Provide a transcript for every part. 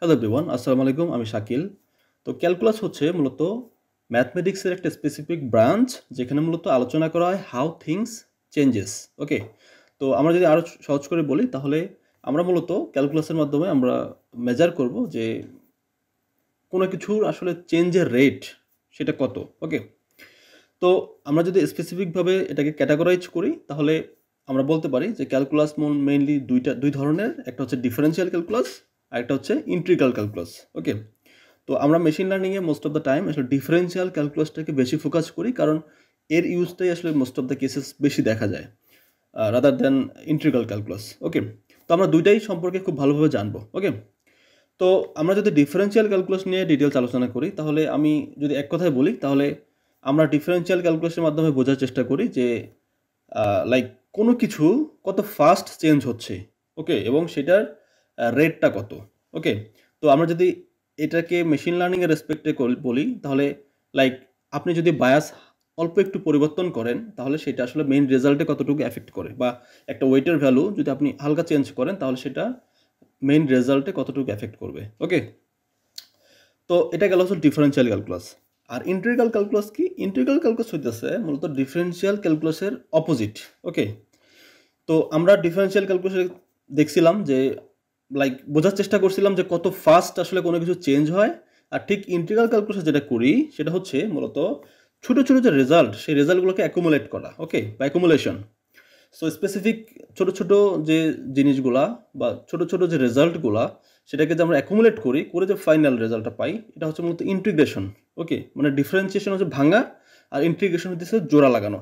Hello everyone, আসসালামু আলাইকুম। আমি শাকিল। তো ক্যালকুলাস হচ্ছে মূলত ম্যাথমেটিক্সের একটা স্পেসিফিক ব্রাঞ্চ, যেখানে মূলত আলোচনা করা হয় হাউ থিংস চেঞ্জেস। ওকে, তো আমরা যদি আরও সহজ করে বলি, তাহলে আমরা মূলত ক্যালকুলাসের মাধ্যমে আমরা মেজার করব যে কোনো কিছুর আসলে চেঞ্জের রেট সেটা কত। ওকে, তো আমরা যদি স্পেসিফিকভাবে এটাকে ক্যাটাগরাইজ করি, তাহলে আমরা বলতে পারি যে ক্যালকুলাস মেইনলি দুই ধরনের। একটা হচ্ছে ডিফারেন্সিয়াল ক্যালকুলাস, আর একটা হচ্ছে ইন্টিগ্রাল ক্যালকুলাস। ওকে, তো আমরা মেশিন লার্নিংয়ে মোস্ট অফ দ্য টাইম আসলে ডিফারেন্সিয়াল ক্যালকুলাসটাকে বেশি ফোকাস করি, কারণ এর ইউজটাই আসলে মোস্ট অফ দ্য কেসেস বেশি দেখা যায় rather than integral calculus. Okay, তো আমরা দুইটাই সম্পর্কে খুব ভালোভাবে জানবো। ওকে, তো আমরা যদি ডিফারেন্সিয়াল ক্যালকুলাস নিয়ে ডিটেলস আলোচনা করি, তাহলে আমি যদি এক কথায় বলি, তাহলে আমরা ডিফারেন্সিয়াল ক্যালকুলাসের মাধ্যমে বোঝার চেষ্টা করি যে লাইক কোনো কিছু কত ফাস্ট চেঞ্জ হচ্ছে। ওকে, এবং সেটার রেটটা কত। ওকে, তো আমরা যদি এটাকে মেশিন লার্নিংয়ের রেসপেক্টে বলি, তাহলে লাইক আপনি যদি বায়াস অল্প একটু পরিবর্তন করেন, তাহলে সেটা আসলে মেইন রেজাল্টে কতটুকু এফেক্ট করে, বা একটা ওয়েটের ভ্যালু যদি আপনি হালকা চেঞ্জ করেন, তাহলে সেটা মেইন রেজাল্টে কতটুকু এফেক্ট করবে। ওকে, তো এটা গেল হচ্ছে ডিফারেন্সিয়াল ক্যালকুলাস। আর ইন্টিগ্রাল ক্যালকুলাস কি? ইন্টিগ্রাল ক্যালকুলাস হইতেছে মূলত ডিফারেন্সিয়াল ক্যালকুলাসের অপোজিট। ওকে, তো আমরা ডিফারেন্সিয়াল ক্যালকুলাসে দেখছিলাম যে লাইক বোঝার চেষ্টা করছিলাম যে কত ফাস্ট আসলে কোনো কিছু চেঞ্জ হয়। আর ঠিক ইন্টিগ্রাল ক্যালকুলাসে যেটা করি, সেটা হচ্ছে মূলত ছোটো ছোটো যে রেজাল্ট, সেই রেজাল্টগুলোকে অ্যাকুমুলেট করা। ওকে, বা অ্যাকুমুলেশন। সো স্পেসিফিক ছোটো ছোটো যে জিনিসগুলা বা ছোটো ছোটো যে রেজাল্টগুলা, সেটাকে যে আমরা অ্যাকুমুলেট করি, করে যে ফাইনাল রেজাল্টটা পাই, এটা হচ্ছে মূলত ইন্টিগ্রেশন। ওকে, মানে ডিফারেন্সিয়েশন হচ্ছে ভাঙা, আর ইন্টিগ্রেশন হচ্ছে জোড়া লাগানো।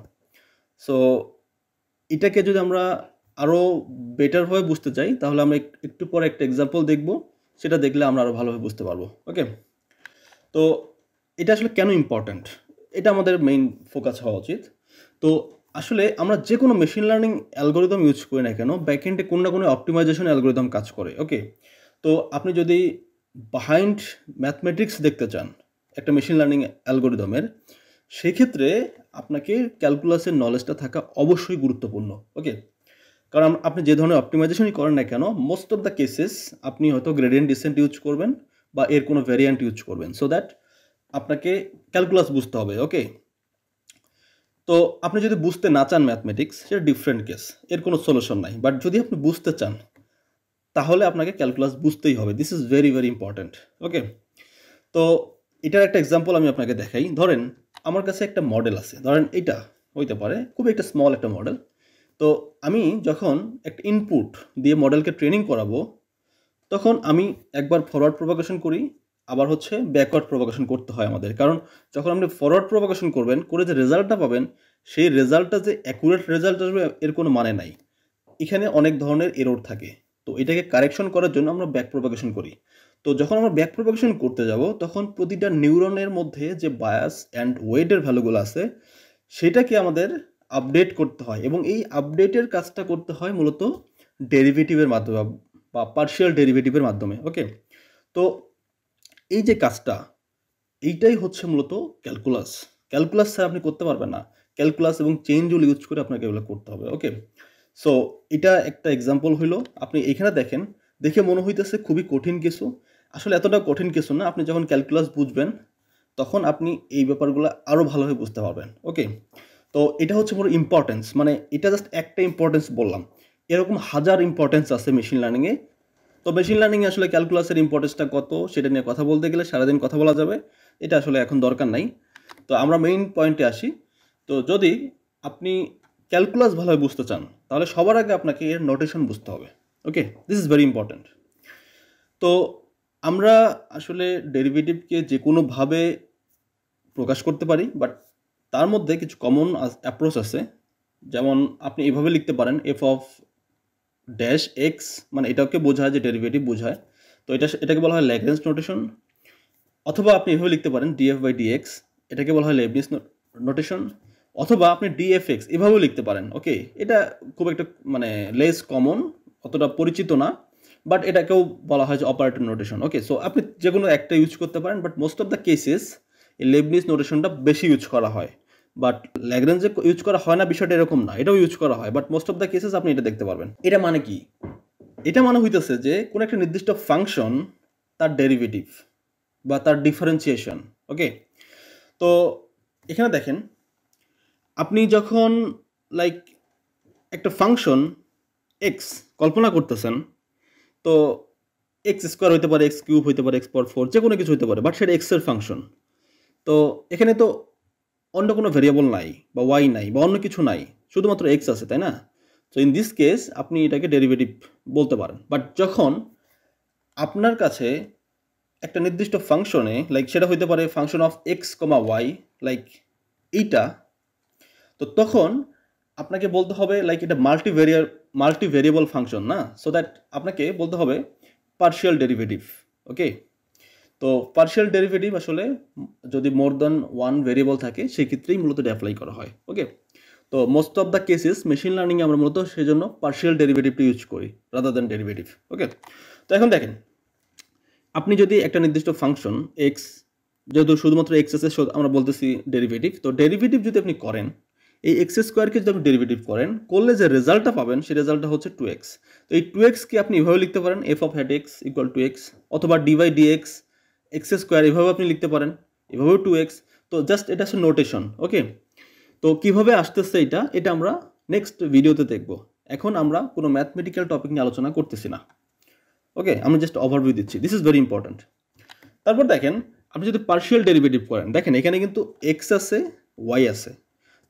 সো এটাকে যদি আমরা আরও বেটারভাবে বুঝতে চাই, তাহলে আমরা একটু পরে একটা এক্সাম্পল দেখব, সেটা দেখলে আমরা আরও ভালোভাবে বুঝতে পারবো। ওকে, তো এটা আসলে কেন ইম্পর্ট্যান্ট, এটা আমাদের মেইন ফোকাস হওয়া উচিত। তো আসলে আমরা যে কোনো মেশিন লার্নিং অ্যালগোরিদম ইউজ করি না কেন, ব্যাকএন্ডে কোনো না কোনো অপটিমাইজেশন অ্যালগোরিদম কাজ করে। ওকে, তো আপনি যদি বিহাইন্ড ম্যাথমেটিক্স দেখতে চান একটা মেশিন লার্নিং অ্যালগোরিদমের, সেক্ষেত্রে আপনাকে ক্যালকুলাসের নলেজটা থাকা অবশ্যই গুরুত্বপূর্ণ। ওকে, কারণ আপনি যে ধরনের অপটিমাইজেশনই করেন না কেন, মোস্ট অফ দ্য কেসেস আপনি হয়তো গ্রেডিয়েন্ট ডিসেন্ট ইউজ করবেন, বা এর কোনো ভ্যারিয়েন্ট ইউজ করবেন, সো দ্যাট আপনাকে ক্যালকুলাস বুঝতে হবে। ওকে, তো আপনি যদি বুঝতে না চান ম্যাথমেটিক্স, সেটা ডিফারেন্ট কেস, এর কোনো সলিউশন নাই। বাট যদি আপনি বুঝতে চান, তাহলে আপনাকে ক্যালকুলাস বুঝতেই হবে। This is very very important. Okay, তো এটার একটা এক্সাম্পল আমি আপনাকে দেখাই। ধরেন আমার কাছে একটা মডেল আছে, ধরেন এটা হইতে পারে খুবই একটা স্মল একটা মডেল। তো আমি যখন একটা ইনপুট দিয়ে মডেলকে ট্রেনিং করাবো, তখন আমি একবার ফরওয়ার্ড প্রোপাগেশন করি, আবার হচ্ছে ব্যাকওয়ার্ড প্রোপাগেশন করতে হয় আমাদের। কারণ যখন আপনি ফরওয়ার্ড প্রোপাগেশন করবেন, করে যে রেজাল্টটা পাবেন, সেই রেজাল্টটা যে অ্যাকুরেট রেজাল্ট আসবে এর কোনো মানে নাই। এখানে অনেক ধরনের এরর থাকে। তো এটাকে কারেকশন করার জন্য আমরা ব্যাক প্রোপাগেশন করি। তো যখন আমরা ব্যাক প্রোপাগেশন করতে যাব, তখন প্রতিটা নিউরনের মধ্যে যে বায়াস অ্যান্ড ওয়েটের ভ্যালুগুলো আছে, সেটাকে আমাদের আপডেট করতে হয়, এবং এই আপডেটের কাজটা করতে হয় মূলত ডেরিভেটিভের মাধ্যমে, বা পার্শিয়াল ডেরিভেটিভের মাধ্যমে। ওকে, তো এই যে কাজটা, এইটাই হচ্ছে মূলত ক্যালকুলাস। ক্যালকুলাস ছাড়া আপনি করতে পারবেন না। ক্যালকুলাস এবং চেইন রুল ইউজ করে আপনাকে এগুলো করতে হবে। ওকে, সো এটা একটা এক্সাম্পল হইলো। আপনি এখানে দেখেন, দেখে মনে হইতেছে খুবই কঠিন কিছু, আসলে এতটা কঠিন কিছু না। আপনি যখন ক্যালকুলাস বুঝবেন, তখন আপনি এই ব্যাপারগুলো আরও ভালোভাবে বুঝতে পারবেন। ওকে, তো এটা হচ্ছে মোর ইম্পর্টেন্স, মানে এটা জাস্ট একটা ইম্পর্টেন্স বললাম, এরকম হাজার ইম্পর্টেন্স আছে মেশিন লার্নিংয়ে। তো মেশিন লার্নিংয়ে আসলে ক্যালকুলাসের ইম্পর্টেন্সটা কত, সেটা নিয়ে কথা বলতে গেলে সারাদিন কথা বলা যাবে, এটা আসলে এখন দরকার নাই। তো আমরা মেইন পয়েন্টে আসি। তো যদি আপনি ক্যালকুলাস ভালোভাবে বুঝতে চান, তাহলে সবার আগে আপনাকে এর নোটেশন বুঝতে হবে। ওকে, দিস ইজ ভেরি ইম্পর্ট্যান্ট। তো আমরা আসলে ডেরিভেটিভকে যে কোনোভাবে প্রকাশ করতে পারি, বাট তার মধ্যে কিছু কমন অ্যাপ্রোচ আছে। যেমন আপনি এভাবে লিখতে পারেন, এফ অফ ড্যাশ এক্স, মানে এটাকে বোঝায় যে ডেরিভেটিভ বোঝায়। তো এটাকে বলা হয় ল্যাগ্রেঞ্জ নোটেশন। অথবা আপনি এভাবে লিখতে পারেন, ডিএফ বাই ডিএক্স, এটাকে বলা হয় লেবনিজ নোটেশন। অথবা আপনি ডিএফএক্স এভাবেও লিখতে পারেন। ওকে, এটা খুব একটা মানে লেস কমন, অতটা পরিচিত না, বাট এটাকেও বলা হয় যে অপারেটর নোটেশন। ওকে, সো আপনি যে কোনো একটা ইউজ করতে পারেন, but most of the cases এই লেবনিজ নোটেশনটা বেশি ইউজ করা হয়। বাট ল্যাগ্রেঞ্জে ইউজ করা হয় না বিষয়টা এরকম না, এটাও ইউজ করা হয়, but most of the cases আপনি এটা দেখতে পারবেন। এটা মানে কি? এটা মানে হইতেছে যে কোনো একটা নির্দিষ্ট ফাংশন তার ডেরিভেটিভ বা তার ডিফারেন্সিয়েশন। ওকে, তো এখানে দেখেন আপনি যখন লাইক একটা ফাংশন এক্স কল্পনা করতেছেন, তো এক্স স্কোয়ার হইতে পারে, এক্স কিউব হইতে পারে, এক্স পাওয়ার 4, যে কোনো কিছু হইতে পারে, বাট সেটা এক্সের ফাংশন। তো এখানে তো অন্য কোনো ভেরিয়েবল নাই বা ওয়াই নাই বা অন্য কিছু নাই, শুধুমাত্র এক্স আছে, তাই না? তো ইন দিস কেস আপনি এটাকে ডেরিভেটিভ বলতে পারেন। বাট যখন আপনার কাছে একটা নির্দিষ্ট ফাংশনে লাইক সেটা হইতে পারে function of x comma y like এইটা, তো তখন আপনাকে বলতে হবে লাইক এটা মাল্টি ভেরিয়েবল ফাংশন না, সো দ্যাট আপনাকে বলতে হবে পার্শিয়াল ডেরিভেটিভ। ওকে, তো পার্শিয়াল ডেরিভেটিভ আসলে যদি মোর দ্যান ওয়ান ভেরিয়েবল থাকে সেই ক্ষেত্রেই মূলত এটা অ্যাপ্লাই করা হয়। ওকে, তো most of the cases machine লার্নিংয়ে আমরা মূলত সেই জন্য পার্শিয়াল ডেরিভেটিভটা ইউজ করি রাদার দ্যান ডেরিভেটিভ। ওকে, তো এখন দেখেন আপনি যদি একটা নির্দিষ্ট ফাংশন এক্স, যেহেতু শুধুমাত্র এক্স আছে আমরা বলতেছি ডেরিভেটিভ, তো ডেরিভেটিভ যদি আপনি করেন এই এক্স স্কোয়ারকে যদি আপনি ডেরিভেটিভ করেন করলে যে রেজাল্টটা পাবেন সেই রেজাল্টটা হচ্ছে 2x। তো এই 2xকে আপনি এভাবে লিখতে পারেন F of head X equal to X, অথবা D by D x X square এভাবে আপনি লিখতে পারেন, এভাবেও 2x। তো জাস্ট এটা হচ্ছে নোটেশন। ওকে, তো কিভাবে আসতেছে এটা আমরা নেক্সট ভিডিওতে দেখব। এখন আমরা কোনো ম্যাথমেটিক্যাল টপিক নিয়ে আলোচনা করতেছি না। ওকে, আমি জাস্ট ওভারভিউ দিচ্ছি, দিস ইজ ভেরি ইম্পর্ট্যান্ট। তারপর দেখেন আপনি যদি পার্শিয়াল ডেরিভেটিভ করেন, দেখেন এখানে কিন্তু এক্স আছে, ওয়াই আছে।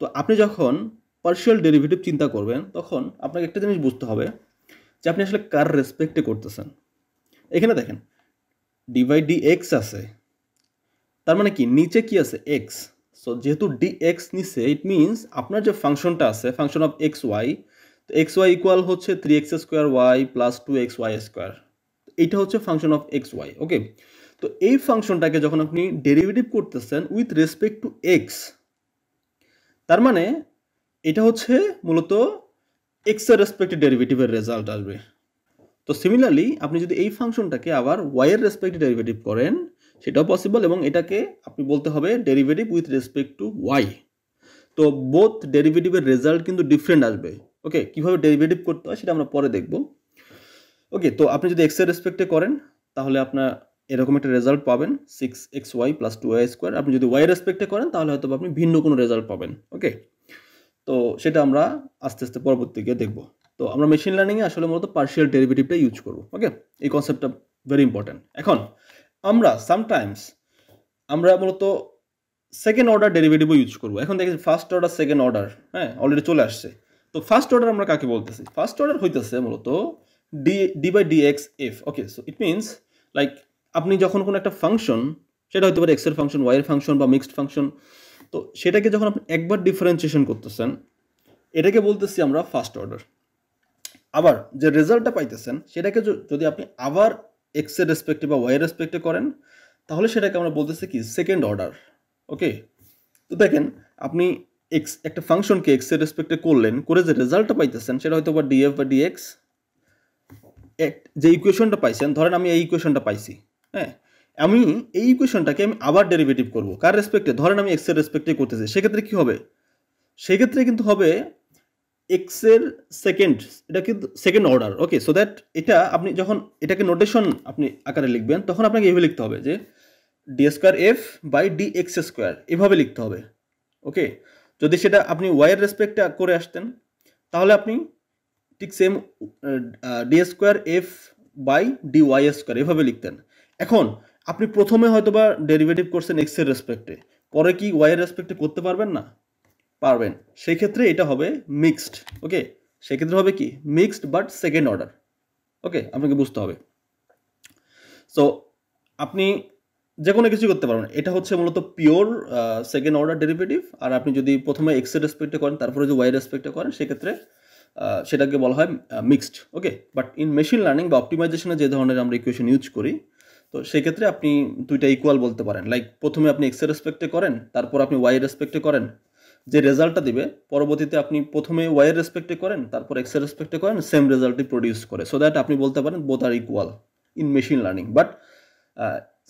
তো আপনি যখন পার্শিয়াল ডেরিভেটিভ চিন্তা করবেন তখন আপনাকে একটা জিনিস বুঝতে হবে যে আপনি আসলে কার রেসপেক্টে করতেছেন। এখানে দেখেন ডি বাই ডি এক্স আছে, তার মানে কি নিচে কি আছে এক্স। সো যেহেতু ডি এক্স নিচে, ইট মিনস আপনার যে ফাংশনটা আছে ফাংশন অফ এক্স ওয়াই, তো এক্স ওয়াই ইকুয়াল হচ্ছে 3x square Y plus 2x y square, এইটা হচ্ছে function of x y. Okay, তো এই ফাংশনটাকে যখন আপনি ডেরিভেটিভ করতেছেন উইথ রেসপেক্ট টু এক্স, তার মানে এটা হচ্ছে মূলত এক্স এর রেসপেক্টে ডেরিভেটিভের রেজাল্ট আসবে। তো সিমিলারলি আপনি যদি এই ফাংশনটাকে আবার ওয়াই এর রেসপেক্টে ডেরিভেটিভ করেন সেটাও পসিবল, এবং এটাকে আপনি বলতে হবে derivative with respect to y. তো বোথ ডেরিভেটিভের রেজাল্ট কিন্তু ডিফারেন্ট আসবে। ওকে, কীভাবে ডেরিভেটিভ করতে হয় সেটা আমরা পরে দেখব। ওকে, তো আপনি যদি এক্স এর রেসপেক্টে করেন তাহলে আপনার এরকম একটা রেজাল্ট পাবেন 6xy প্লাস 2y স্কোয়ার। আপনি যদি ওয়াই রেসপেক্টে করেন তাহলে হয়তো আপনি ভিন্ন কোনো রেজাল্ট পাবেন। ওকে, তো সেটা আমরা আস্তে আস্তে পরবর্তী গিয়ে দেখব। তো আমরা মেশিন লার্নিংয়ে আসলে মূলত পার্শিয়াল ডেরিভেটিভটা ইউজ করব। ওকে, এই কনসেপ্টটা ভেরি ইম্পর্ট্যান্ট। এখন আমরা সামটাইমস আমরা মূলত সেকেন্ড অর্ডার ডেরিভেটিভও ইউজ করবো। এখন দেখেছি ফার্স্ট অর্ডার সেকেন্ড অর্ডার, হ্যাঁ অলরেডি চলে আসছে। তো ফার্স্ট অর্ডার আমরা কাকে বলতেছি? ফার্স্ট অর্ডার হইতেছে মূলত d by D x f. Okay, so it means like আপনি যখন কোনো একটা ফাংশন, সেটা হতে পারে এক্সের ফাংশন, ওয়াইয়ের ফাংশন বা মিক্সড ফাংশন, তো সেটাকে যখন আপনি একবার ডিফারেন্সিয়েশন করতেছেন এটাকে বলতেছি আমরা ফার্স্ট অর্ডার। আবার যে রেজাল্টটা পাইতেছেন সেটাকে যদি আপনি আবার এক্সের রেসপেক্টে বা ওয়াইয়ের রেসপেক্টে করেন তাহলে সেটাকে আমরা বলতেছি কি সেকেন্ড অর্ডার। ওকে, তো দেখেন আপনি এক্স একটা ফাংশনকে এক্স এর রেসপেক্টে করলেন, করে যে রেজাল্টটা পাইতেছেন সেটা হয়তো বা ডিএফ বা ডিএক্স। যে ইকুয়েশনটা পাইছেন, ধরেন আমি এই ইকুয়েশনটা পাইছি, হ্যাঁ আমি এই ইকুয়েশনটাকে আমি আবার ডেরিভেটিভ করব কার রেসপেক্টে? ধরেন আমি এক্স এর রেসপেক্টে করতেছি, সেক্ষেত্রে কি হবে? সেক্ষেত্রে কিন্তু হবে এক্স এর সেকেন্ড, এটা কিন্তু second order. Okay, so that এটা আপনি যখন এটাকে নোটেশন আপনি আকারে লিখবেন তখন আপনাকে এভাবে লিখতে হবে যে d square f by D x square, এভাবে লিখতে হবে। ওকে, যদি সেটা আপনি ওয়াইয়ের রেসপেক্টে করে আসতেন তাহলে আপনি ঠিক same d square f by d y square এভাবে লিখতেন। এখন আপনি প্রথমে হয়তো বা ডেরিভেটিভ করছেন এক্স এর রেসপেক্টে, পরে কি ওয়াইয়ের রেসপেক্টে করতে পারবেন না? পারবেন। সেই ক্ষেত্রে এটা হবে মিক্সড। ওকে, সেক্ষেত্রে হবে কি মিক্সড বাট সেকেন্ড অর্ডার। ওকে, আপনাকে বুঝতে হবে। সো আপনি যে কোনো কিছু করতে পারবেন, এটা হচ্ছে মূলত পিওর সেকেন্ড অর্ডার ডেরিভেটিভ। আর আপনি যদি প্রথমে এক্স এর রেসপেক্টে করেন তারপরে যদি ওয়াই রেসপেক্টে করেন সেক্ষেত্রে সেটাকে বলা হয় mixed. Okay, but in machine learning বা অপটিমাইজেশনে যে ধরনের আমরা ইকুয়েশন ইউজ করি, তো সেক্ষেত্রে আপনি দুইটা ইকুয়াল বলতে পারেন। লাইক প্রথমে আপনি এক্স এর রেসপেক্টে করেন, তারপর আপনি ওয়াই রেসপেক্টে করেন, যে রেজাল্টটা দিবে পরবর্তীতে আপনি প্রথমে ওয়াই এর রেসপেক্টে করেন তারপর এক্স এর রেসপেক্টে করেন, সেম রেজাল্টই প্রডিউস করে। সো দ্যাট আপনি বলতে পারেন both are equal in machine learning. But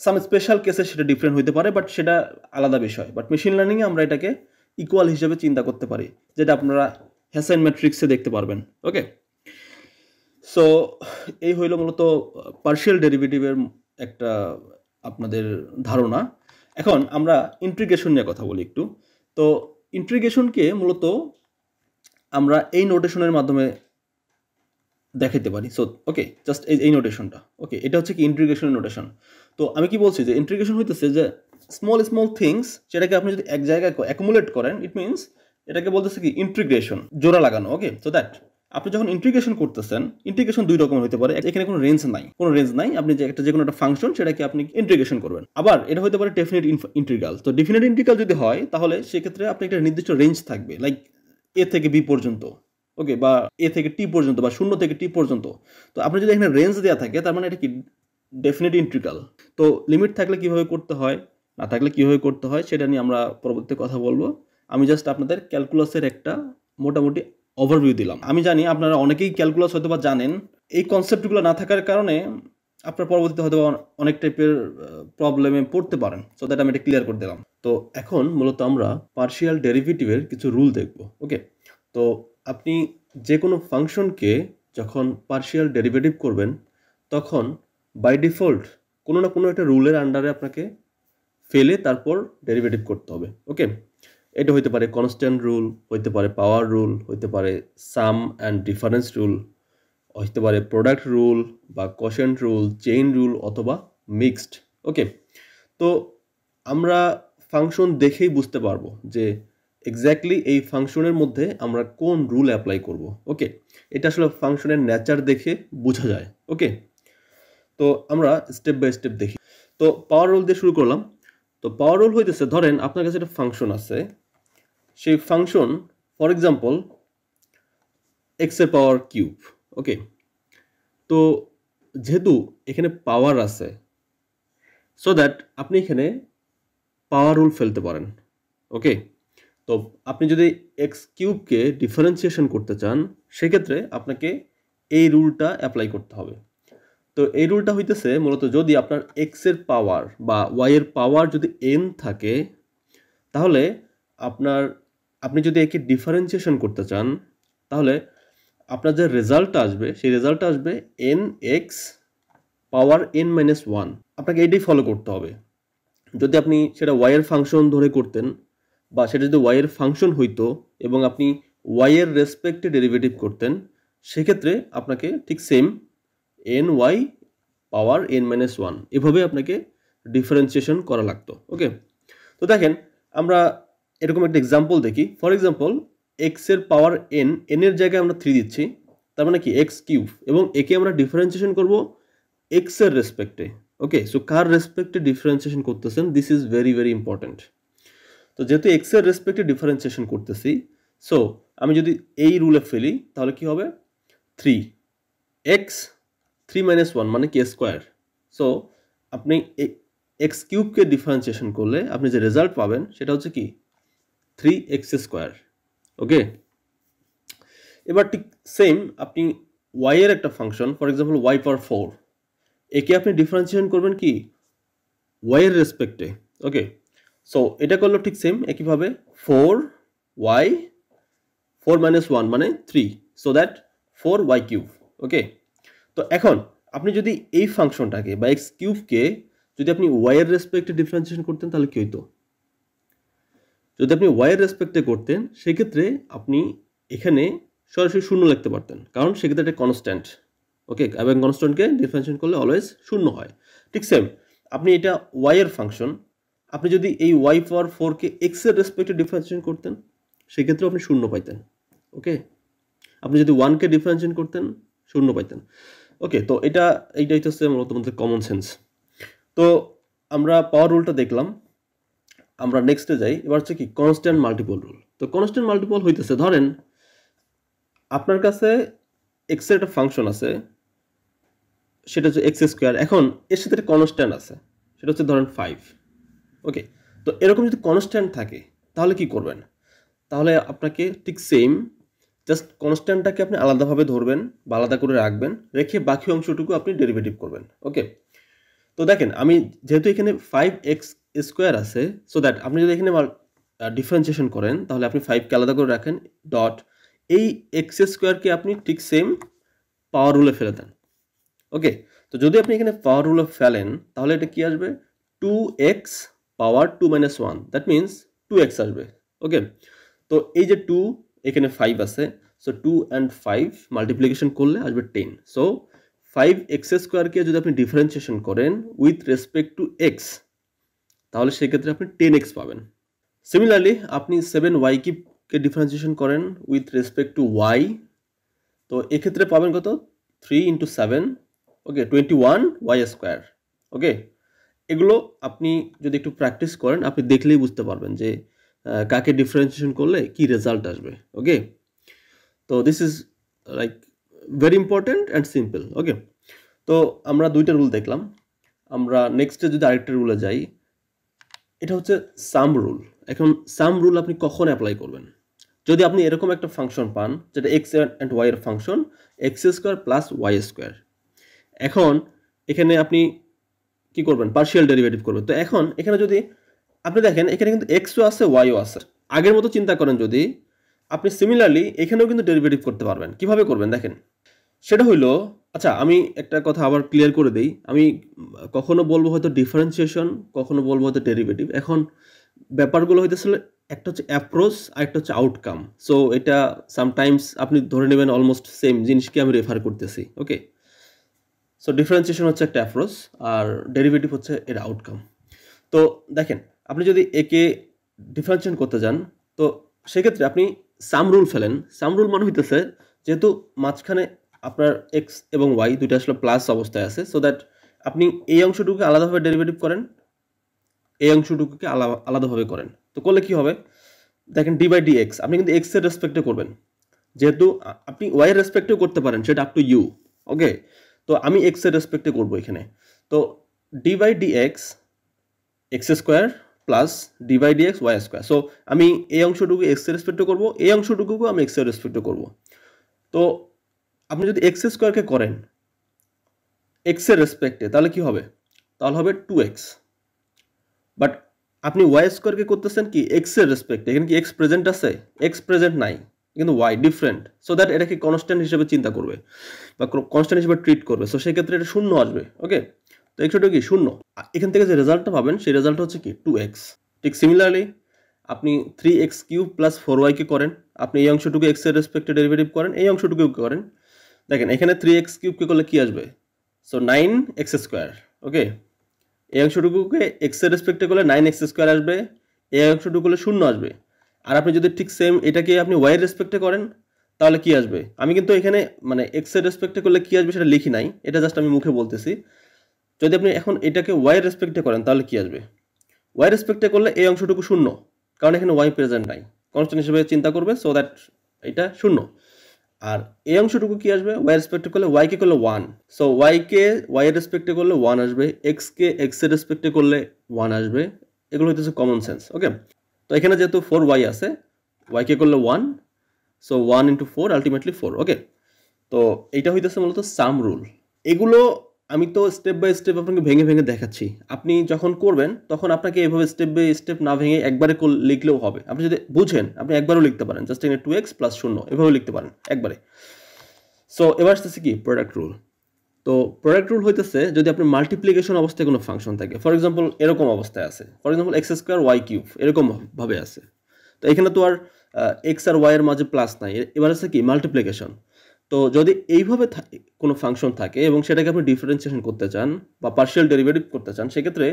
some special কেসে সেটা ডিফারেন্ট হতে পারে, বাট সেটা আলাদা বিষয়। বাট মেশিন লার্নিংয়ে আমরা এটাকে ইকুয়াল হিসেবে চিন্তা করতে পারি, যেটা আপনারা হ্যাসাইন ম্যাট্রিক্সে দেখতে পারবেন। ওকে, সো এই হইল মূলত পার্শিয়াল ডেরিভেটিভের একটা আপনাদের ধারণা। এখন আমরা ইন্টিগ্রেশন নিয়ে কথা বলি একটু। তো ইন্টিগ্রেশনকে মূলত আমরা এই নোটেশনের মাধ্যমে দেখাইতে পারি। সো ওকে, জাস্ট এই নোটেশনটা। ওকে, এটা হচ্ছে কি ইন্টিগ্রেশন নোটেশন। তো আমি কি বলছি যে ইন্টিগ্রেশন হইতেছে যে স্মল স্মল থিংস সেটাকে আপনি যদি এক জায়গায় অ্যাকুমুলেট করেন, ইট মিনস এটাকে বলতেছে কি ইন্টিগ্রেশন, জোড়া লাগানো। ওকে, সো দ্যাট আপনি যখন ইন্টিগ্রেশন করতেছেন, ইন্টিগ্রেশন দুই রকম হতে পারে। এখানে কোনো রেঞ্জ নাই, আপনি যে কোনো একটা ফাংশন সেটাকে আপনি ইন্টিগ্রেশন করবেন। আবার এটা হতে পারে ডেফিনিট ইন্টিগ্রাল। তো ডেফিনিট ইন্টিগ্রাল যদি হয় তাহলে সেক্ষেত্রে আপনি একটা নির্দিষ্ট রেঞ্জ থাকবে, লাইক এ থেকে বি পর্যন্ত, ওকে, বা এ থেকে টি পর্যন্ত, বা 0 থেকে টি পর্যন্ত। তো আপনি যদি এখানে রেঞ্জ দেওয়া থাকে তার মানে এটা কি ডেফিনিট ইন্টিগ্রাল। তো লিমিট থাকলে কিভাবে করতে হয়, না থাকলে কিভাবে করতে হয় সেটা নিয়ে আমরা পরবর্তীতে কথা বলবো। আমি জাস্ট আপনাদের ক্যালকুলাসের একটা মোটামুটি ওভারভিউ দিলাম। আমি জানি আপনারা অনেকেই ক্যালকুলাস হয়তো বা জানেন, এই কনসেপ্টগুলো না থাকার কারণে আপনার পরবর্তীতে হয়তো অনেক টাইপের প্রবলেমে পড়তে পারেন। সো দ্যাট আমি এটা ক্লিয়ার করে দিলাম। তো এখন মূলত আমরা পার্শিয়াল ডেরিভেটিভের কিছু রুল দেখব। ওকে, তো আপনি যে কোনো ফাংশনকে যখন পার্শিয়াল ডেরিভেটিভ করবেন তখন বাই ডিফল্ট কোনো না কোনো একটা রুলের আন্ডারে আপনাকে ফেলে তারপর ডেরিভেটিভ করতে হবে। ওকে, এটা হইতে পারে কনস্ট্যান্ট রুল, হইতে পারে পাওয়ার রুল, হইতে পারে সাম অ্যান্ড ডিফারেন্স রুল, হইতে পারে প্রোডাক্ট রুল বা কোশেন্ট রুল, চেইন রুল, অথবা মিক্সড। ওকে, তো আমরা ফাংশন দেখেই বুঝতে পারবো যে এক্স্যাক্টলি এই ফাংশনের মধ্যে আমরা কোন রুল অ্যাপ্লাই করব। ওকে, এটা আসলে ফাংশনের নেচার দেখে বোঝা যায়। ওকে, তো আমরা স্টেপ বাই স্টেপ দেখি। তো পাওয়ার রুল দিয়ে শুরু করলাম। তো পাওয়ার রুল হইতেছে, ধরেন আপনার কাছে একটা ফাংশন আছে, সেই ফাংশন ফর এক্সাম্পল এক্স এর পাওয়ার কিউব। ওকে, তো যেহেতু এখানে পাওয়ার আছে, সো দ্যাট আপনি এখানে পাওয়ার রুল ফেলতে পারেন। ওকে, তো আপনি যদি এক্স কিউবকে ডিফারেন্সিয়েশন করতে চান সেক্ষেত্রে আপনাকে এই রুলটা অ্যাপ্লাই করতে হবে। তো এই রুলটা হইতেছে মূলত যদি আপনার এক্স এর পাওয়ার বা ওয়াই এর পাওয়ার যদি এন থাকে, তাহলে আপনি যদি একে ডিফারেন্সিয়েশন করতে চান তাহলে আপনার যে রেজাল্টটা আসবে সেই রেজাল্টটা আসবে এন এক্স পাওয়ার এন মাইনাস ওয়ান। আপনাকে এটাই ফলো করতে হবে। যদি আপনি সেটা ওয়াই এর ফাংশন ধরে করতেন, বা সেটা যদি ওয়াই এর ফাংশন হইতো এবং আপনি ওয়াই এর রেসপেক্টে ডেরিভেটিভ করতেন, সেক্ষেত্রে আপনাকে ঠিক সেম এন ওয়াই পাওয়ার এন মাইনাস ওয়ান এভাবে আপনাকে ডিফারেন্সিয়েশন করা লাগতো। ওকে, তো দেখেন আমরা এরকম একটা এক্সাম্পল দেখি। ফর এক্সাম্পল এক্স এর পাওয়ার এন, এন এর জায়গায় আমরা 3 দিচ্ছি, তার মানে কি এক্স কিউব, এবং একে আমরা ডিফারেন্সিয়েশন করব এক্স এর রেসপেক্টে। ওকে, সো কার রেসপেক্টে ডিফারেন্সিয়েশন করতেছেন, this is very very important. তো যেহেতু এক্স এর রেসপেক্টে ডিফারেন্সিয়েশন করতেছি, সো আমি যদি এই রুলে ফেলি তাহলে কি হবে, 3 এক্স 3 মাইনাস 1 মানে কে স্কোয়ার। সো আপনি এক্স কিউবকে ডিফারেন্সিয়েশন করলে আপনি যে রেজাল্ট পাবেন সেটা হচ্ছে কি 3x স্কোয়ার। ওকে, এবার ঠিক সেম আপনি ওয়াই এর একটা ফাংশন, ফর এক্সাম্পল ওয়াই পাওয়ার 4, একে আপনি ডিফারেন্সিয়েশন করবেন কি ওয়াই এর রেসপেক্টে। ওকে, সো এটা করলো ঠিক সেম একইভাবে 4y 4 মাইনাস 1 মানে 3, সো দ্যাট 4y কিউব। ওকে, তো এখন আপনি যদি এই ফাংশনটাকে বা এক্স কিউবকে যদি আপনি ওয়াই এর রেসপেক্টে ডিফারেন্সিয়েশন করতেন তাহলে কি হইতো, যদি আপনি ওয়াই এর রেসপেক্টে করতেন সেক্ষেত্রে আপনি এখানে সরাসরি 0 লিখতে পারতেন, কারণ সেক্ষেত্রে এটা কনস্ট্যান্ট। ওকে, এবং কনস্ট্যান্টকে ডিফারেন্সিয়েশন করলে অলওয়েজ 0 হয়। ঠিক সেম আপনি এটা ওয়াই এর ফাংশন, আপনি যদি এই ওয়াই পাওয়ার 4কে এক্স এর রেসপেক্টে ডিফারেন্সিয়েশন করতেন সেক্ষেত্রে আপনি 0 পাইতেন। ওকে, আপনি যদি 1কে ডিফারেন্সিয়েশন করতেন 0 পাইতেন। ওকে, তো এইটাই হচ্ছে মূলত আমাদের কমন সেন্স। তো আমরা পাওয়ার রুলটা দেখলাম, আমরা নেক্সটে যাই। এবার হচ্ছে কি কনস্ট্যান্ট মাল্টিপল রুল। তো কনস্ট্যান্ট মাল্টিপল হইতেছে, ধরেন আপনার কাছে এক্স এর একটা ফাংশন আছে, সেটা হচ্ছে এক্স স্কোয়ার, এখন এর সাথে একটা কনস্ট্যান্ট আছে, সেটা হচ্ছে ধরেন 5। ওকে, তো এরকম যদি কনস্ট্যান্ট থাকে তাহলে কি করবেন, তাহলে আপনাকে ঠিক সেম জাস্ট কনস্ট্যান্টটাকে আপনি আলাদাভাবে ধরবেন বা আলাদা করে রাখবেন, রেখে বাকি অংশটুকু আপনি ডেরিভেটিভ করবেন। ওকে, তো দেখেন আমি যেহেতু এখানে 5x স্কোয়ার আছে, সো দ্যাট আপনি যদি এখানে ডিফারেন্সিয়েশন করেন তাহলে আপনি 5কে আলাদা করে রাখেন, ডট এই এক্স স্কোয়ারকে আপনি ঠিক সেম পাওয়ার রুলে ফেলে দেন। ওকে, তো যদি আপনি এখানে পাওয়ার রুলে ফেলেন তাহলে এটা কি আসবে 2x power 2 - 1 that means 2x আসবে ওকে তো এই যে 2 এখানে 5 আছে সো 2 and 5 মাল্টিপ্লিকেশন করলে আসবে 10 সো 5x স্কয়ার কে যদি আপনি ডিফারেন্সিয়েশন করেন উইথ রেসপেক্ট টু x তাহলে সেই ক্ষেত্রে আপনি 10x পাবেন সিমিলারলি আপনি 7y কে ডিফারেন্সিয়েশন করেন উইথ রেসপেক্ট টু y তো এই ক্ষেত্রে পাবেন কত 3 × 7 ওকে 21y স্কয়ার ওকে এগুলো আপনি যদি একটু প্র্যাকটিস করেন আপনি দেখলেই বুঝতে পারবেন যে কাকে ডিফারেন্সিয়েশন করলে কি রেজাল্ট আসবে ওকে তো this is like very important and simple okay তো আমরা দুইটা রুল দেখলাম আমরা নেক্সটে যদি আরেকটা রুলে যাই এটা হচ্ছে সাম রুল এখন সাম রুল আপনি কখন অ্যাপ্লাই করবেন যদি আপনি এরকম একটা ফাংশন পান যেটা x and y এর ফাংশন x² + y²। এখন এখানে আপনি কি করবেন পার্শিয়াল ডেরিভেটিভ করবেন তো এখন এখানে যদি আপনি দেখেন এখানে কিন্তু x ও আছে y ও আছে আগের মতো চিন্তা করেন যদি আপনি সিমিলারলি এখানেও কিন্তু ডেরিভেটিভ করতে পারবেন কিভাবে করবেন দেখেন সেটা হইলো আচ্ছা আমি একটা কথা আবার ক্লিয়ার করে দেই আমি কখনো বলবো হয়তো ডিফারেন্সিয়েশন কখনো বলবো হয়তো ডেরিভেটিভ এখন ব্যাপারগুলো হইতেছিল একটা হচ্ছে অ্যাপ্রোচ আর একটা হচ্ছে আউটকাম সো এটা সামটাইমস আপনি ধরে নেবেন অলমোস্ট সেম জিনিসকে আমি রেফার করতেছি ওকে সো ডিফারেন্সিয়েশন হচ্ছে একটা অ্যাপ্রোচ আর ডেরিভেটিভ হচ্ছে এর আউটকাম তো দেখেন আপনি যদি একে ডিফারেন্সিয়েশন করতে যান তো সেক্ষেত্রে আপনি সাম রুল ফেলেন সাম রুল মানে হইতেছে যেহেতু মাঝখানে আপনার এক্স এবং ওয়াই দুইটা আসলে প্লাস অবস্থায় আছে সো দ্যাট আপনি এই অংশটুকুকে আলাদাভাবে ডেরিভেটিভ করেন এই অংশটুকুকে আলাদাভাবে করেন তো করলে কি হবে দেখেন d/dx আপনি কিন্তু x এর রেসপেক্টে করবেন যেহেতু আপনি y এর রেসপেক্টেও করতে পারেন সেটা আপ টু ইউ ওকে তো আমি x এর রেসপেক্টে করব এখানে তো d/dx x² + d/dx y²। So আমি এই অংশটুকু x এর রেসপেক্টে করব এই অংশটুকুকে আমি x এর রেসপেক্টে করব তো আপনি যদি x² কে করেন x এর রেসপেক্টে তাহলে কি হবে তাহলে হবে 2x বাট আপনি y² কে করতেছেন কি x এর রেসপেক্টে এখানে কি x প্রেজেন্ট আছে x প্রেজেন্ট নাই কিন্তু y ডিফারেন্ট সো দ্যাট এটাকে কনস্ট্যান্ট হিসেবে চিন্তা করবে বা কনস্ট্যান্ট হিসেবে ট্রিট করবে সো সেই ক্ষেত্রে এটা শূন্য আসবে ওকে তো x² কি শূন্য এখান থেকে যে রেজাল্টটা পাবেন সেই রেজাল্ট হচ্ছে কি 2x ঠিক সিমিলারলি আপনি 3x³ + 4y কে করেন আপনি এই অংশটুকু x এর রেসপেক্টে ডেরিভেটিভ করেন এই অংশটুকু করেন দেখেন এখানে 3x³ কে করলে কি আসবে সো 9x² ওকে এই অংশটুকুকে x এর রেসপেক্টে করলে 9x² আসবে এই অংশটুকু করলে শূন্য আসবে আর আপনি যদি ঠিক সেম এটাকে আপনি y এর রেসপেক্টে করেন তাহলে কি আসবে আমি কিন্তু এখানে মানে x এর রেসপেক্টে করলে কি আসবে সেটা লিখি নাই এটা জাস্ট আমি মুখে বলতেছি যদি আপনি এখন এটাকে y এর রেসপেক্টে করেন তাহলে কি আসবে y এর রেসপেক্টে করলে এই অংশটুকু শূন্য কারণ এখানে y প্রেজেন্ট নাই কনস্ট্যান্ট হিসেবে চিন্তা করবে সো দ্যাট এটা শূন্য আর এই অংশটুকু কি আসবে y এর রেসপেক্টে করলে y কে করলে 1 সো y কে y এর রেসপেক্টে করলে 1 আসবে x কে x এর রেসপেক্টে করলে 1 আসবে এগুলো হইতেছে কমন সেন্স ওকে তো এখানে যেহেতু 4y আছে y কে করলে 1 সো 1 × 4 আলটিমেটলি 4 ওকে তো এইটা হইতেছে মূলত সাম রুল এগুলো আমি তো স্টেপ বাই স্টেপ আপনাকে ভেঙে ভেঙে দেখাচ্ছি আপনি যখন করবেন তখন আপনাকে এভাবে স্টেপ বাই স্টেপ না ভেঙে একবারে লিখলেও হবে আপনি যদি বুঝেন আপনি একবারও লিখতে পারেন জাস্ট এখানে 2x + 0 এভাবে লিখতে পারেন একবারে সো এবার আসতেছে কি প্রোডাক্ট রুল তো প্রোডাক্ট রুল হইতেছে যদি আপনি মাল্টিপ্লিকেশন অবস্থায় কোনো ফাংশন থাকে ফর এক্সাম্পল এরকম অবস্থায় আছে ফর এক্সাম্পল x² y³ এরকম ভাবে আছে তো এখানে তো আর x আর y এর মাঝে প্লাস নাই এবার আছে কি মাল্টিপ্লিকেশন তো যদি এইভাবে কোনো ফাংশন থাকে এবং সেটাকে আপনি ডিফারেন্সিয়েশন করতে চান বা পার্শিয়াল ডেরিভেটিভ করতে চান সেক্ষেত্রে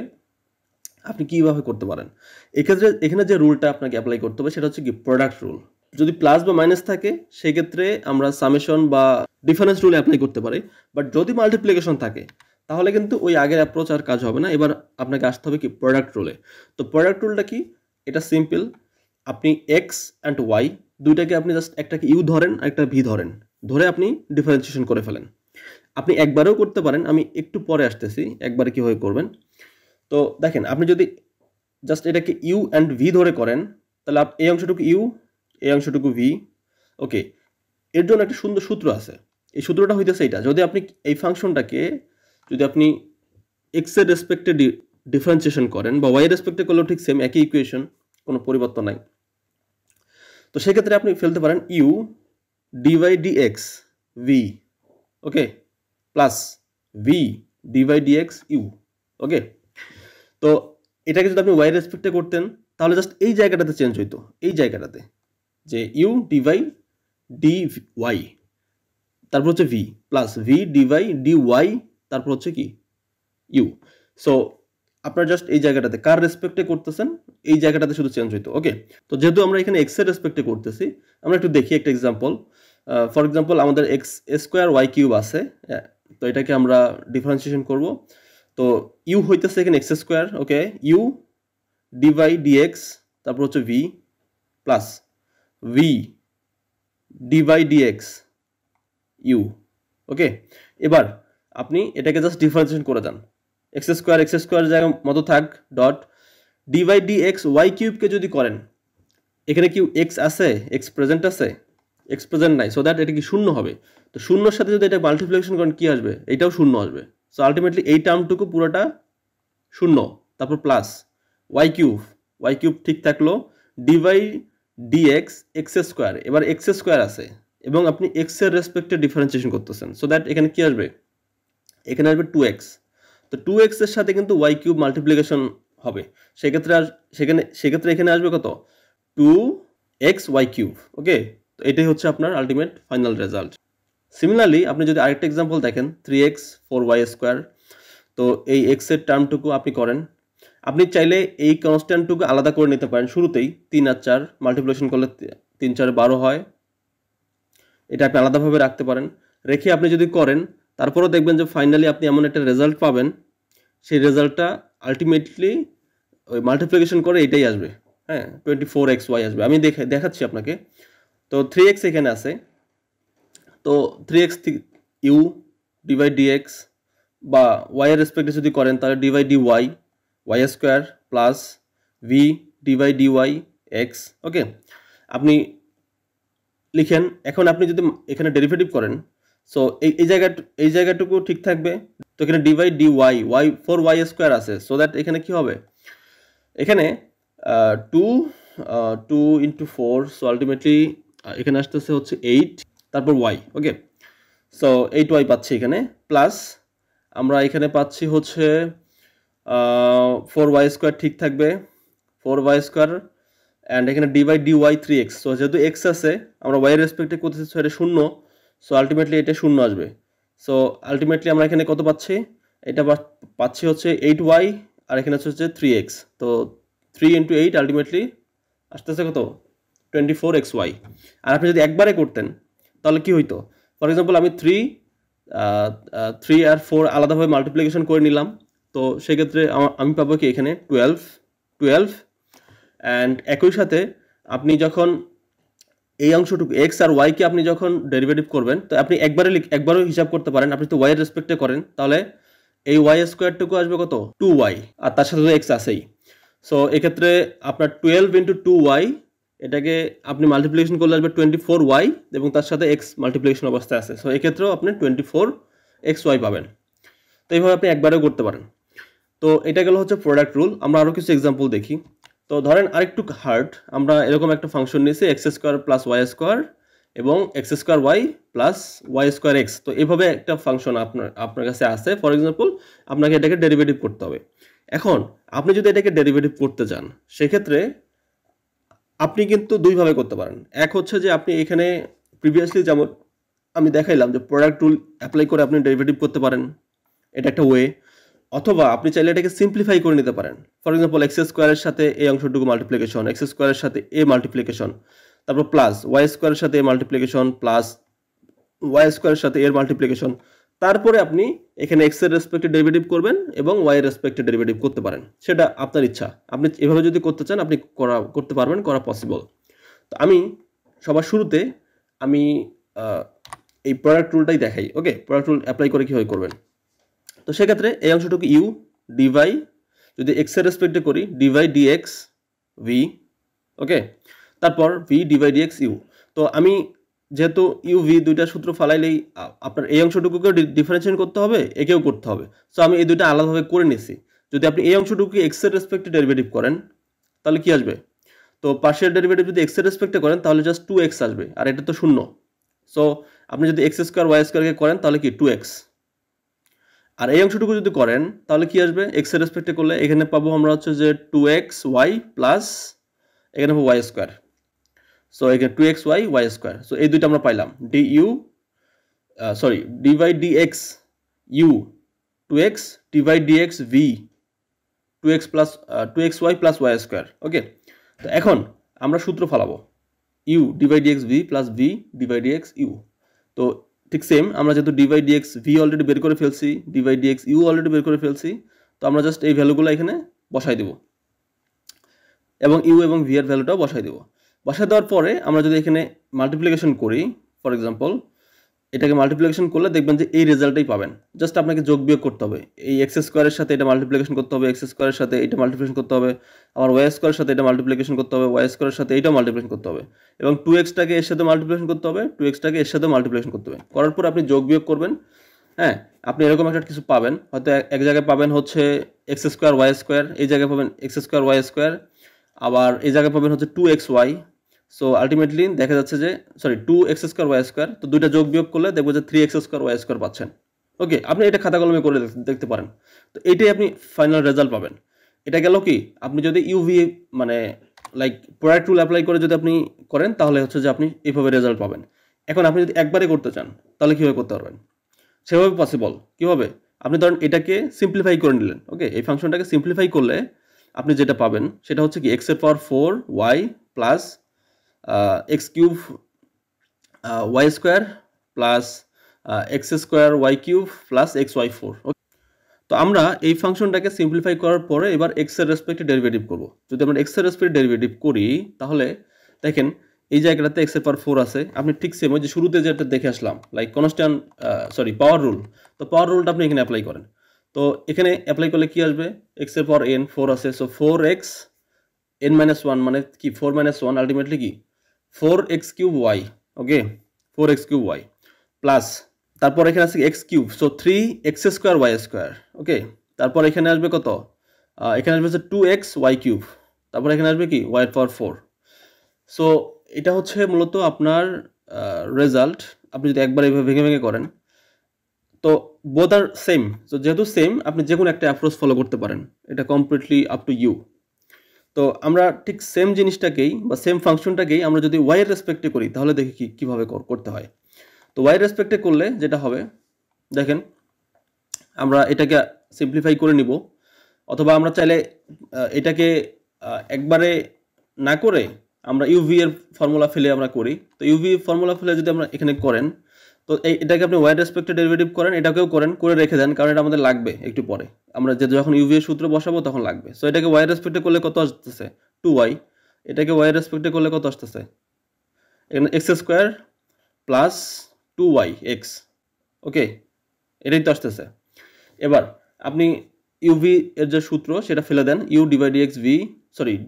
আপনি কিভাবে করতে পারেন এক্ষেত্রে এখানে যে রুলটা আপনাকে অ্যাপ্লাই করতে হবে সেটা হচ্ছে কি প্রোডাক্ট রুল যদি প্লাস বা মাইনাস থাকে সেক্ষেত্রে আমরা সামেশন বা ডিফারেন্স রুল অ্যাপ্লাই করতে পারি বাট যদি মাল্টিপ্লিকেশন থাকে তাহলে কিন্তু ওই আগের অ্যাপ্রোচ আর কাজ হবে না এবার আপনাকে আসতে হবে কি প্রোডাক্ট রুলে তো প্রোডাক্ট রুলটা কি এটা সিম্পল আপনি এক্স অ্যান্ড ওয়াই দুইটাকে আপনি জাস্ট একটাকে ইউ ধরেন আর একটা ভি ধরেন ধরে আপনি ডিফারেন্সিয়েশন করে ফেলেন আপনি একবারেও করতে পারেন আমি একটু পরে আসতেছি একবারে কীভাবে করবেন তো দেখেন আপনি যদি জাস্ট এটাকে ইউ অ্যান্ড ভি ধরে করেন তাহলে এই অংশটুকু ইউ এই অংশটুকু ভি ওকে এর জন্য একটা সুন্দর সূত্র আছে এই সূত্রটা হইতেছে এটা যদি আপনি এই ফাংশনটাকে যদি আপনি এক্স এর রেসপেক্টে ডিফারেন্সিয়েশন করেন বা ওয়াই এর রেসপেক্টে করলেও ঠিক সেম একই ইকুয়েশন কোনো পরিবর্তন নাই তো সেক্ষেত্রে আপনি ফেলতে পারেন u dy dx v okay plus v dx u। Okay, তো এটাকে যদি আপনি ওয়াই রেসপেক্টে করতেন তাহলে জাস্ট এই জায়গাটাতে চেঞ্জ হইতো, এই জায়গাটাতে যে ইউ ডিভাই ডি ওয়াই, তারপর হচ্ছে V plus V D by D Y, তারপর হচ্ছে কি ইউ। সো আপনার জাস্ট এই জায়গাটাতে কার রেসপেক্টে করতেছেন এই জায়গাটাতে শুধু চেঞ্জ হইতো। ওকে, তো যেহেতু আমরা এখানে এক্স এর রেসপেক্টে করতেছি, আমরা একটু দেখি একটা এক্সাম্পল। ফর এক্সাম্পল আমাদের এক্স স্কোয়ার ওয়াই কিউব আছে, তো এটাকে আমরা ডিফারেন্সিয়েশন করব। তো ইউ হইতেছে এখানে X square, okay, U D by D X, তারপর হচ্ছে V plus V D by D X you. Okay, এবার আপনি এটাকে জাস্ট ডিফারেন্সিয়েশন করে দেন, এক্স স্কোয়ার জায়গার মতো থাক, ডট ডিভাই ডিএক্স ওয়াই কিউবকে যদি করেন, এখানে কি এক্স আছে, এক্স প্রেজেন্ট আছে, এক্স প্রেজেন্ট নাই, সো দ্যাট এটা কি শূন্য হবে। তো শূন্যর সাথে যদি এটা মাল্টিপ্লিকেশন করেন কি আসবে, এটাও শূন্য আসবে। সো আলটিমেটলি এই টার্মটুকু পুরোটা শূন্য, তারপর প্লাস ওয়াই কিউব ঠিক থাকলো, ডিভাই ডিএক্স এক্স স্কোয়ার, এবার এক্স স্কোয়ার আছে এবং আপনি এক্স এর রেসপেক্টে ডিফারেন্সিয়েশন করতেছেন, সো দ্যাট এখানে কি আসবে, এখানে আসবে 2x। তো 2x এর সাথে কিন্তু ওয়াই কিউব মাল্টিপ্লিকেশন হবে, সেক্ষেত্রে এখানে আসবে কত, 2x ওয়াই কিউব। ওকে, তো এটাই হচ্ছে আপনার আলটিমেট ফাইনাল রেজাল্ট। সিমিলারলি আপনি যদি আরেকটা এক্সাম্পল দেখেন 3x 4y স্কোয়ার, তো এই এক্স এর টার্মটুকু আপনি করেন, আপনি চাইলে এই কনস্ট্যান্টটুকু আলাদা করে নিতে পারেন শুরুতেই, 3 আর 4 মাল্টিপ্লিকেশন করলে 3 4 12 হয়, এটা আপনি আলাদাভাবে রাখতে পারেন। রেখে আপনি যদি করেন তারপরেও দেখবেন যে ফাইনালি আপনি এমন একটা রেজাল্ট পাবেন, সেই রেজাল্টটা আলটিমেটলি ওই মাল্টিপ্লিকেশন করে এটাই আসবে, হ্যাঁ, 24xy আসবে। আমি দেখাচ্ছি আপনাকে। তো 3x এখানে আছে, তো 3x ইউ ডিভাই ডিএক্স বা ওয়াই এর রেসপেক্টে যদি করেন তাহলে D by D Y Y square plus V D by D Y X. Okay, আপনি লিখেন। এখন আপনি যদি এখানে ডেরিভেটিভ করেন, সো এই জায়গাটুকু ঠিক থাকবে। তো এখানে D by D Y Y 4y square আছে, সো দ্যাট এখানে কি হবে, এখানে 2 ইন্টু 4, সো আলটিমেটলি এখানে আসতেছে হচ্ছে 8, তারপর ওয়াই। ওকে, সো 8y পাচ্ছি এখানে, প্লাস আমরা এখানে পাচ্ছি হচ্ছে 4y স্কোয়ার ঠিক থাকবে, 4y স্কোয়ার অ্যান্ড এখানে D by D Y 3x। So যেহেতু এক্স আছে আমরা ওয়াই রেসপেক্টে করতেছি, সো এটা শূন্য, সো আলটিমেটলি এটা শূন্য আসবে। সো আলটিমেটলি আমরা এখানে কত পাচ্ছি, এটা পাচ্ছি হচ্ছে 8y আর এখানে হচ্ছে 3x। তো 3 ইন্টু 8 আলটিমেটলি আসতেছে কত, 24xy। আর আপনি যদি একবারে করতেন তাহলে কি হইতো, ফর এক্সাম্পল আমি 3 আর 4 আলাদাভাবে মাল্টিপ্লিকেশন করে নিলাম, তো সেক্ষেত্রে আমি পাবো কি এখানে 12 অ্যান্ড একই সাথে আপনি যখন এই অংশটুকু এক্স আর ওয়াইকে আপনি যখন ডেরিভেটিভ করবেন, তো আপনি একবারও হিসাব করতে পারেন, আপনি তো ওয়াই রেসপেক্টে করেন, তাহলে এই ওয়াই স্কোয়ারটুকু আসবে কত, 2y, আর তার সাথে তো এক্স আছেই। সো এক্ষেত্রে আপনার 12 ইন্টু 2y, এটাকে আপনি মাল্টিপ্লিকেশন করলে আসবে 24y এবং তার সাথে এক্স মাল্টিপ্লিকেশন অবস্থায় আছে, সো এক্ষেত্রেও আপনি 24xy পাবেন। তো এইভাবে আপনি একবারেও করতে পারেন। তো এটা গেল হচ্ছে প্রোডাক্ট রুল। আমরা আরও কিছু এক্সাম্পল দেখি। তো ধরেন আরেকটু হার্ড, আমরা এরকম একটা ফাংশন নিয়েছি X square plus Y square এবং X square Y plus Y square X. তো এভাবে একটা ফাংশন আপনার কাছে আছে। ফর এক্সাম্পল আপনাকে এটাকে ডেরিভেটিভ করতে হবে। এখন আপনি যদি এটাকে ডেরিভেটিভ করতে চান সেক্ষেত্রে আপনি কিন্তু দুইভাবে করতে পারেন। এক হচ্ছে যে আপনি এখানে প্রিভিয়াসলি যেমন আমি দেখাইলাম যে প্রোডাক্ট রুল অ্যাপ্লাই করে আপনি ডেরিভেটিভ করতে পারেন, এটা একটা ওয়ে। অথবা আপনি চাইলে এটাকে সিম্পলিফাই করে নিতে পারেন। ফর এক্সাম্পল এক্স স্কোয়ারের সাথে এই অংশটুকু মাল্টিপ্লিকেশন, এক্স স্কোয়ারের সাথে এ মাল্টিপ্লিকেশন, তারপর প্লাস ওয়াই স্কোয়ারের সাথে এ মাল্টিপ্লিকেশন প্লাস ওয়াই স্কোয়ারের সাথে এর মাল্টিপ্লিকেশন। তারপরে আপনি এখানে এক্স এর রেসপেক্টে ডেরিভেটিভ করবেন এবং ওয়াই এর রেসপেক্টে ডেরিভেটিভ করতে পারেন, সেটা আপনার ইচ্ছা। আপনি এভাবে যদি করতে চান আপনি করতে পারবেন, করা পসিবল। তো আমি সবার শুরুতে আমি এই প্রোডাক্ট রুলটাই দেখাই। ওকে, প্রোডাক্ট রুল অ্যাপ্লাই করে কীভাবে করবেন। তো সেক্ষেত্রে এই অংশটুকু ইউ ডিভাই, যদি এক্স এর রেসপেক্টে করি ডিভাই ডিএক্স ভি। ওকে, তারপর ভি ডিভাই ডিএক্স ইউ। তো আমি যেহেতু ইউ ভি দুইটা সূত্র ফালাইলেই আপনার এই অংশটুকুকে ডিফারেন্সিয়েট করতে হবে, একেও করতে হবে। সো আমি এই দুইটা আলাদাভাবে করে নিছি। যদি আপনি এই অংশটুকু এক্স এর রেসপেক্টে ডেরিভেটিভ করেন তাহলে কি আসবে, তো পার্শিয়াল ডেরিভেটিভ যদি এক্স এর রেসপেক্টে করেন তাহলে জাস্ট 2x আসবে, আর এটা তো শূন্য। সো আপনি যদি এক্স স্কোয়ার ওয়াই স্কোয়ারকে করেন তাহলে কি 2x। আর এই অংশটুকু যদি করেন তাহলে কি আসবে, এক্স এর রেসপেক্টে করলে এখানে পাবো আমরা হচ্ছে যে 2x y প্লাস এখানে পাবো y স্কোয়ার। সো এখানে 2x y স্কোয়ার। সো এই দুইটা আমরা পাইলাম, dy dx u 2x dy dx v 2xy plus y square. Okay, তো এখন আমরা সূত্র ফলাবো u dy dx v plus v dy dx u। তো ঠিক সেম, আমরা যেহেতু dy dx v অলরেডি বের করে ফেলছি, dy dx u অলরেডি বের করে ফেলছি, তো আমরা জাস্ট এই ভ্যালুগুলো এখানে বসাই দেব এবং u এবং v এর ভ্যালুটাও বসাই দেব। বসাই দেওয়ার পরে আমরা যদি এখানে মাল্টিপ্লিকেশন করি, ফর এক্সাম্পল এটাকে মাল্টিপ্লিকেশন করলে দেখবেন যে এই রেজাল্টটাই পাবেন। জাস্ট আপনাকে যোগ বিয়োগ করতে হবে, এই এক্স স্কোয়ারের সাথে এটা মাল্টিপ্লিকেশন করতে হবে, এক্স স্কোয়ারের সাথে এটা মাল্টিপ্লিকেশন করতে হবে, আবার ওয়াই স্কোয়ারের সাথে এটা মাল্টিপ্লিকেশন করতে হবে, ওয়াই স্কোয়ারের সাথে এইটাও মাল্টিপ্লিকেশন করতে হবে, এবং 2xটাকে এর সাথে মাল্টিপ্লিকেশন করতে হবে, 2xটাকে এর সাথে মাল্টিপ্লিকেশন করতে হবে। করার পর আপনি যোগ বিয়োগ করবেন। হ্যাঁ, আপনি এরকম একটা কিছু পাবেন, হয়তো এক জায়গায় পাবেন হচ্ছে এক্স স্কোয়ার ওয়াই স্কোয়ার, এই জায়গায় পাবেন এক্স স্কোয়ার ওয়াই স্কোয়ার, আবার এই জায়গায় পাবেন হচ্ছে 2xy। সো আলটিমেটলি দেখা যাচ্ছে যে 2x স্কোয়ার ওয়াই স্কোয়ার, তো দুইটা যোগ বিয়োগ করলে দেখবো যে 3x স্কোয়ার ওয়াই স্কোয়ার পাচ্ছেন। ওকে, আপনি এটা খাতা কলমে করে দেখতে পারেন। তো এইটাই আপনি ফাইনাল রেজাল্ট পাবেন। এটা গেল কি, আপনি যদি ইউভি মানে লাইক প্রোডাক্ট রুল অ্যাপ্লাই করে যদি আপনি করেন তাহলে হচ্ছে যে আপনি এইভাবে রেজাল্ট পাবেন। এখন আপনি যদি একবারে করতে চান তাহলে কীভাবে করতে পারবেন, সেভাবে পসিবল। কীভাবে, আপনি ধরেন এটাকে সিম্পলিফাই করে নিলেন। ওকে, এই ফাংশনটাকে সিম্পলিফাই করলে আপনি যেটা পাবেন সেটা হচ্ছে কি এক্স এর power 4y plus x cube y square plus x square y cube plus x y 4। তো আমরা এই ফাংশনটাকে সিম্পলিফাই করার পরে এবার এক্স এর রেসপেক্টে ডেরিভেটিভ করব। যদি আমরা এক্স এর রেসপেক্টে ডেরিভেটিভ করি তাহলে দেখেন এই জায়গাটাতে এক্স এর পাওয়ার 4 আছে। আপনি ঠিক সেম ওই যে শুরুতে যেটা দেখে আসলাম লাইক কনস্ট্যান্ট পাওয়ার রুল, তো পাওয়ার রুলটা আপনি এখানে অ্যাপ্লাই করেন। তো এখানে অ্যাপ্লাই করলে কি আসবে, এক্স এর পাওয়ার n 4 আছে, সো 4x n minus 1 মানে কি 4 minus 1 আলটিমেটলি কি 4x cube y। Okay, 4x cube y plus তারপর এখানে আছে x cube, so 3x square y square. Okay, তারপর এখানে আসবে কত, এখানে আসবে 2x y কিউব, তারপর এখানে আসবে কি y এর পাওয়ার 4। সো এটা হচ্ছে মূলত আপনার রেজাল্ট। আপনি যদি একবার এইভাবে ভেঙে ভেঙে করেন তো বোথ আর সেম। সো যেহেতু সেম, আপনি যে কোনো একটা অ্যাপ্রোচ ফলো করতে পারেন, এটা কমপ্লিটলি আপ টু ইউ। তো আমরা ঠিক সেম জিনিসটাকেই বা সেম ফাংশনটাকেই আমরা যদি ওয়াই এর রেসপেক্টে করি তাহলে দেখি কীভাবে করতে হয়। তো ওয়াই রেসপেক্টে করলে যেটা হবে দেখেন, আমরা এটাকে সিম্পলিফাই করে নিব, অথবা আমরা চাইলে এটাকে একবারে না করে আমরা ইউভি এর ফর্মুলা ফেলে আমরা করি। তো ইউভি ফর্মুলা ফেলে যদি আমরা এখানে করেন তো এটাকে আপনি ওয়াই রেসপেক্টে ডেরিভেটিভ করেন, এটাকেও করেন, করে রেখে দেন, কারণ এটা আমাদের লাগবে একটু পরে, আমরা যখন ইউভি এর সূত্র বসাবো তখন লাগবে। সো এটাকে ওয়াই রেসপেক্টে করলে কত আসতেছে 2y, এটাকে ওয়াই রেসপেক্টে করলে কত আসতেছে এখানে X square plus 2y X. Okay, এটাই তো আসতেছে। এবার আপনি ইউভি এর যে সূত্র সেটা ফেলে দেন, U D by D X V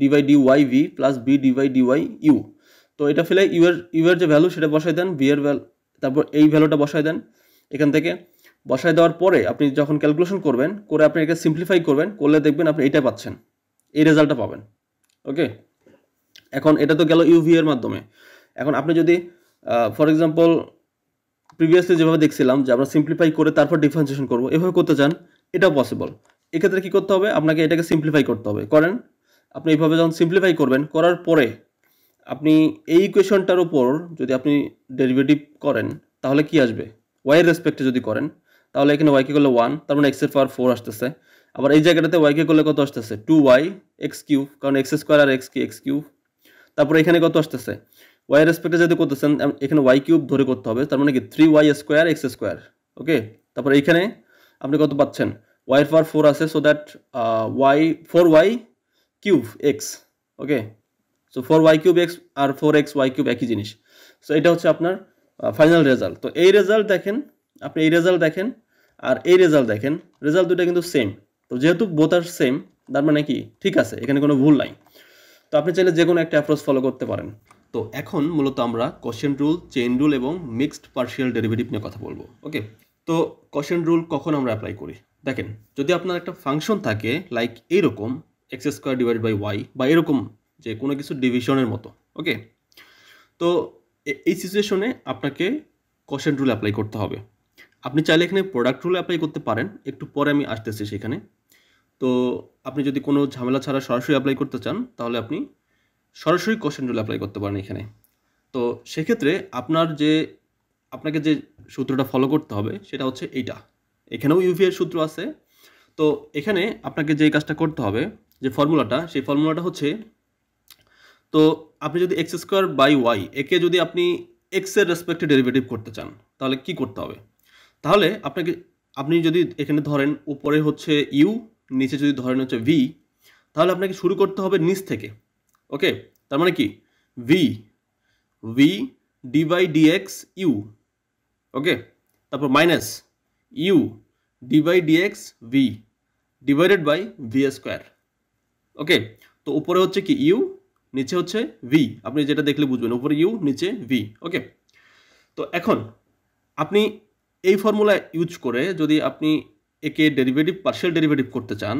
D by D Y V plus B D by D Y U. তো এটা ফেলে ইউ এর যে ভ্যালু সেটা বসাই দেন, ভি এর ভ্যালু, তারপর এই ভ্যালুটা বসাই দেন এখান থেকে। বসাই দেওয়ার পরে আপনি যখন ক্যালকুলেশন করবেন, করে আপনি এটা সিম্পলিফাই করবেন, করলে দেখবেন আপনি এইটা পাচ্ছেন, এই রেজাল্টটা পাবেন। ওকে, এখন এটা তো গেল ইউভি এর মাধ্যমে। এখন আপনি যদি ফর এক্সাম্পল প্রিভিয়াসলি যেভাবে দেখছিলাম যে আমরা সিম্পলিফাই করে তারপর ডিফারেন্সিয়েশন করবো, এভাবে করতে চান, এটাও পসিবল। এক্ষেত্রে কী করতে হবে, আপনাকে এটাকে সিম্পলিফাই করতে হবে। করেন, আপনি এইভাবে যখন সিম্পলিফাই করবেন, করার পরে আপনি এই ইকুয়েশনটার উপর যদি আপনি ডেরিভেটিভ করেন তাহলে কি আসবে, ওয়াইয়ের রেসপেক্টে যদি করেন তাহলে এখানে ওয়াইকে করলে 1, তার মানে এক্স এর পাওয়ার 4 আসতেছে। আবার এই জায়গাটাতে ওয়াইকে করলে কত আসতেছে 2y এক্স কিউব, কারণ এক্স স্কোয়ার আর এক্স কি এক্স কিউব। তারপরে এখানে কত আসতেছে ওয়াই রেসপেক্টে যদি করতেছেন এখানে ওয়াই কিউব ধরে করতে হবে, তার মানে কি 3y স্কোয়ার এক্স স্কোয়ার। ওকে, তারপরে এখানে আপনি কত পাচ্ছেন ওয়াই এর পাওয়ার 4 আছে, so that y 4y cube x. Okay, so 4y cube x আর 4xy কিউব একই জিনিস। সো এটা হচ্ছে আপনার ফাইনাল রেজাল্ট। তো এই রেজাল্ট দেখেন, আপনি এই রেজাল্ট দেখেন আর এই রেজাল্ট দেখেন, রেজাল্ট দুটো কিন্তু সেম। তো যেহেতু বোথ আর সেম, তার মানে কি ঠিক আছে, এখানে কোনো ভুল নাই। তো আপনি চাইলে যে কোনো একটা অ্যাপ্রোচ ফলো করতে পারেন। তো এখন মূলত আমরা কোশেন্ট রুল, চেইন রুল এবং মিক্সড পার্শিয়াল ডেরিভেটিভ নিয়ে কথা বলবো। ওকে, তো কোশেন্ট রুল কখন আমরা অ্যাপ্লাই করি, দেখেন যদি আপনার একটা ফাংশন থাকে লাইক এইরকম x square divided by y, বা এরকম যে কোনো কিছু ডিভিশনের মতো। ওকে, তো এই সিচুয়েশনে আপনাকে কোশেন্ট রুল অ্যাপ্লাই করতে হবে। আপনি চাইলে এখানে প্রোডাক্ট রুল অ্যাপ্লাই করতে পারেন, একটু পরে আমি আসতেছি সেখানে। তো আপনি যদি কোনো ঝামেলা ছাড়া সরাসরি অ্যাপ্লাই করতে চান তাহলে আপনি সরাসরি কোশ্চেন রুল অ্যাপ্লাই করতে পারেন এখানে। তো সেক্ষেত্রে আপনাকে যে সূত্রটা ফলো করতে হবে সেটা হচ্ছে এইটা। এখানেও ইউভি এর সূত্র আছে। তো এখানে আপনাকে যে কাজটা করতে হবে, যে ফর্মুলাটা, সেই ফর্মুলাটা হচ্ছে, তো আপনি যদি এক্স স্কোয়ার বাই ওয়াই একে যদি আপনি এক্স এর রেসপেক্টে ডেরিভেটিভ করতে চান তাহলে কি করতে হবে? তাহলে আপনি যদি এখানে ধরেন উপরে হচ্ছে ইউ, নিচে যদি ধরেন হচ্ছে ভি, তাহলে আপনাকে শুরু করতে হবে নিচ থেকে। ওকে, তার মানে কি v d by dx you, okay, তারপর minus u d by dx v divided by v square. Okay, তো উপরে হচ্ছে কি ইউ, নিচে হচ্ছে ভি, আপনি যেটা দেখলে বুঝবেন, উপরে ইউ নিচে ভি। ওকে, তো এখন আপনি এই ফর্মুলা ইউজ করে যদি আপনি একে পার্শিয়াল ডেরিভেটিভ করতে চান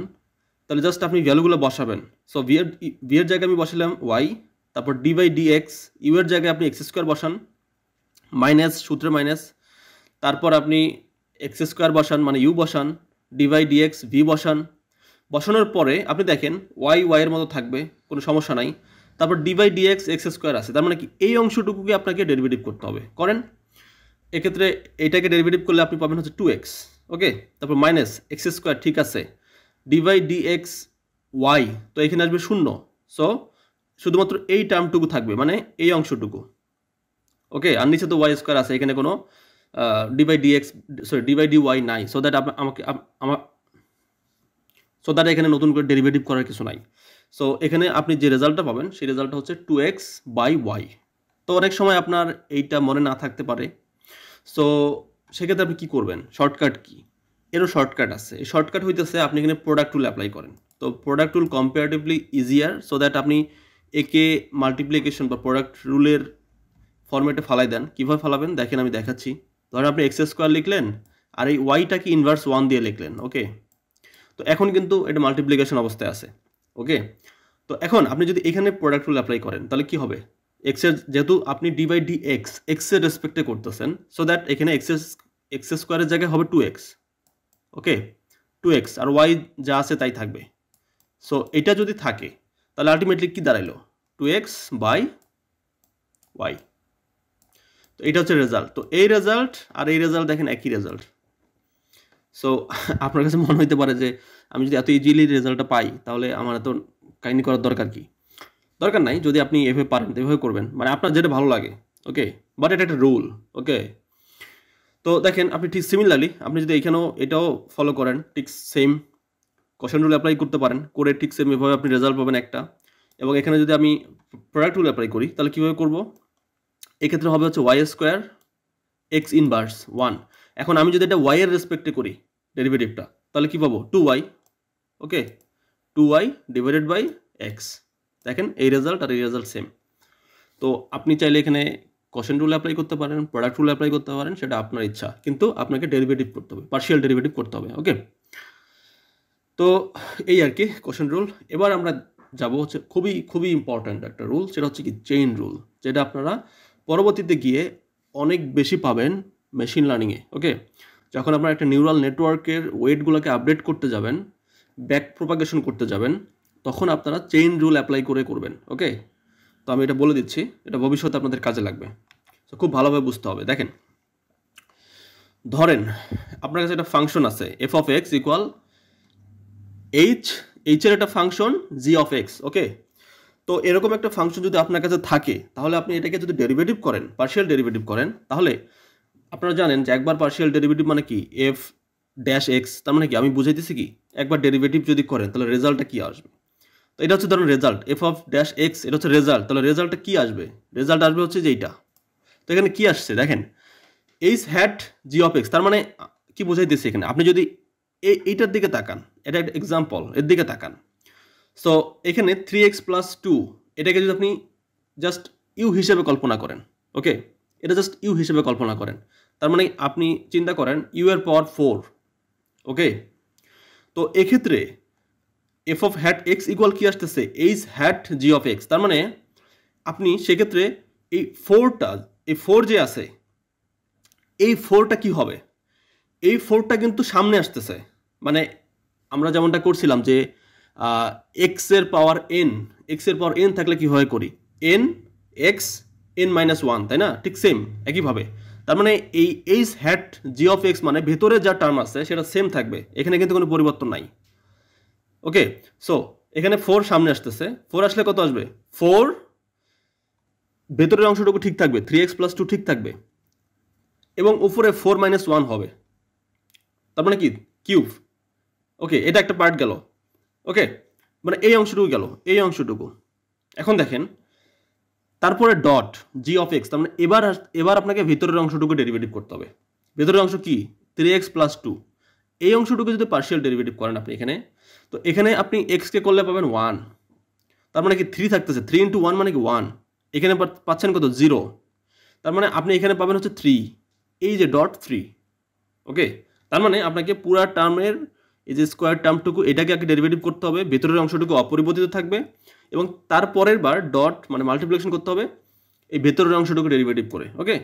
তাহলে জাস্ট আপনি ভ্যালুগুলো বসাবেন। সো ভি এর জায়গায় আমি বসালাম ওয়াই, তারপর d by D x, u এর জায়গায় আপনি এক্স স্কোয়ার বসান, মাইনাস সূত্রে মাইনাস, তারপর আপনি এক্স স্কোয়ার বসান মানে ইউ বসান, d by D x v বসান। বসানোর পরে আপনি দেখেন ওয়াই এর মতো থাকবে, কোনো সমস্যা নাই। তারপর d by D x square আছে, তার মানে কি এই অংশটুকুকে আপনাকে ডেরিভেটিভ করতে হবে, করেন। এক্ষেত্রে এটাকে ডেরিভেটিভ করলে আপনি পাবেন হচ্ছে 2x। ওকে, তারপর মাইনাস এক্স স্কোয়ার, ঠিক আছে, d by D x y, তো এখানে আসবে 0। সো শুধুমাত্র এই টার্মটুকু থাকবে, মানে এই অংশটুকু। ওকে, আর নিচে তো ওয়াই স্কোয়ার আছে, এখানে কোনো d by D x d by d y নাই। সো দ্যাট এখানে নতুন করে ডেরিভেটিভ করার কিছু নাই। সো এখানে আপনি যে রেজাল্টটা পাবেন সেই রেজাল্টটা হচ্ছে 2x বাই ওয়াই। তো অনেক সময় আপনার এইটা মনে না থাকতে পারে, সো সেক্ষেত্রে আপনি কী করবেন, শর্টকাট কি? এরও শর্টকাট আছে। এই শর্টকাট হইতেছে আপনি এখানে প্রোডাক্ট টুল অ্যাপ্লাই করেন। তো product tool comparatively easier, so that আপনি একে মাল্টিপ্লিকেশন বা প্রোডাক্ট রুলের ফর্মেটে ফালাই দেন। কীভাবে ফালাবেন দেখেন, আমি দেখাচ্ছি। ধরেন আপনি এক্স স্কোয়ার লিখলেন আর এই ওয়াইটাকে ইনভার্স 1 দিয়ে লিখলেন। ওকে, তো এখন কিন্তু এটা মাল্টিপ্লিকেশন অবস্থায় আছে। ওকে, তো এখন আপনি যদি এখানে প্রোডাক্ট রুল অ্যাপ্লাই করেন তাহলে কি হবে? এক্সের যেহেতু আপনি ডি বাই ডি এক্সের রেসপেক্টে করতেছেন, সো দ্যাট এখানে এক্স স্কোয়ারের জায়গায় হবে 2x। ওকে, 2x আর ওয়াই যা আছে তাই থাকবে। সো এটা যদি থাকে তাহলে আলটিমেটলি কি দাঁড়াইলো? 2x by Y. তো এটা হচ্ছে রেজাল্ট। তো এই রেজাল্ট আর এই রেজাল্ট দেখেন একই রেজাল্ট। সো আপনার কাছে মনে হইতে পারে যে আমি যদি এত ইজিলি রেজাল্টটা পাই তাহলে আমার এত কাহিনী করার দরকার কি? দরকার নাই। যদি আপনি এভাবে পারেন এভাবে করবেন, মানে আপনার যেটা ভালো লাগে। ওকে, বাট এটা একটা রুল। ওকে, তো দেখেন আপনি ঠিক সিমিলারলি আপনি যদি এটাও ফলো করেন, ঠিক সেম কোশ্চেন রুল অ্যাপ্লাই করতে পারেন, করে ঠিক সেম এভাবে আপনি রেজাল্ট পাবেন একটা। এবং এখানে যদি আমি প্রোডাক্ট রুল অ্যাপ্লাই করি তাহলে কীভাবে করবো? এক্ষেত্রে হবে হচ্ছে ওয়াই স্কোয়ার এক্স ইনভার্স 1। এখন আমি যদি এটা ওয়াই এর রেসপেক্টে করি ডেরিভেটিভটা তাহলে কী পাবো? 2y। Okay, 2y divided by x. দেখেন এই রেজাল্ট আর এই রেজাল্ট সেম। তো আপনি চাইলে এখানে কোশ্চেন রুল অ্যাপ্লাই করতে পারেন, প্রোডাক্ট রুল অ্যাপ্লাই করতে পারেন, সেটা আপনার ইচ্ছা, কিন্তু আপনাকে ডেরিভেটিভ করতে হবে, পার্শিয়াল ডেরিভেটিভ করতে হবে। ওকে, তো এই আর কি কোশ্চেন রুল। এবার আমরা যাব হচ্ছে খুবই খুবই ইম্পর্ট্যান্ট একটা রুল, সেটা হচ্ছে কি চেইন রুল, যেটা আপনারা পরবর্তীতে গিয়ে অনেক বেশি পাবেন মেশিন লার্নিংয়ে। ওকে, যখন আপনারা একটা নিউরাল নেটওয়ার্কের ওয়েটগুলোকে আপডেট করতে যাবেন, ব্যাক প্রপাগেশন করতে যাবেন, তখন আপনারা চেইন রুল অ্যাপ্লাই করবেন। ওকে, তো আমি এটা বলে দিচ্ছি, এটা ভবিষ্যতে আপনাদের কাজে লাগবে। তো খুব ভালোভাবে বুঝতে হবে। দেখেন, ধরেন আপনার কাছে একটা ফাংশন আছে F of x equal H এর একটা ফাংশন জি অফ এক্স। ওকে, তো এরকম একটা ফাংশন যদি আপনার কাছে থাকে তাহলে আপনি এটাকে যদি ডেরিভেটিভ করেন, পার্শিয়াল ডেরিভেটিভ করেন, তাহলে আপনারা জানেন যে একবার পার্শিয়াল ডেরিভেটিভ মানে কি এফ ড্যাশ এক্স, তার মানে কি আমি বুঝাইতেছি কি একবার ডেরিভেটিভ যদি করেন তাহলে রেজাল্টটা কি আসবে। তো এটা হচ্ছে ধরুন result F of dash x, এটা হচ্ছে রেজাল্ট। তাহলে রেজাল্টটা কি আসবে? রেজাল্ট আসবে হচ্ছে যে এইটা। তো এখানে কি আসছে দেখেন, h hat g of x, তার মানে কি বোঝাইতেছি এখানে, আপনি যদি এইটার দিকে তাকান, এটা একটা এক্সাম্পল, এর দিকে তাকান। সো এখানে 3x প্লাস 2 এটাকে যদি আপনি জাস্ট ইউ হিসেবে কল্পনা করেন, ওকে, এটা জাস্ট ইউ হিসেবে কল্পনা করেন, তার মানে আপনি চিন্তা করেন ইউ এর পাওয়ার 4। ওকে, তো এক্ষেত্রে f of hat x equal কি আসতেছে? H hat g of x. তার মানে আপনি সেক্ষেত্রে এই 4 যে আছে, এই 4টা কি হবে? এই 4টা কিন্তু সামনে আসতেছে, মানে আমরা যেমনটা করছিলাম যে এক্স এর পাওয়ার n থাকলে কিভাবে করি, n x n-1, তাই না? ঠিক সেম একইভাবে। তার মানে এই h hat g of x মানে ভেতরে যা টার্ম আছে সেটা সেম থাকবে, এখানে কিন্তু কোনো পরিবর্তন নাই। ওকে, সো এখানে 4 সামনে আসতেছে, 4 আসলে কত আসবে, 4 ভেতরের অংশটুকু ঠিক থাকবে, 3x + 2 ঠিক থাকবে, এবং উপরে 4 - 1 হবে, তার মানে কি কিউব। ওকে, এটা একটা পার্ট গেল। ওকে, মানে এই অংশটুকু গেল, এই অংশটুকু। এখন দেখেন তারপরে ডট জি অফ এক্স, তার মানে এবার আপনাকে ভেতরের অংশটুকু ডেরিভেটিভ করতে হবে। ভেতরের অংশ কি, 3x + 2, এই অংশটুকু যদি পার্শিয়াল ডেরিভেটিভ করেন আপনি এখানে, তো এখানে আপনি এক্সকে করলে পাবেন 1, তার মানে কি 3 থাকতেছে, 3 × 1 মানে কি 1, এখানে পাচ্ছেন কত 0, তার মানে আপনি এখানে পাবেন হচ্ছে 3, এই যে ডট 3। ওকে, তার মানে আপনাকে পুরা টার্মের এই যে স্কোয়ার টার্মটুকু এটাকে আগে ডেরিভেটিভ করতে হবে, ভেতরের অংশটুকু অপরিবর্তিত থাকবে, এবং তারপরের বার ডট মানে মাল্টিপ্লিকেশন করতে হবে এই ভেতরের অংশটুকু ডেরিভেটিভ করে। ওকে,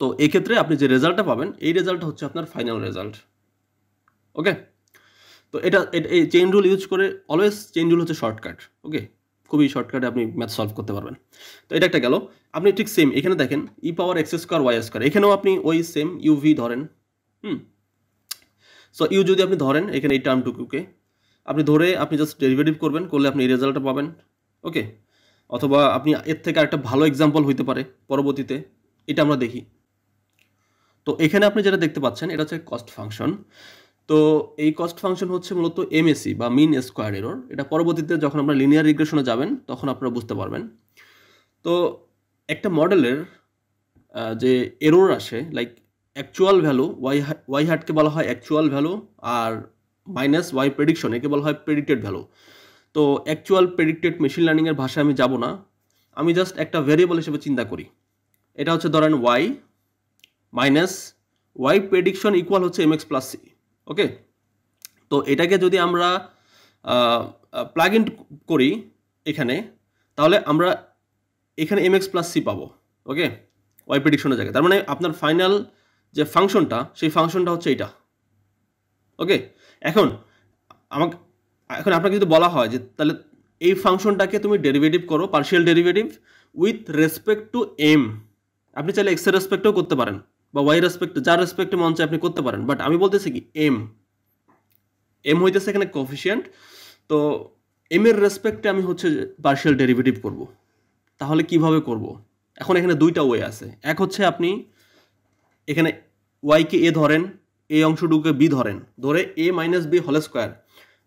তো এই ক্ষেত্রে আপনি যে রেজাল্টটা পাবেন এই রেজাল্টটা হচ্ছে আপনার ফাইনাল রেজাল্ট। ওকে, তো এটা এই চেইন রুল ইউজ করে, অলওয়েজ চেইন রুল হচ্ছে শর্টকাট। ওকে, খুবই শর্টকাটে আপনি ম্যাথ সলভ করতে পারবেন। তো এটা একটা গেল। আপনি ঠিক সেম এখানে দেখেন e⁻x² y², এখানেও আপনি ওই সেম ইউভি ধরেন। সো ইউ যদি আপনি ধরেন এখানে এই টার্মটুকুকে আপনি ধরে আপনি জাস্ট ডেরিভেটিভ করবেন, করলে আপনি এই রেজাল্টটা পাবেন। ওকে, অথবা আপনি এর থেকে আরেকটা ভালো এক্সাম্পল হইতে পারে পরবর্তীতে, এটা আমরা দেখি। তো এখানে আপনি যেটা দেখতে পাচ্ছেন এটা হচ্ছে কস্ট ফাংশন। তো এই কস্ট ফাংশন হচ্ছে মূলত এমএসই বা মিন স্কোয়ার এরর। এটা পরবর্তীতে যখন আমরা লিনিয়ার রিগ্রেশনে যাবেন তখন আপনারা বুঝতে পারবেন। তো একটা মডেলের যে এরর আসে, লাইক অ্যাকচুয়াল ভ্যালু ওয়াই হ্যাটকে বলা হয় অ্যাকচুয়াল ভ্যালু, আর মাইনাস ওয়াই প্রেডিকশন একে বলা হয় প্রেডিক্টেড ভ্যালু। তো অ্যাকচুয়াল প্রেডিক্টেড মেশিন লার্নিংয়ের ভাষায় আমি যাব না, আমি জাস্ট একটা ভ্যারিয়েবল হিসেবে চিন্তা করি। এটা হচ্ছে ধরেন y minus y prediction equal হচ্ছে mx + c। ওকে, তো এটাকে যদি আমরা প্লাগ ইন করি এখানে, তাহলে আমরা এখানে mx + c পাবো। ওকে, ওয়াই প্রেডিকশনের জায়গায়, তার মানে আপনার ফাইনাল যে ফাংশনটা সেই ফাংশনটা হচ্ছে এটা। ওকে, এখন আপনাকে যদি বলা হয় যে তাহলে এই ফাংশনটাকে তুমি ডেরিভেটিভ করো, partial derivative with respect to m, আপনি চাইলে এক্স এর রেসপেক্টেও করতে পারেন বা ওয়াই রেসপেক্ট, যার রেসপেক্টে মন চায় আপনি করতে পারেন, বাট আমি বলতেছি কি এম হইতেছে এখানে কোএফিশিয়েন্ট। তো এম এর রেসপেক্টে আমি হচ্ছে পার্শিয়াল ডেরিভেটিভ করব। তাহলে কিভাবে করব? এখন এখানে দুইটা ওয়ে আছে। এক হচ্ছে আপনি এখানে ওয়াইকে এ ধরেন, এই অংশটুকুকে বি ধরেন, ধরে a - b²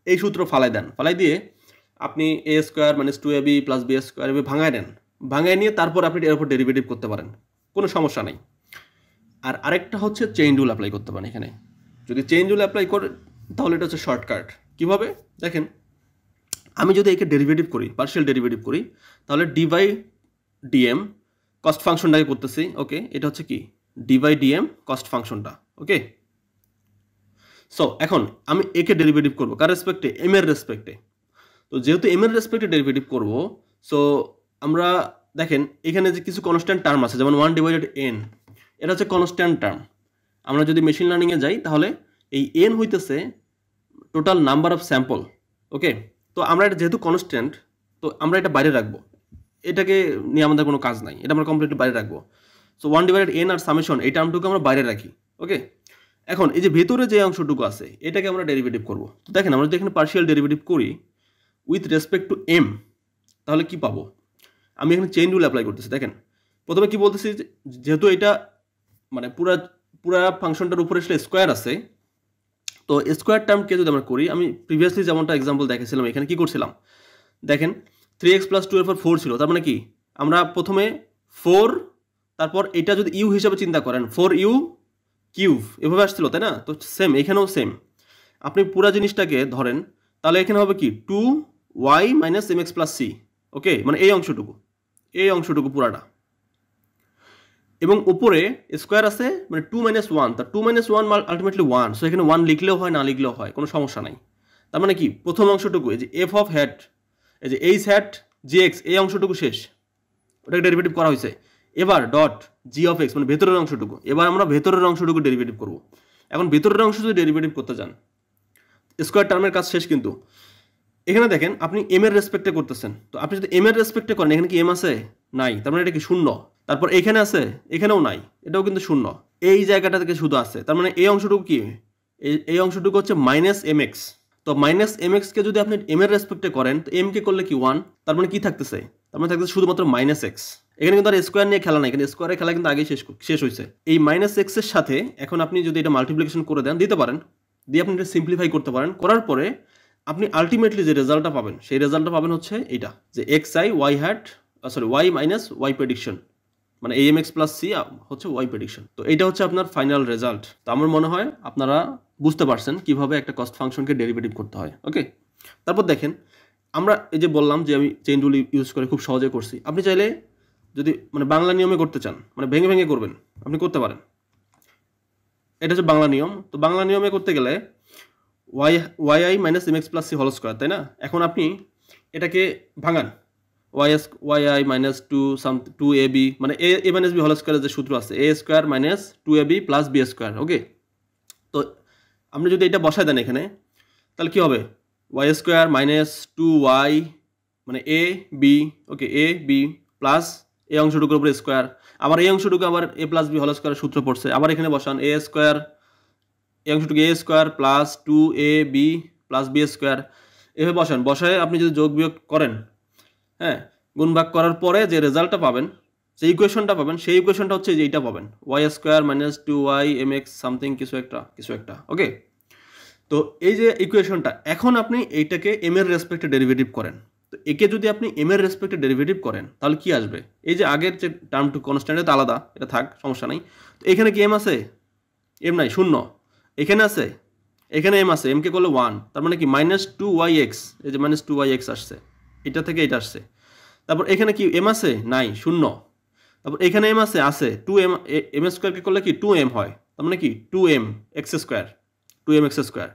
এই সূত্র ফালাই দেন, ফালাই দিয়ে আপনি a² - 2ab + b² এভাবে ভাঙায় নেন, ভাঙায় নিয়ে তারপর আপনি এর উপর ডেরিভেটিভ করতে পারেন, কোনো সমস্যা নেই। আর আরেকটা হচ্ছে চেইন রুল অ্যাপ্লাই করতে পারেন। এখানে যদি চেইন রুল অ্যাপ্লাই করে তাহলে এটা হচ্ছে শর্টকাট। কীভাবে দেখেন, আমি যদি একে ডেরিভেটিভ করি, পার্শিয়াল ডেরিভেটিভ করি, তাহলে d/dm কস্ট ফাংশনটাকে করতেছি। ওকে, এটা হচ্ছে কি d/dm কস্ট ফাংশনটা। ওকে, সো এখন আমি একে ডেরিভেটিভ করবো কার রেসপেক্টে, এম এর রেসপেক্টে। তো যেহেতু এম এর রেসপেক্টে ডেরিভেটিভ করবো, সো আমরা দেখেন এখানে যে কিছু কনস্ট্যান্ট টার্ম আছে, যেমন 1/n, এটা হচ্ছে কনস্ট্যান্ট টার্ম। আমরা যদি মেশিন লার্নিংয়ে যাই তাহলে এই n হইতেছে টোটাল নাম্বার অফ স্যাম্পল। ওকে, তো আমরা এটা যেহেতু কনস্ট্যান্ট, তো আমরা এটা বাইরে রাখবো, এটাকে নিয়ে আমাদের কোনো কাজ নাই, এটা আমরা কমপ্লিটলি বাইরে রাখবো। সো 1/n আর সামেশন এই টার্মটুকু আমরা বাইরে রাখি। ওকে, এখন এই যে ভেতরে যে অংশটুকু আছে এটাকে আমরা ডেরিভেটিভ করব। তো দেখেন আমরা যদি এখানে পার্শিয়াল ডেরিভেটিভ করি উইথ রেসপেক্ট টু এম, তাহলে কি পাবো? আমি এখানে চেইন রুল অ্যাপ্লাই করতেছি। দেখেন প্রথমে কি বলতেছি, যেহেতু এটা মানে পুরা ফাংশনটার উপরে আসলে স্কোয়ার আছে, তো স্কোয়ার টার্মকে যদি আমরা করি, আমি প্রিভিয়াসলি যেমনটা এক্সাম্পল দেখেছিলাম এখানে কি করছিলাম, দেখেন 3x + 2 এর পর 4 ছিল, তার মানে কি আমরা প্রথমে 4, তারপর এটা যদি ইউ হিসাবে চিন্তা করেন 4u কিউব এভাবে আসছিল, তাই না? তো সেম এখানেও সেম, আপনি পুরা জিনিসটাকে ধরেন, তাহলে এখানে হবে কি 2y - mx + c। ওকে, মানে এই অংশটুকু পুরাটা, এবং উপরে স্কোয়ার আছে মানে 2 - 1, তা 2 - 1 আলটিমেটলি 1, সো এখানে 1 লিখলেও হয় না লিখলেও হয়, কোনো সমস্যা নাই। তার মানে কি প্রথম অংশটুকু এই যে f অফ হ্যাট, এই যে h হ্যাট gx, এই অংশটুকু শেষ, ওটাকে ডেরিভেটিভ করা হয়েছে। এবার ডট g অফ x মানে ভেতরের অংশটুকু, এবার আমরা ভেতরের অংশটুকু ডেরিভেটিভ করব। এখন ভিতরের অংশ যদি ডেরিভেটিভ করতে যান, স্কোয়ার টার্মের কাজ শেষ কিন্তু। এখানে দেখেন আপনি এম এর রেসপেক্টে করতেছেন, তো আপনি যদি এম এর রেসপেক্টে করেন এখানে কি এম আছে? নাই, তার মানে এটা কি শূন্য। তারপর এখানে আছে, এখানেও নাই, এটাও কিন্তু শূন্য। এই জায়গাটা থেকে শুধু আছে, তার মানে এই অংশটুকু কি? এই অংশটুকু হচ্ছে মাইনাস এম এক্স। তো মাইনাস এম এক্সকে যদি আপনি এম এর রেসপেক্টে করেন, তো এম কে করলে কি 1, তার মানে কি থাকতেছে? তার মানে থাকতেছে শুধুমাত্র মাইনাস এক্স। এখানে কিন্তু আর স্কোয়ার নিয়ে খেলা নাই, এখানে স্কোয়ারের খেলা কিন্তু আগেই শেষ হয়েছে। এই মাইনাস এক্স এর সাথে এখন আপনি যদি এটা মাল্টিপ্লিকেশন করে দেন, দিতে পারেন, দিয়ে আপনি এটা সিম্পলিফাই করতে পারেন। করার পরে আপনি আলটিমেটলি যে রেজাল্টটা পাবেন, সেই রেজাল্টটা পাবেন হচ্ছে এইটা, যে x i y hat y minus y prediction, মানে এম এক্স প্লাস সি হচ্ছে ওয়াই প্রেডিকশন। তো এটা হচ্ছে আপনার ফাইনাল রেজাল্ট। তো আমার মনে হয় আপনারা বুঝতে পারছেন কিভাবে একটা কস্ট ফাংশনকে ডেরিভেটিভ করতে হয়। ওকে, তারপর দেখেন আমরা এই যে বললাম যে আমি চেইন রুল ইউজ করে খুব সহজে করছি। আপনি চাইলে যদি মানে বাংলা নিয়মে করতে চান, মানে ভেঙে ভেঙে করবেন, আপনি করতে পারেন। এটা হচ্ছে বাংলা নিয়ম। তো বাংলা নিয়মে করতে গেলে y i minus m x plus c whole square, তাই না? এখন আপনি এটাকে ভাঙান, y i minus two a b, মানে এ মাইনাস বি হোল স্কোয়ারের যে সূত্র আছে, a square minus 2ab plus b square. Okay, তো আপনি যদি এটা বসায় দেন এখানে, তাহলে কি হবে? ওয়াই স্কোয়ার মাইনাস 2y মানে A B, okay, A B plus এই অংশটুকুর উপরে স্কোয়ার, আবার এই অংশটুকু আবার এ প্লাস বি হোল স্কোয়ারের সূত্র পড়ছে, আবার এখানে বসান এ স্কোয়ার, এই অংশটুকু a square plus 2ab plus b square, এভাবে বসায় আপনি যদি যোগ বিয়োগ করেন, হ্যাঁ, গুণ ভাগ করার পরে যে রেজাল্টটা পাবেন, যে ইকুয়েশনটা পাবেন, সেই ইকুয়েশনটা হচ্ছে যে এইটা পাবেন, y square minus 2y m x something কিছু একটা। ওকে, তো এই যে ইকুয়েশনটা, এখন আপনি এইটাকে এম এর রেসপেক্টে ডেরিভেটিভ করেন। তো একে যদি আপনি এম এর রেসপেক্টে ডেরিভেটিভ করেন, তাহলে কি আসবে? এই যে আগের যে টার্ম টু কনস্ট্যান্ট তো আলাদা, এটা থাক, সমস্যা নাই। তো এখানে কি এম আছে? এম নাই, শূন্য। এখানে আছে, এখানে এম আছে, এমকে করলে 1, তার মানে কি মাইনাস 2yx, এই যে মাইনাস 2yx আসছে, এটা থেকে এটা আসছে। তারপর এখানে কি এম আছে? নাই, শূন্য। তারপর এখানে এম আছে, 2m, এম স্কোয়ারকে করলে কি 2m হয়, তার মানে কি 2m x square, 2m x square.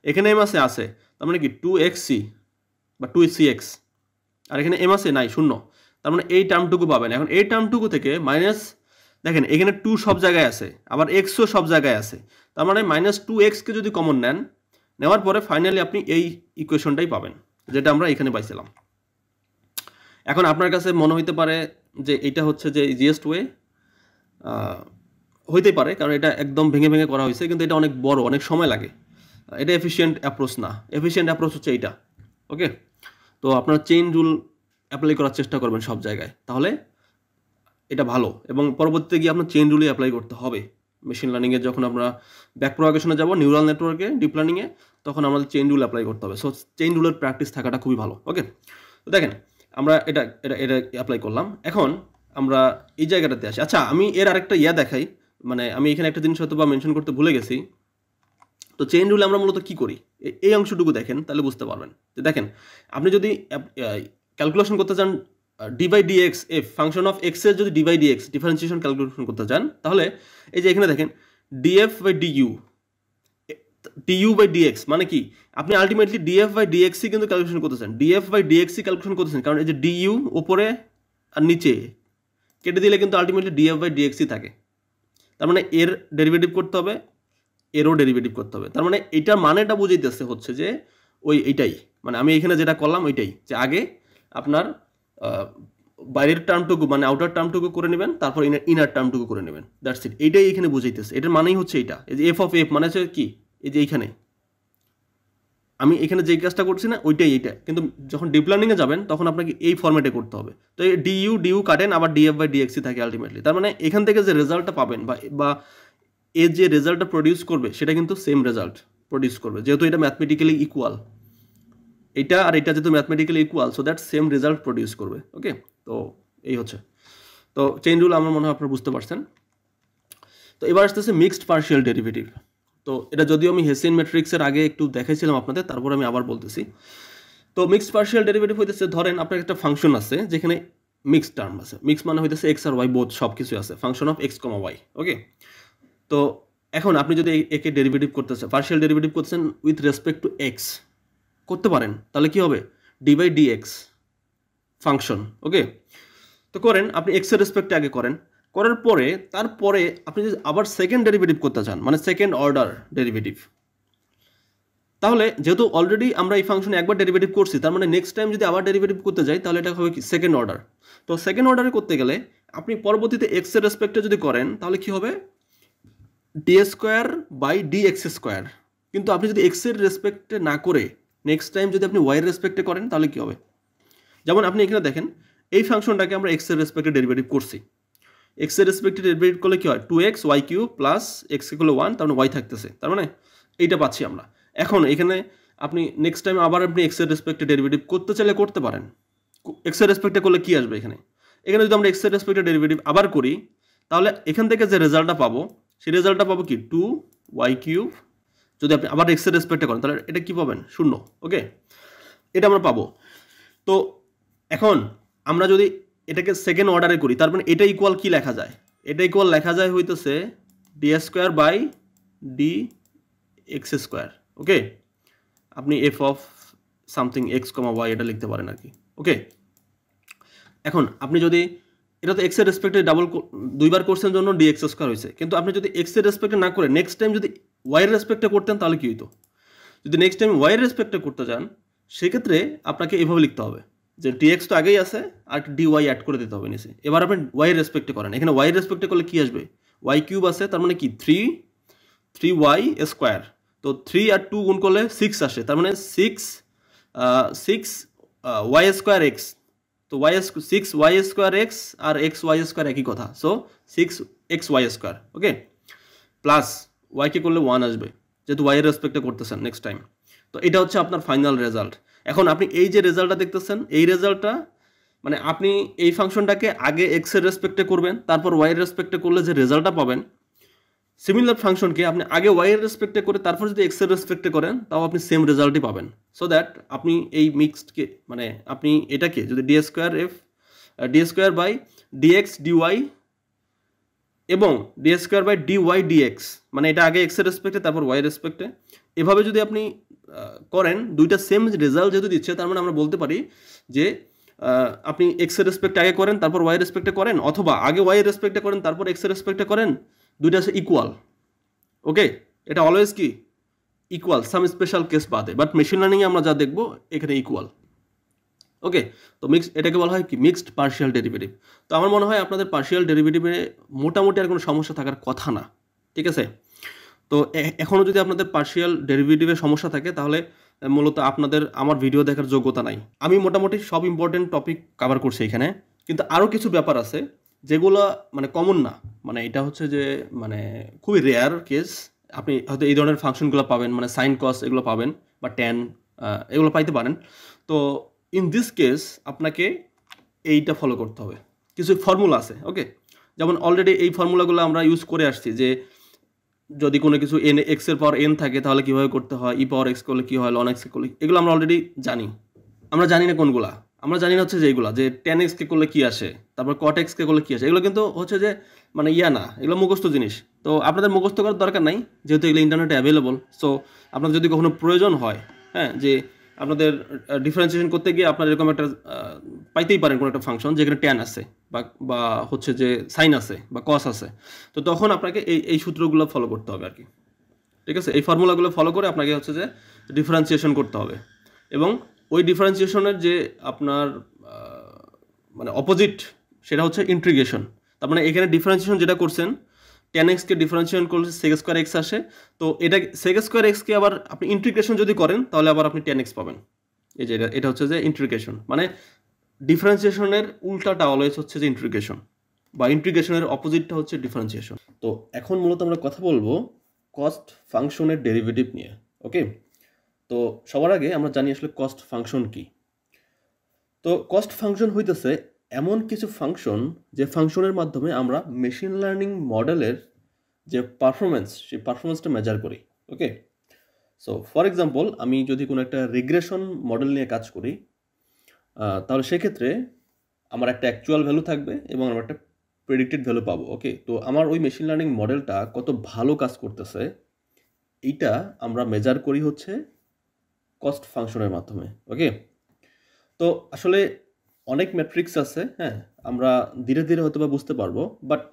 এখানে এম আছে, তার মানে কি 2xc বা 2cx, আর এখানে এম আছে, নাই, শূন্য। তার মানে এই টার্মটুকু পাবেন। এখন এই টার্মটুকু থেকে মাইনাস, দেখেন এখানে 2 সব জায়গায় আছে, আবার এক্সও সব জায়গায় আছে, তার মানে মাইনাস 2xকে যদি কমন নেন, নেওয়ার পরে ফাইনালি আপনি এই ইকুয়েশনটাই পাবেন, যেটা আমরা এখানে পাইছিলাম। এখন আপনার কাছে মনে হইতে পারে যে এটা হচ্ছে যে ইজিয়েস্ট ওয়ে, হইতেই পারে, কারণ এটা একদম ভেঙে ভেঙে করা হয়েছে, কিন্তু এটা অনেক বড়, অনেক সময় লাগে, এটা এফিশিয়েন্ট অ্যাপ্রোচ না। এফিশিয়েন্ট অ্যাপ্রোচ হচ্ছে এইটা। ওকে, তো আপনারা চেইন রুল অ্যাপ্লাই করার চেষ্টা করবেন সব জায়গায়, তাহলে এটা ভালো। এবং পরবর্তীতে গিয়ে আপনার চেইন রুলই অ্যাপ্লাই করতে হবে মেশিন লার্নিংয়ে। যখন আমরা ব্যাক প্রপাগেশনে যাব, নিউরাল নেটওয়ার্কে, ডিপ লার্নিংয়ে, তখন আমাদের চেইন রুল অ্যাপ্লাই করতে হবে। সো চেইন রুলের প্র্যাকটিস থাকাটা খুবই ভালো। ওকে, তো দেখেন আমরা এটা অ্যাপ্লাই করলাম। এখন আমরা এই জায়গাটাতে আসি। আচ্ছা, আমি এর আরেকটা দেখাই, মানে আমি এখানে একটা জিনিস হয়তো বা মেনশন করতে ভুলে গেছি। তো চেইন রুলে আমরা মূলত কি করি, এই অংশটুকু দেখেন, তাহলে বুঝতে পারবেন। যে দেখেন, আপনি যদি ক্যালকুলেশন করতে চান d by D x, f function of x এর যদি d by D x differentiation calculation করতে চান, তাহলে এই যে এখানে দেখেন df by du, du by dx, মানে কি আপনি আলটিমেটলি ডিএফ বাই ডিএক্সই কিন্তু ক্যালকুলেশন করতেছেন, ডিএফ বাই ডিএক্সই ক্যালকুলেশন করতেছেন, কারণ এই যে ডিইউ উপরে আর নিচে কেটে দিলে কিন্তু আলটিমেটলি ডিএফ বাই ডিএক্সই থাকে। তার মানে এর ডেরিভেটিভ করতে হবে, এরও ডেরিভেটিভ করতে হবে। তার মানে এইটার মানেটা বুঝাইতেছে হচ্ছে যে এইটাই, মানে আমি এখানে যেটা করলাম ওইটাই, যে আগে আপনার বাইরের টার্মটুকু মানে আউটার টার্মটুকু করে নেবেন, তারপর ইনার টার্মটুকু করে নেবেন, দ্যাটস ইট। এইটাই এখানে বুঝাইতেছে, এটার মানেই হচ্ছে এইটা। এই যে এফ অফ এফ মানে হচ্ছে কি, এই যে এইখানে আমি এখানে যে কাজটা করছি না, ওইটাই এইটা। কিন্তু যখন ডিপ লার্নিংয়ে যাবেন, তখন আপনাকে এই ফর্মেটে করতে হবে। তো এই ডিইউ কাটেন, আবার ডিএফ বাই ডিএক্সি থাকে আলটিমেটলি। তার মানে এখান থেকে যে রেজাল্টটা পাবেন বা এ যে রেজাল্টটা প্রডিউস করবে, সেটা কিন্তু সেম রেজাল্ট প্রডিউস করবে, যেহেতু এটা ম্যাথমেটিক্যালি ইকুয়াল। এটা আর এটা যেহেতু mathematically equal, so that same result produce করবে। ওকে, তো এই হচ্ছে। তো চেইন রুল আমার মনে হয় আপনারা বুঝতে পারছেন। তো এবার আসতেছে মিক্সড পার্শিয়াল ডেরিভেটিভ। তো এটা যদিও আমি হেসিয়ান ম্যাট্রিক্সের আগে একটু দেখাইছিলাম আপনাদের, তারপর আমি আবার বলতেছি। তো মিক্সড পার্শিয়াল ডেরিভেটিভ হইতেছে, ধরেন আপনার একটা ফাংশন আছে যেখানে মিক্সড টার্ম আছে। মিক্স মানে হইতেছে এক্স আর ওয়াই বোথ, সব কিছু আছে, function of x comma y. Okay, তো এখন আপনি যদি একে ডেরিভেটিভ করতেছেন, পার্শিয়াল ডেরিভেটিভ করতেছেন উইথ রেসপেক্ট টু এক্স, করতে পারেন, তাহলে কি হবে? D by D x function. Okay, তো করেন, আপনি এক্স এর রেসপেক্টে আগে করেন, করার পরে তারপরে আপনি যদি আবার সেকেন্ড ডেরিভেটিভ করতে চান, মানে সেকেন্ড অর্ডার ডেরিভেটিভ, তাহলে যেহেতু অলরেডি আমরা এই ফাংশনে একবার ডেরিভেটিভ করছি, তার মানে নেক্সট টাইম যদি আবার ডেরিভেটিভ করতে যাই তাহলে এটা হবে কি সেকেন্ড অর্ডার। তো সেকেন্ড অর্ডারে করতে গেলে আপনি পরবর্তীতে এক্স এর রেসপেক্টে যদি করেন তাহলে কি হবে, d square by D x square. কিন্তু আপনি যদি এক্স এর রেসপেক্টে না করে নেক্সট টাইম যদি আপনি ওয়াই এর রেসপেক্টে করেন তাহলে কি হবে, যেমন আপনি এখানে দেখেন এই ফাংশনটাকে আমরা এক্স এর রেসপেক্টে ডেরিভেটিভ করছি, এক্স এর রেসপেক্টে ডেরিভেটিভ করলে কি হয়, 2x y cube plus x equal 1, তার মানে ওয়াই থাকতেছে, তার মানে এইটা পাচ্ছি আমরা। এখন এখানে আপনি নেক্সট টাইম আবার আপনি এক্স এর রেসপেক্টে ডেরিভেটিভ করতে চাইলে করতে পারেন। এক্স এর রেসপেক্টে করলে কি আসবে, এখানে এখানে যদি আমরা এক্স এর রেসপেক্টে ডেরিভেটিভ আবার করি তাহলে এখান থেকে যে রেজাল্টটা পাবো সেই রেজাল্টটা পাবো কি 2y কিউব, যদি আপনি আবার এক্স এর রেসপেক্টে করেন তাহলে এটা কি পাবেন, 0। ওকে, এটা আমরা পাবো। তো এখন আমরা যদি এটাকে সেকেন্ড অর্ডারে করি তার মানে এটা ইকুয়াল কি লেখা যায়, এটা ইকুয়াল লেখা যায় হইতেছে d square by D x square. Okay, আপনি f of something x comma y এটা লিখতে পারেন আর কি। ওকে, এখন আপনি যদি এটা তো এক্স এর রেসপেক্টে দুইবার কোর্সের জন্য ডি এক্স স্কোয়ার হয়েছে, কিন্তু আপনি যদি এক্স এর রেসপেক্টে না করে নেক্সট টাইম যদি ওয়াই এর রেসপেক্টে করতেন তাহলে কি হইতো, যদি নেক্সট টাইম ওয়াই এর রেসপেক্টে করতে চান সেক্ষেত্রে আপনাকে এভাবে লিখতে হবে যে ডিএক্স তো আগেই আছে আর ডি ওয়াই অ্যাড করে দিতে হবে নিচে। এবার আপনি ওয়াই এর রেসপেক্টে করেন, এখানে ওয়াই এর রেসপেক্টে করলে কি আসবে, ওয়াই কিউব আছে, তার মানে কি 3y স্কোয়ার, তো 3 আর 2 গুণ করলে 6 আসে, তার মানে 6 ওয়াই স্কোয়ার এক্স, তো 6y স্কোয়ার এক্স আর এক্স ওয়াই স্কোয়ার একই কথা, সো 6xy স্কোয়ার। ওকে, প্লাস ওয়াইকে করলে 1 আসবে যেহেতু ওয়াই এর রেসপেক্টে করতেছেন নেক্সট টাইম। তো এটা হচ্ছে আপনার ফাইনাল রেজাল্ট। এখন আপনি এই যে রেজাল্টটা দেখতেছেন এই রেজাল্টটা মানে আপনি এই ফাংশনটাকে আগে এক্স এর রেসপেক্টে করবেন, তারপর ওয়াই এর রেসপেক্টে করলে যে রেজাল্টটা পাবেন, সিমিলার ফাংশনকে আপনি আগে ওয়াই এর রেসপেক্টে করে তারপর যদি এক্স এর রেসপেক্টে করেন তাও আপনি সেম রেজাল্টই পাবেন। সো দ্যাট আপনি এই মিক্সডকে মানে আপনি এটাকে যদি d square by dx dy এবং d square by dy dx, মানে এটা আগে এক্স এর রেসপেক্টে তারপর ওয়াই এর রেসপেক্টে, এভাবে যদি আপনি করেন দুইটা সেম রেজাল্ট যেহেতু দিচ্ছে তার মানে আমরা বলতে পারি যে আপনি এক্স এর রেসপেক্টে আগে করেন তারপর ওয়াই এর রেসপেক্টে করেন, অথবা আগে ওয়াই এর রেসপেক্টে করেন তারপর এক্স এর রেসপেক্টে করেন, দুইটা আছে ইকুয়াল। ওকে, এটা অলওয়েজ কি ইকুয়াল, সাম স্পেশাল কেস বাদে, বাট মেশিন লার্নিংয়ে আমরা যা দেখবো এখানে ইকুয়াল। ওকে, তো এটাকে বলা হয় কি মিক্সড পার্শিয়াল ডেরিভেটিভ। তো আমার মনে হয় আপনাদের পার্শিয়াল ডেরিভেটিভে মোটামুটি আর কোনো সমস্যা থাকার কথা না, ঠিক আছে। তো এখনও যদি আপনাদের পার্শিয়াল ডেরিভেটিভে সমস্যা থাকে তাহলে মূলত আপনাদের আমার ভিডিও দেখার যোগ্যতা নাই। আমি মোটামুটি সব ইম্পর্টেন্ট টপিক কভার করছি এখানে, কিন্তু আরও কিছু ব্যাপার আছে যেগুলো মানে কমন না, মানে এটা হচ্ছে যে মানে খুবই রেয়ার কেস, আপনি হয়তো এই ধরনের ফাংশনগুলো পাবেন, মানে সাইন কস এগুলো পাবেন বা ট্যান এগুলো পাইতে পারেন। তো ইন দিস কেস আপনাকে এইটা ফলো করতে হবে, কিছু ফর্মুলা আছে। ওকে, যেমন অলরেডি এই ফর্মুলাগুলো আমরা ইউজ করে আসছি যে যদি কোনো কিছু এন এক্স এর পাওয়ার এন থাকে তাহলে কীভাবে করতে হয়, ই পাওয়ার এক্স করলে কী হয়, লন এক্স করলে, এগুলো আমরা অলরেডি জানি। আমরা জানি না কোনগুলা, আমরা জানি না হচ্ছে যে এইগুলা যে টেন এক্সকে করলে কী আসে, তারপর কট এক্সকে করলে কী আসে, এগুলো কিন্তু হচ্ছে যে মানে না, এগুলো মুখস্থ জিনিস। তো আপনাদের মুখস্থ করার দরকার নাই যেহেতু এগুলো ইন্টারনেটে অ্যাভেলেবল। সো আপনাদের যদি কখনো প্রয়োজন হয়, হ্যাঁ, যে আপনাদের ডিফারেন্সিয়েশন করতে গিয়ে আপনার এরকম একটা পাইতেই পারেন কোনো একটা ফাংশন যেখানে ট্যান আছে বা হচ্ছে যে সাইন আছে বা কস আছে, তো তখন আপনাকে এই সূত্রগুলো ফলো করতে হবে আর কি, ঠিক আছে। এই ফর্মুলাগুলো ফলো করে আপনাকে হচ্ছে যে ডিফারেন্সিয়েশন করতে হবে, এবং ওই ডিফারেন্সিয়েশনের যে আপনার মানে অপোজিট সেটা হচ্ছে ইন্টিগ্রেশন। তার মানে এখানে ডিফারেন্সিয়েশন যেটা করছেন টেন এক্সকে ডিফারেন্সিয়েশন করলে সেক স্কোয়ার এক্স আসে, তো এটা সেক স্কোয়ার এক্সকে আবার আপনি ইন্টিগ্রেশন যদি করেন তাহলে আবার আপনি টেন এক্স পাবেন। এই যে এটা হচ্ছে যে ইন্টিগ্রেশন, মানে ডিফারেন্সিয়েশনের উল্টাটা অলওয়েজ হচ্ছে যে ইন্টিগ্রেশন, বা ইন্টিগ্রেশনের অপোজিটটা হচ্ছে ডিফারেন্সিয়েশন। তো এখন মূলত আমরা কথা বলবো কস্ট ফাংশনের ডেরিভেটিভ নিয়ে। ওকে, তো সবার আগে আমরা জানি আসলে কস্ট ফাংশন কি। তো কস্ট ফাংশন হইতেছে এমন কিছু ফাংশন যে ফাংশনের মাধ্যমে আমরা মেশিন লার্নিং মডেলের যে পারফরমেন্স সেই পারফরমেন্সটা মেজার করি। ওকে, সো ফর এক্সাম্পল আমি যদি কোনো একটা রিগ্রেশন মডেল নিয়ে কাজ করি তাহলে সেক্ষেত্রে আমার একটা অ্যাকচুয়াল ভ্যালু থাকবে এবং আমার একটা প্রেডিক্টেড ভ্যালু পাবো। ওকে, তো আমার ওই মেশিন লার্নিং মডেলটা কত ভালো কাজ করতেছে এইটা আমরা মেজার করি হচ্ছে কস্ট ফাংশনের মাধ্যমে। ওকে, তো আসলে অনেক ম্যাট্রিক্স আছে, হ্যাঁ, আমরা ধীরে ধীরে হয়তো বা বুঝতে পারবো, বাট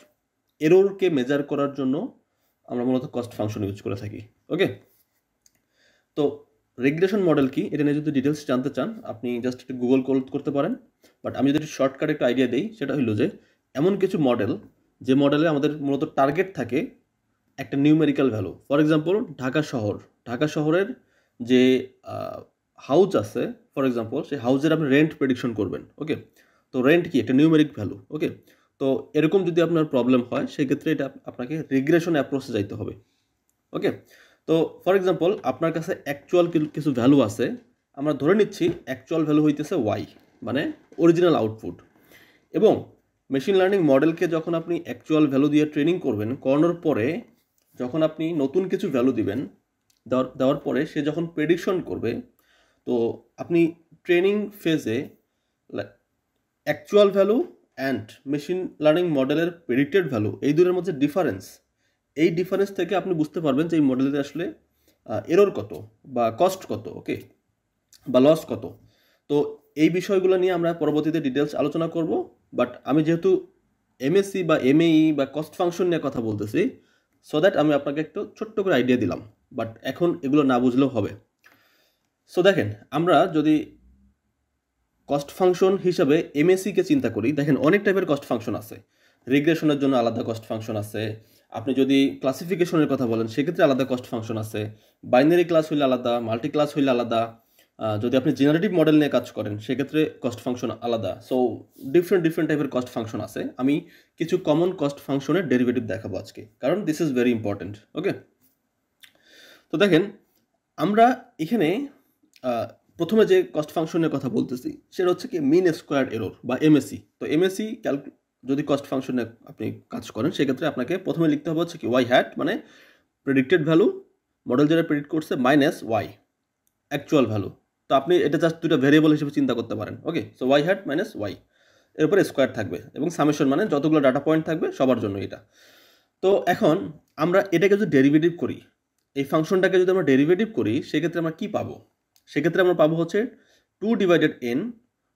এররকে মেজার করার জন্য আমরা মূলত কস্ট ফাংশন ইউজ করে থাকি। ওকে, তো রেগ্রেশন মডেল কি এটা নিয়ে যদি ডিটেলস জানতে চান আপনি জাস্ট একটু গুগল করতে পারেন, বাট আমি যদি শর্টকাট একটা আইডিয়া দিই সেটা হলো যে এমন কিছু মডেল যে মডেলে আমাদের মূলত টার্গেট থাকে একটা numerical value. For example Dhaka শহরের যে হাউস আছে, ফর এক্সাম্পল সেই হাউসের আপনি রেন্ট প্রেডিকশন করবেন। ওকে, তো রেন্ট কি একটা নিউমেরিক ভ্যালু। ওকে, তো এরকম যদি আপনার প্রবলেম হয় সেক্ষেত্রে এটা আপনাকে রিগ্রেশন অ্যাপ্রোচে যাইতে হবে। ওকে, তো ফর এক্সাম্পল আপনার কাছে অ্যাকচুয়াল কিছু ভ্যালু আছে, আমরা ধরে নিচ্ছি অ্যাকচুয়াল ভ্যালু হইতেছে ওয়াই, মানে অরিজিনাল আউটপুট, এবং মেশিন লার্নিং মডেলকে যখন আপনি অ্যাকচুয়াল ভ্যালু দিয়ে ট্রেনিং করবেন, করানোর পরে যখন আপনি নতুন কিছু ভ্যালু দিবেন, দেওয়ার পরে সে যখন প্রেডিকশন করবে, তো আপনি ট্রেনিং ফেজে actual value and machine learning মডেলের প্রেডিক্টেড ভ্যালু এই দুটোর মধ্যে এই ডিফারেন্স থেকে আপনি বুঝতে পারবেন যে এই মডেলের আসলে এরর কত বা কস্ট কত, ওকে, বা লস কত। তো এই বিষয়গুলো নিয়ে আমরা পরবর্তীতে ডিটেলস আলোচনা করব, বাট আমি যেহেতু এমএসসি বা এমএই বা কস্ট ফাংশন নিয়ে কথা বলতেছি, সো দ্যাট আমি আপনাকে একটু ছোট্ট করে আইডিয়া দিলাম, বাট এখন এগুলো না বুঝলেও হবে। সো দেখেন, আমরা যদি কস্ট ফাংশন হিসাবে এমএসসিকে চিন্তা করি, দেখেন অনেক টাইপের কস্ট ফাংশন আছে। রিগ্রেশনের জন্য আলাদা কস্ট ফাংশন আছে, আপনি যদি ক্লাসিফিকেশনের কথা বলেন সেক্ষেত্রে আলাদা কস্ট ফাংশন আছে, বাইনারি ক্লাস হইলে আলাদা, মাল্টি ক্লাস হইলে আলাদা, যদি আপনি জেনারেটিভ মডেল নিয়ে কাজ করেন সেক্ষেত্রে কস্ট ফাংশন আলাদা। সো ডিফারেন্ট টাইপের কস্ট ফাংশন আছে। আমি কিছু কমন কস্ট ফাংশনের ডেরিভেটিভ দেখাবো আজকে, কারণ দিস ইজ ভেরি ইম্পর্টেন্ট। ওকে, তো দেখেন আমরা এখানে প্রথমে যে কস্ট ফাংশনের কথা বলতেছি সেটা হচ্ছে কি মিন স্কোয়ার্ড এরর বা এমএসি। তো এমএসি যদি কস্ট ফাংশনে আপনি কাজ করেন সেক্ষেত্রে আপনাকে প্রথমে লিখতে হবে হচ্ছে কি ওয়াই হ্যাট, মানে প্রেডিক্টেড ভ্যালু, মডেল যেটা প্রেডিক্ট করছে, মাইনাস ওয়াই অ্যাকচুয়াল ভ্যালু। তো আপনি এটা জাস্ট দুটো ভেরিয়েবল হিসেবে চিন্তা করতে পারেন। Okay, so y hat minus y, এর উপরে স্কোয়ার থাকবে এবং সামেশন মানে যতগুলো ডাটা পয়েন্ট থাকবে সবার জন্য এটা। তো এখন আমরা এটাকে যদি ডেরিভেটিভ করি, এই ফাংশনটাকে যদি আমরা ডেরিভেটিভ করি সেক্ষেত্রে আমরা কি পাবো? সেক্ষেত্রে আমরা পাবো হচ্ছে 2 divided n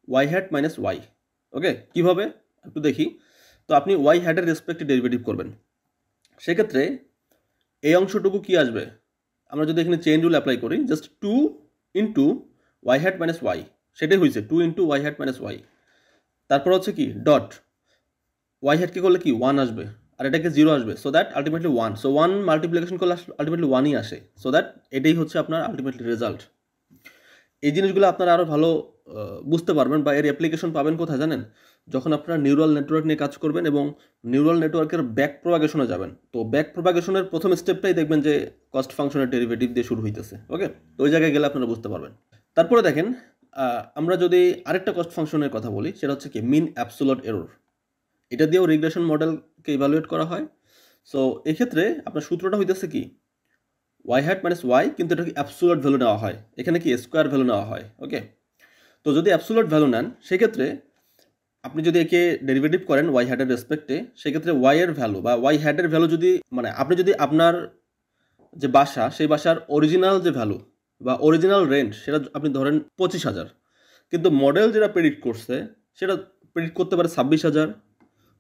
y hat minus y. Okay, কীভাবে একটু দেখি। তো আপনি ওয়াই হ্যাটের রেসপেক্টে ডেরিভেটিভ করবেন, সেক্ষেত্রে এই অংশটুকু কি আসবে? আমরা যদি এখানে চেইন রুল অ্যাপ্লাই করি, just 2 into y hat minus y, সেটাই হয়েছে 2 into y hat minus y. তারপর হচ্ছে কি ডট, ওয়াই হ্যাটকে করলে কি 1 আসবে আর এটাকে 0 আসবে, so that ultimately 1। So 1 multiplication করলে আলটিমেটলি 1ই আসে, সো দ্যাট এটাই হচ্ছে আপনার আলটিমেটলি রেজাল্ট। এই জিনিসগুলো আপনারা আরও ভালো বুঝতে পারবেন বা এর অ্যাপ্লিকেশন পাবেন কোথায় জানেন? যখন আপনারা নিউরাল নেটওয়ার্ক নিয়ে কাজ করবেন এবং নিউরাল নেটওয়ার্কের ব্যাক প্রপাগেশনে যাবেন। তো ব্যাক প্রপাগেশনের প্রথম স্টেপটাই দেখবেন যে কস্ট ফাংশনের ডেরিভেটিভ দিয়ে শুরু হইতেছে। ওকে, তো ওই জায়গায় গেলে আপনারা বুঝতে পারবেন। তারপরে দেখেন, আমরা যদি আরেকটা কস্ট ফাংশনের কথা বলি সেটা হচ্ছে কি মিন অ্যাবসোলিউট এরর। এটা দিয়েও রিগ্রেশন মডেলকে ইভ্যালুয়েট করা হয়। সো এক্ষেত্রে আপনার সূত্রটা হইতেছে কি ওয়াই হ্যাট মাইনাস ওয়াই, কিন্তু এটাকে অ্যাবসোলিউট ভ্যালু নেওয়া হয়, এখানে কি স্কোয়ার ভ্যালু নেওয়া হয়। ওকে, তো যদি অ্যাবসোলিউট ভ্যালু নেন সেক্ষেত্রে আপনি যদি একে ডেরিভেটিভ করেন ওয়াই হ্যাটের রেসপেক্টে, সেক্ষেত্রে ওয়াই এর ভ্যালু বা ওয়াই হ্যাটের ভ্যালু যদি, মানে আপনি যদি আপনার যে বাসা সেই বাসার অরিজিনাল যে ভ্যালু বা অরিজিনাল রেন্ট সেটা আপনি ধরেন 25,000, কিন্তু মডেল যেটা প্রেডিক্ট করছে সেটা প্রেডিক্ট করতে পারে 26,000,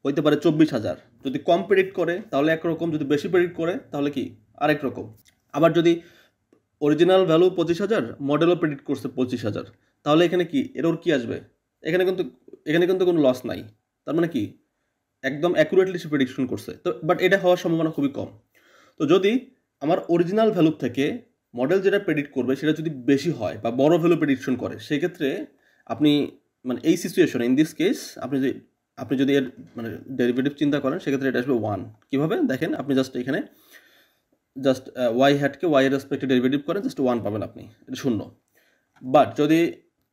হইতে পারে 24,000। যদি কম প্রেডিক্ট করে তাহলে একরকম, যদি বেশি প্রেডিক্ট করে তাহলে কি আরেক রকম। আবার যদি অরিজিনাল ভ্যালু 25,000, মডেলও প্রেডিক্ট করছে 25,000, তাহলে এখানে কি এরর কি আসবে? এখানে কিন্তু কোনো লস নাই, তার মানে কি একদম অ্যাকুরেটলি সে প্রেডিকশন করছে। তো বাট এটা হওয়ার সম্ভাবনা খুবই কম। তো যদি আমার অরিজিনাল ভ্যালু থেকে মডেল যেটা প্রেডিক্ট করবে সেটা যদি বেশি হয় বা বড় ভ্যালু প্রেডিকশন করে, সেক্ষেত্রে আপনি মানে এই সিচুয়েশনে ইন দিস কেস আপনি যদি এর মানে ডেরিভেটিভ চিন্তা করেন সেক্ষেত্রে এটা আসবে 1। কীভাবে দেখেন, আপনি জাস্ট এখানে জাস্ট ওয়াই হ্যাটকে ওয়াই এর রেসপেক্টে ডেরিভেটিভ করেন, জাস্ট 1 পাবেন আপনি, এটা 0। বাট যদি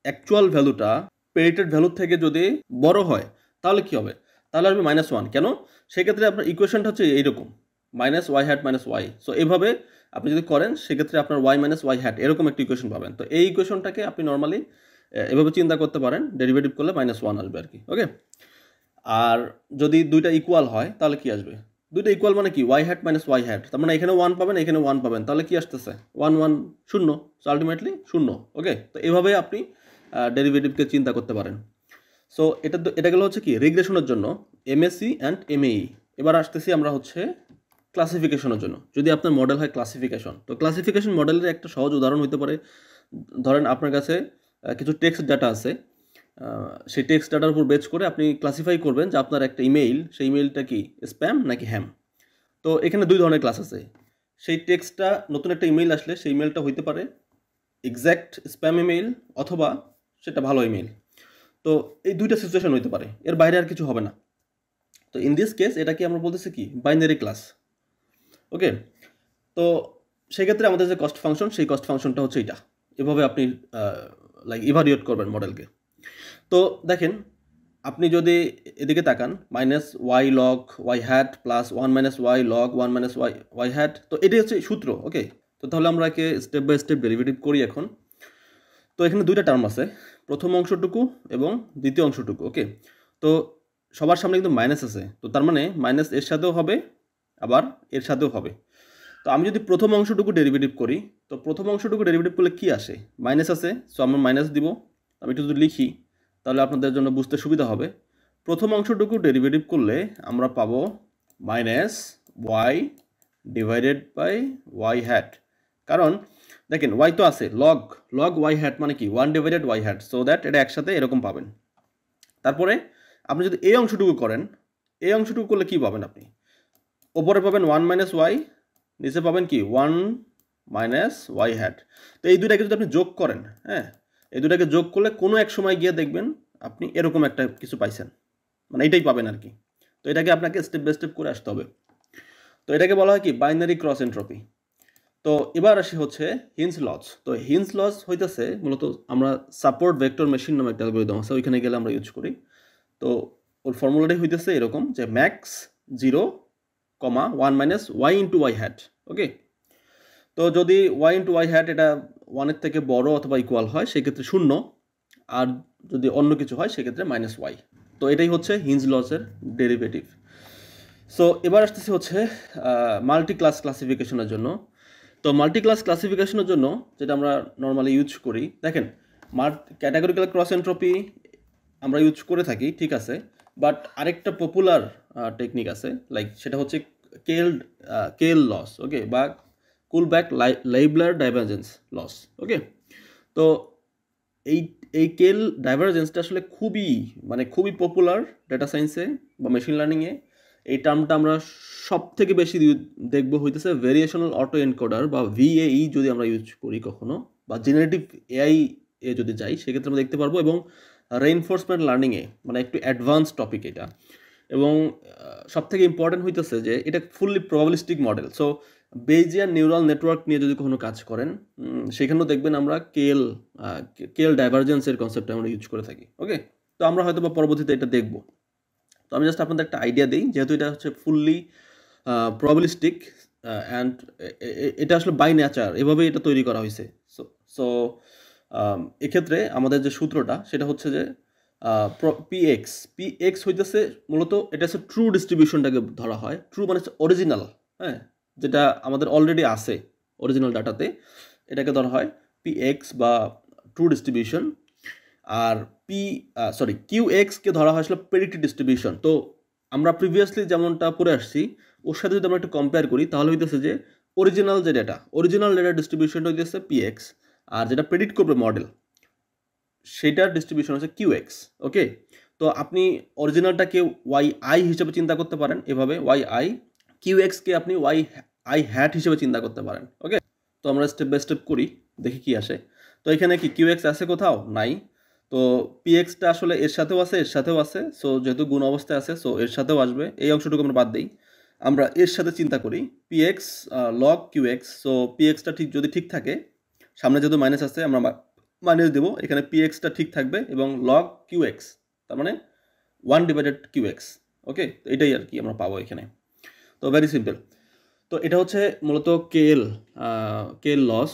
অ্যাকচুয়াল ভ্যালুটা প্রেডিক্টেড ভ্যালুর থেকে যদি বড় হয় তাহলে কি হবে? তাহলে আসবে -1। কেন? সেক্ষেত্রে আপনার ইকুয়েশনটা হচ্ছে এইরকম, minus y hat minus y. So এইভাবে আপনি যদি করেন সেক্ষেত্রে আপনার ওয়াই মাইনাস ওয়াই হ্যাট এরকম একটা ইকুয়েশন পাবেন। তো এই ইকুয়েশনটাকে আপনি নর্মালি এভাবে চিন্তা করতে পারেন, ডেরিভেটিভ করলে -1 আসবে আর কি। ওকে, আর যদি দুইটা ইকুয়াল হয় তাহলে কি আসবে? দুইটা ইকুয়াল মানে কি y hat minus y hat, তার মানে এখানে 1 পাবেন, এখানে 1 পাবেন, তাহলে কি আসতেছে 1 1 0, সো আলটিমেটলি 0। ওকে, তো এভাবে আপনি ডেরিভেটিভকে চিন্তা করতে পারেন। সো সো এটা গেল হচ্ছে কি রিগ্রেশনের জন্য এমএসসি অ্যান্ড এমএই। এবার আসতেছি আমরা হচ্ছে ক্লাসিফিকেশনের জন্য। যদি আপনার মডেল হয় ক্লাসিফিকেশন, তো ক্লাসিফিকেশন মডেলের একটা সহজ উদাহরণ হতে পারে, ধরেন আপনার কাছে কিছু টেক্সট ডাটা আছে, সেই টেক্সট ডাটার উপর বেচ করে আপনি ক্লাসিফাই করবেন যে আপনার একটা ইমেইল, সেই ইমেইলটা কি স্প্যাম নাকি হ্যাম। তো এখানে দুই ধরনের ক্লাস আছে। সেই টেক্সটটা নতুন একটা ইমেইল আসলে সেই ইমেইলটা হইতে পারে এক্স্যাক্ট স্প্যাম ইমেইল অথবা সেটা ভালো ইমেইল। তো এই দুইটা সিচুয়েশন হইতে পারে, এর বাইরে আর কিছু হবে না। তো ইন দিস কেস এটাকে আমরা বলতেছি কি বাইনারি ক্লাস। ওকে, তো সেক্ষেত্রে আমাদের যে কস্ট ফাংশন, সেই কস্ট ফাংশনটা হচ্ছে এটা। এভাবে আপনি লাইক ইভালুয়েট করবেন মডেলকে। তো দেখেন, আপনি যদি এদিকে তাকান minus y log y hat plus 1 - y log 1 - y hat, তো এটাই হচ্ছে সূত্র। ওকে, তো তাহলে আমরা একে স্টেপ বাই স্টেপ ডেরিভেটিভ করি এখন। তো এখানে দুইটা টার্ম আছে, প্রথম অংশটুকু এবং দ্বিতীয় অংশটুকু। ওকে, তো সবার সামনে কিন্তু মাইনাস আছে, তো তার মানে মাইনাস এর সাথেও হবে আবার এর সাথেও হবে। তো আমি যদি প্রথম অংশটুকু ডেরিভেটিভ করি, তো প্রথম অংশটুকু ডেরিভেটিভ করলে কি আসে, মাইনাস আছে, সো আমরা মাইনাস দিব। আমি একটু যদি লিখি তাহলে আপনাদের জন্য বুঝতে সুবিধা হবে। প্রথম অংশটুকু ডেরিভেটিভ করলে আমরা পাবো minus y divided by y hat. কারণ দেখেন ওয়াই তো আছে, লগ লগ ওয়াই হ্যাট মানে কি 1 divided y hat, so that এটা একসাথে এরকম পাবেন। তারপরে আপনি যদি এই অংশটুকু করেন, এই অংশটুকু করলে কি পাবেন, আপনি ওপরে পাবেন 1 - ওয়াই, নিচে পাবেন কি 1 - ওয়াই হ্যাট। তো এই দুটাকে যদি আপনি যোগ করেন, হ্যাঁ, এই দুটাকে যোগ করলে কোনো এক সময় গিয়ে দেখবেন আপনি এরকম একটা কিছু পাইছেন, মানে এটাই পাবেন আর কি। তো এটাকে আপনাকে স্টেপ বাই স্টেপ করে আসতে হবে। তো এটাকে বলা হয় কি বাইনারি ক্রস এন্ট্রপি। তো এবার আসি হচ্ছে হিন্স লস। তো হিন্স লস হইতেছে মূলত আমরা সাপোর্ট ভেক্টর মেশিন নামে একটা অ্যালগরিদম আছে, ওইখানে গেলে আমরা ইউজ করি। তো ওর ফর্মুলাটাই হইতেছে এরকম যে max 0, 1 - y into y hat. Okay, তো যদি ওয়াই ইন্টু ওয়াই হ্যাট এটা 1-এর থেকে বড় অথবা ইকুয়াল হয় সেক্ষেত্রে 0, আর যদি অন্য কিছু হয় সেক্ষেত্রে -ওয়াই। তো এটাই হচ্ছে হিন্স লসের ডেরিভেটিভ। সো এবার আসতেছি হচ্ছে মাল্টি ক্লাস ক্লাসিফিকেশনের জন্য। তো মাল্টি ক্লাস ক্লাসিফিকেশনের জন্য যেটা আমরা নর্মালি ইউজ করি, দেখেন ক্যাটাগরিক্যাল ক্রস এন্ট্রপি আমরা ইউজ করে থাকি, ঠিক আছে, বাট আরেকটা পপুলার টেকনিক আছে, লাইক সেটা হচ্ছে কেল লস। ওকে, বা কুলব্যাক লাইবলার ডাইভারজেন্স লস। ওকে, তো এই কেল ডাইভারজেন্সটা আসলে খুবই পপুলার ডেটা সায়েন্সে বা মেশিন লার্নিংয়ে। এই টার্মটা আমরা সব থেকে বেশি দেখবো হইতেছে ভেরিয়েশনাল অটো এনকোডার বা ভিএই যদি আমরা ইউজ করি কখনো, বা জেনারেটিভ এআই এ যদি যাই সেক্ষেত্রে আমরা দেখতে পারবো, এবং রেইনফোর্সমেন্ট লার্নিংয়ে মানে একটু অ্যাডভান্স টপিক এটা। এবং সব থেকে ইম্পর্টেন্ট হইতেছে যে এটা fully probabilistic model. So Bayesian neural network নিয়ে যদি কখনো কাজ করেন, সেখানেও দেখবেন আমরা কেল ডাইভারজেন্সের কনসেপ্ট আমরা ইউজ করে থাকি। ওকে, তো আমরা হয়তো বা পরবর্তীতে এটা দেখব। তো আমি জাস্ট আপনাদের একটা আইডিয়া দিই, যেহেতু এটা হচ্ছে ফুললি প্রবাবিলিস্টিক অ্যান্ড এটা আসলে বাই নেচার এভাবেই এটা তৈরি করা হয়েছে। সো এক্ষেত্রে আমাদের যে সূত্রটা সেটা হচ্ছে যে পিএক্স হইতেছে মূলত এটা হচ্ছে ট্রু ডিস্ট্রিবিউশনটাকে ধরা হয়। ট্রু মানে হচ্ছে অরিজিনাল, হ্যাঁ, যেটা আমাদের অলরেডি আছে অরিজিনাল ডাটাতে, এটাকে ধরা হয় পিএক্স বা ট্রু ডিস্ট্রিবিউশন। আর কিউএক্সকে ধরা হয় আসলে প্রেডিক্টেড ডিস্ট্রিবিউশন। তো আমরা প্রিভিয়াসলি যেমনটা পড়ে আসছি ওর সাথে যদি আমরা একটু কম্পেয়ার করি তাহলে হইতেছে যে অরিজিনাল ডেটা ডিস্ট্রিবিউশনটা হইতেছে পিএক্স, আর যেটা প্রেডিক্ট করবে মডেল সেটার ডিস্ট্রিবিউশন হচ্ছে কিউএক্স। ওকে, তো আপনি অরিজিনালটাকে ওয়াই আই হিসেবে চিন্তা করতে পারেন, এভাবে ওয়াই আই, কিউএক্সকে আপনি ওয়াই আই হ্যাট হিসেবে চিন্তা করতে পারেন। ওকে, তো আমরা স্টেপ বাই স্টেপ করি, দেখি কি আসে। তো এখানে কি কিউএক্স আছে, কোথাও নাই। তো পিএক্সটা আসলে এর সাথেও আছে, সো যেহেতু গুণ অবস্থায় আছে সো এর সাথেও আসবে, এই অংশটুকু আমরা বাদ দিই, আমরা এর সাথে চিন্তা করি পিএক্স লগ কিউএক্স। সো পিএক্সটা যদি ঠিক থাকে, সামনে যেহেতু মাইনাস আছে আমরা মাইনাস দেবো, এখানে পিএক্সটা ঠিক থাকবে এবং লগ কিউএক্স তার মানে 1 ডিভাইডেড কিউএক্স। ওকে, তো এটাই আর কি আমরা পাবো এখানে। তো ভেরি সিম্পল। তো এটা হচ্ছে মূলত কেল লস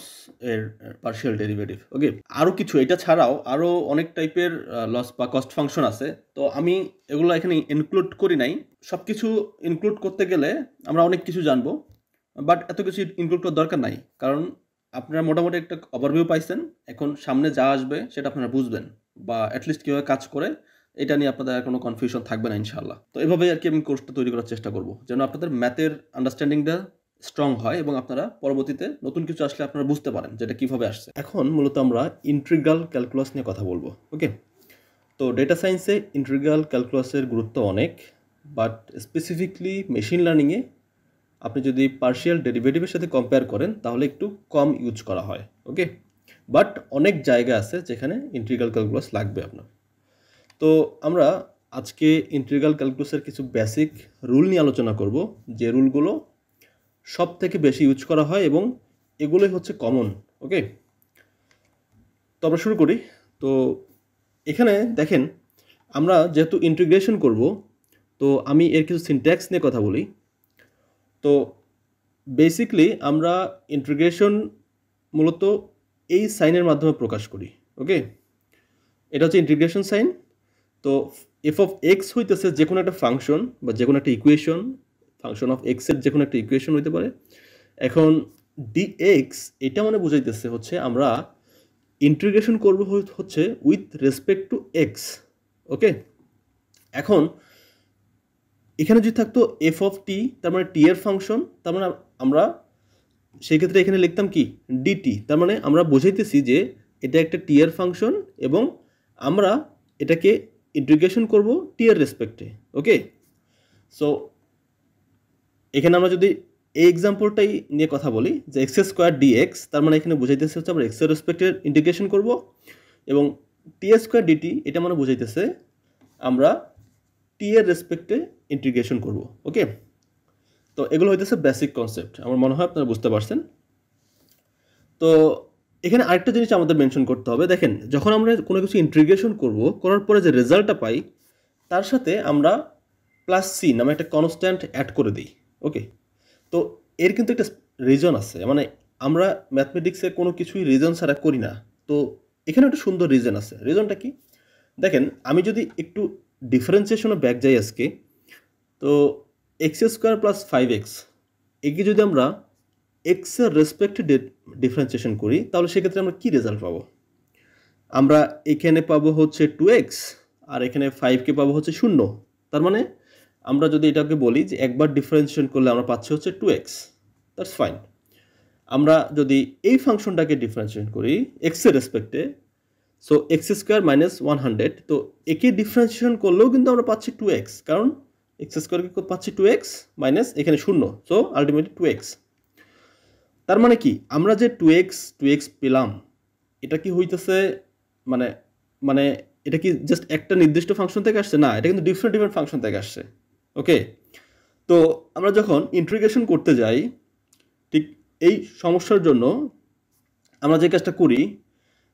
এর পার্শিয়াল ডেরিভেটিভ। ওকে, আরও কিছু এটা ছাড়াও আরও অনেক টাইপের লস বা কস্ট ফাংশন আছে, তো আমি এগুলো এখানে ইনক্লুড করি নাই। সব কিছু ইনক্লুড করতে গেলে আমরা অনেক কিছু জানবো, বাট এত কিছু ইনক্লুড করার দরকার নাই, কারণ আপনারা মোটামুটি একটা ওভারভিউ পাইছেন। এখন সামনে যা আসবে সেটা আপনারা বুঝবেন, বা অ্যাটলিস্ট কীভাবে কাজ করে এটা নিয়ে আপনাদের আর কোনো কনফিউশন থাকবে না ইনশাআল্লাহ। তো এভাবেই আর কি আমি কোর্সটা তৈরি করার চেষ্টা করব, যেন আপনাদের ম্যাথের আন্ডারস্ট্যান্ডিংটা স্ট্রং হয় এবং আপনারা পরবর্তীতে নতুন কিছু আসলে আপনারা বুঝতে পারেন যেটা কিভাবে আসছে। এখন মূলত আমরা ইন্টিগ্রাল ক্যালকুলাস নিয়ে কথা বলবো। ওকে, তো ডেটা সায়েন্সে ইন্টিগ্রাল ক্যালকুলাসের গুরুত্ব অনেক, বাট স্পেসিফিকলি মেশিন লার্নিংয়ে আপনি যদি পার্শিয়াল ডেরিভেটিভের সাথে কম্পেয়ার করেন তাহলে একটু কম ইউজ করা হয়। ওকে, বাট অনেক জায়গা আছে যেখানে ইন্টিগ্রাল ক্যালকুলাস লাগবে আপনার। তো আমরা আজকে ইন্টিগ্রাল ক্যালকুলাসের কিছু বেসিক রুল নিয়ে আলোচনা করব, যে রুলগুলো সব থেকে বেশি ইউজ করা হয় এবং এগুলোই হচ্ছে কমন। ওকে, তো আমরা শুরু করি। তো এখানে দেখেন, আমরা যেহেতু ইন্টিগ্রেশন করব, তো আমি এর কিছু সিনট্যাক্স নিয়ে কথা বলি। তো বেসিকলি আমরা ইন্টিগ্রেশন মূলত এই সাইনের মাধ্যমে প্রকাশ করি। ওকে, এটা হচ্ছে ইন্টিগ্রেশন সাইন। তো এফ অফ এক্স হইতেছে যে কোনো একটা ফাংশন বা যে কোনো একটা ইকুয়েশন, ফাংশন অফ এক্সের যে কোনো একটা ইকুয়েশন হইতে পারে। এখন ডিএক্স এটা মানে বুঝাইতেছে হচ্ছে আমরা ইন্টিগ্রেশন করব হচ্ছে উইথ রেসপেক্ট টু এক্স। ওকে, এখন এখানে যদি থাকতো এফ অফ টি, তার মানে টি এর ফাংশন, তার মানে আমরা সেই ক্ষেত্রে এখানে লিখতাম কি ডিটি, তার মানে আমরা বোঝাইতেছি যে এটা একটা টি এর ফাংশন এবং আমরা এটাকে ইন্টিগ্রেশন করব টি এর রেসপেক্টে। ওকে, সো এখানে আমরা যদি এই এক্সাম্পলটাই নিয়ে কথা বলি যে এক্স স্কোয়ার ডিএক্স, তার মানে এখানে বুঝাইতেছে হচ্ছে আমরা এক্স এর রেসপেক্টে ইন্টিগ্রেশন করব, এবং টি স্কোয়ার ডিটি এটা মানে বুঝাইতেছে আমরা টি এর রেসপেক্টে ইন্টিগ্রেশন করব। ওকে, তো এগুলো হইতেছে বেসিক কনসেপ্ট, আমার মনে হয় আপনারা বুঝতে পারছেন। তো এখানে আরেকটা জিনিস আমাদের মেনশন করতে হবে। দেখেন, যখন আমরা কোনো কিছু ইন্টিগ্রেশন করব, করার পরে যে রেজাল্টটা পাই তার সাথে আমরা প্লাস সি নামে একটা কনস্ট্যান্ট অ্যাড করে দিই। ওকে, তো এর কিন্তু একটা রিজন আছে, মানে আমরা ম্যাথমেটিক্সে কোনো কিছুই রিজন ছাড়া করি না। তো এখানে একটা সুন্দর রিজন আছে। রিজনটা কি? দেখেন, আমি যদি একটু ডিফারেন্সিয়েশনে ব্যাক যাই আজকে, তো এক্স স্কোয়ার প্লাস 5x একে যদি আমরা এক্সের রেসপেক্টে ডিফারেন্সিয়েশন করি তাহলে সেক্ষেত্রে আমরা কী রেজাল্ট পাবো? আমরা এখানে পাবো হচ্ছে 2x আর এখানে 5কে পাবো হচ্ছে 0। তার মানে আমরা যদি এটাকে বলি যে একবার ডিফারেন্সিয়েশন করলে আমরা পাচ্ছি হচ্ছে 2x, দ্যাটস ফাইন। আমরা যদি এই ফাংশনটাকে ডিফারেন্সিয়েট করি এক্সের রেসপেক্টে, সো এক্স স্কোয়ার মাইনাস 100, তো একে ডিফারেন্সিয়েশন করলেও কিন্তু আমরা পাচ্ছি 2x, কারণ এক্স স্কোয়ারকে পাচ্ছি 2x মাইনাস এখানে 0, সো আলটিমেটলি 2x। তার মানে কি আমরা যে 2x পেলাম এটা কি হইতেছে মানে মানে এটা কি জাস্ট একটা নির্দিষ্ট ফাংশন থেকে আসছে? না, এটা কিন্তু ডিফারেন্ট ফাংশন থেকে আসছে। ওকে, তো আমরা যখন ইন্টিগ্রেশন করতে যাই ঠিক এই সমস্যার জন্য আমরা যে কাজটা করি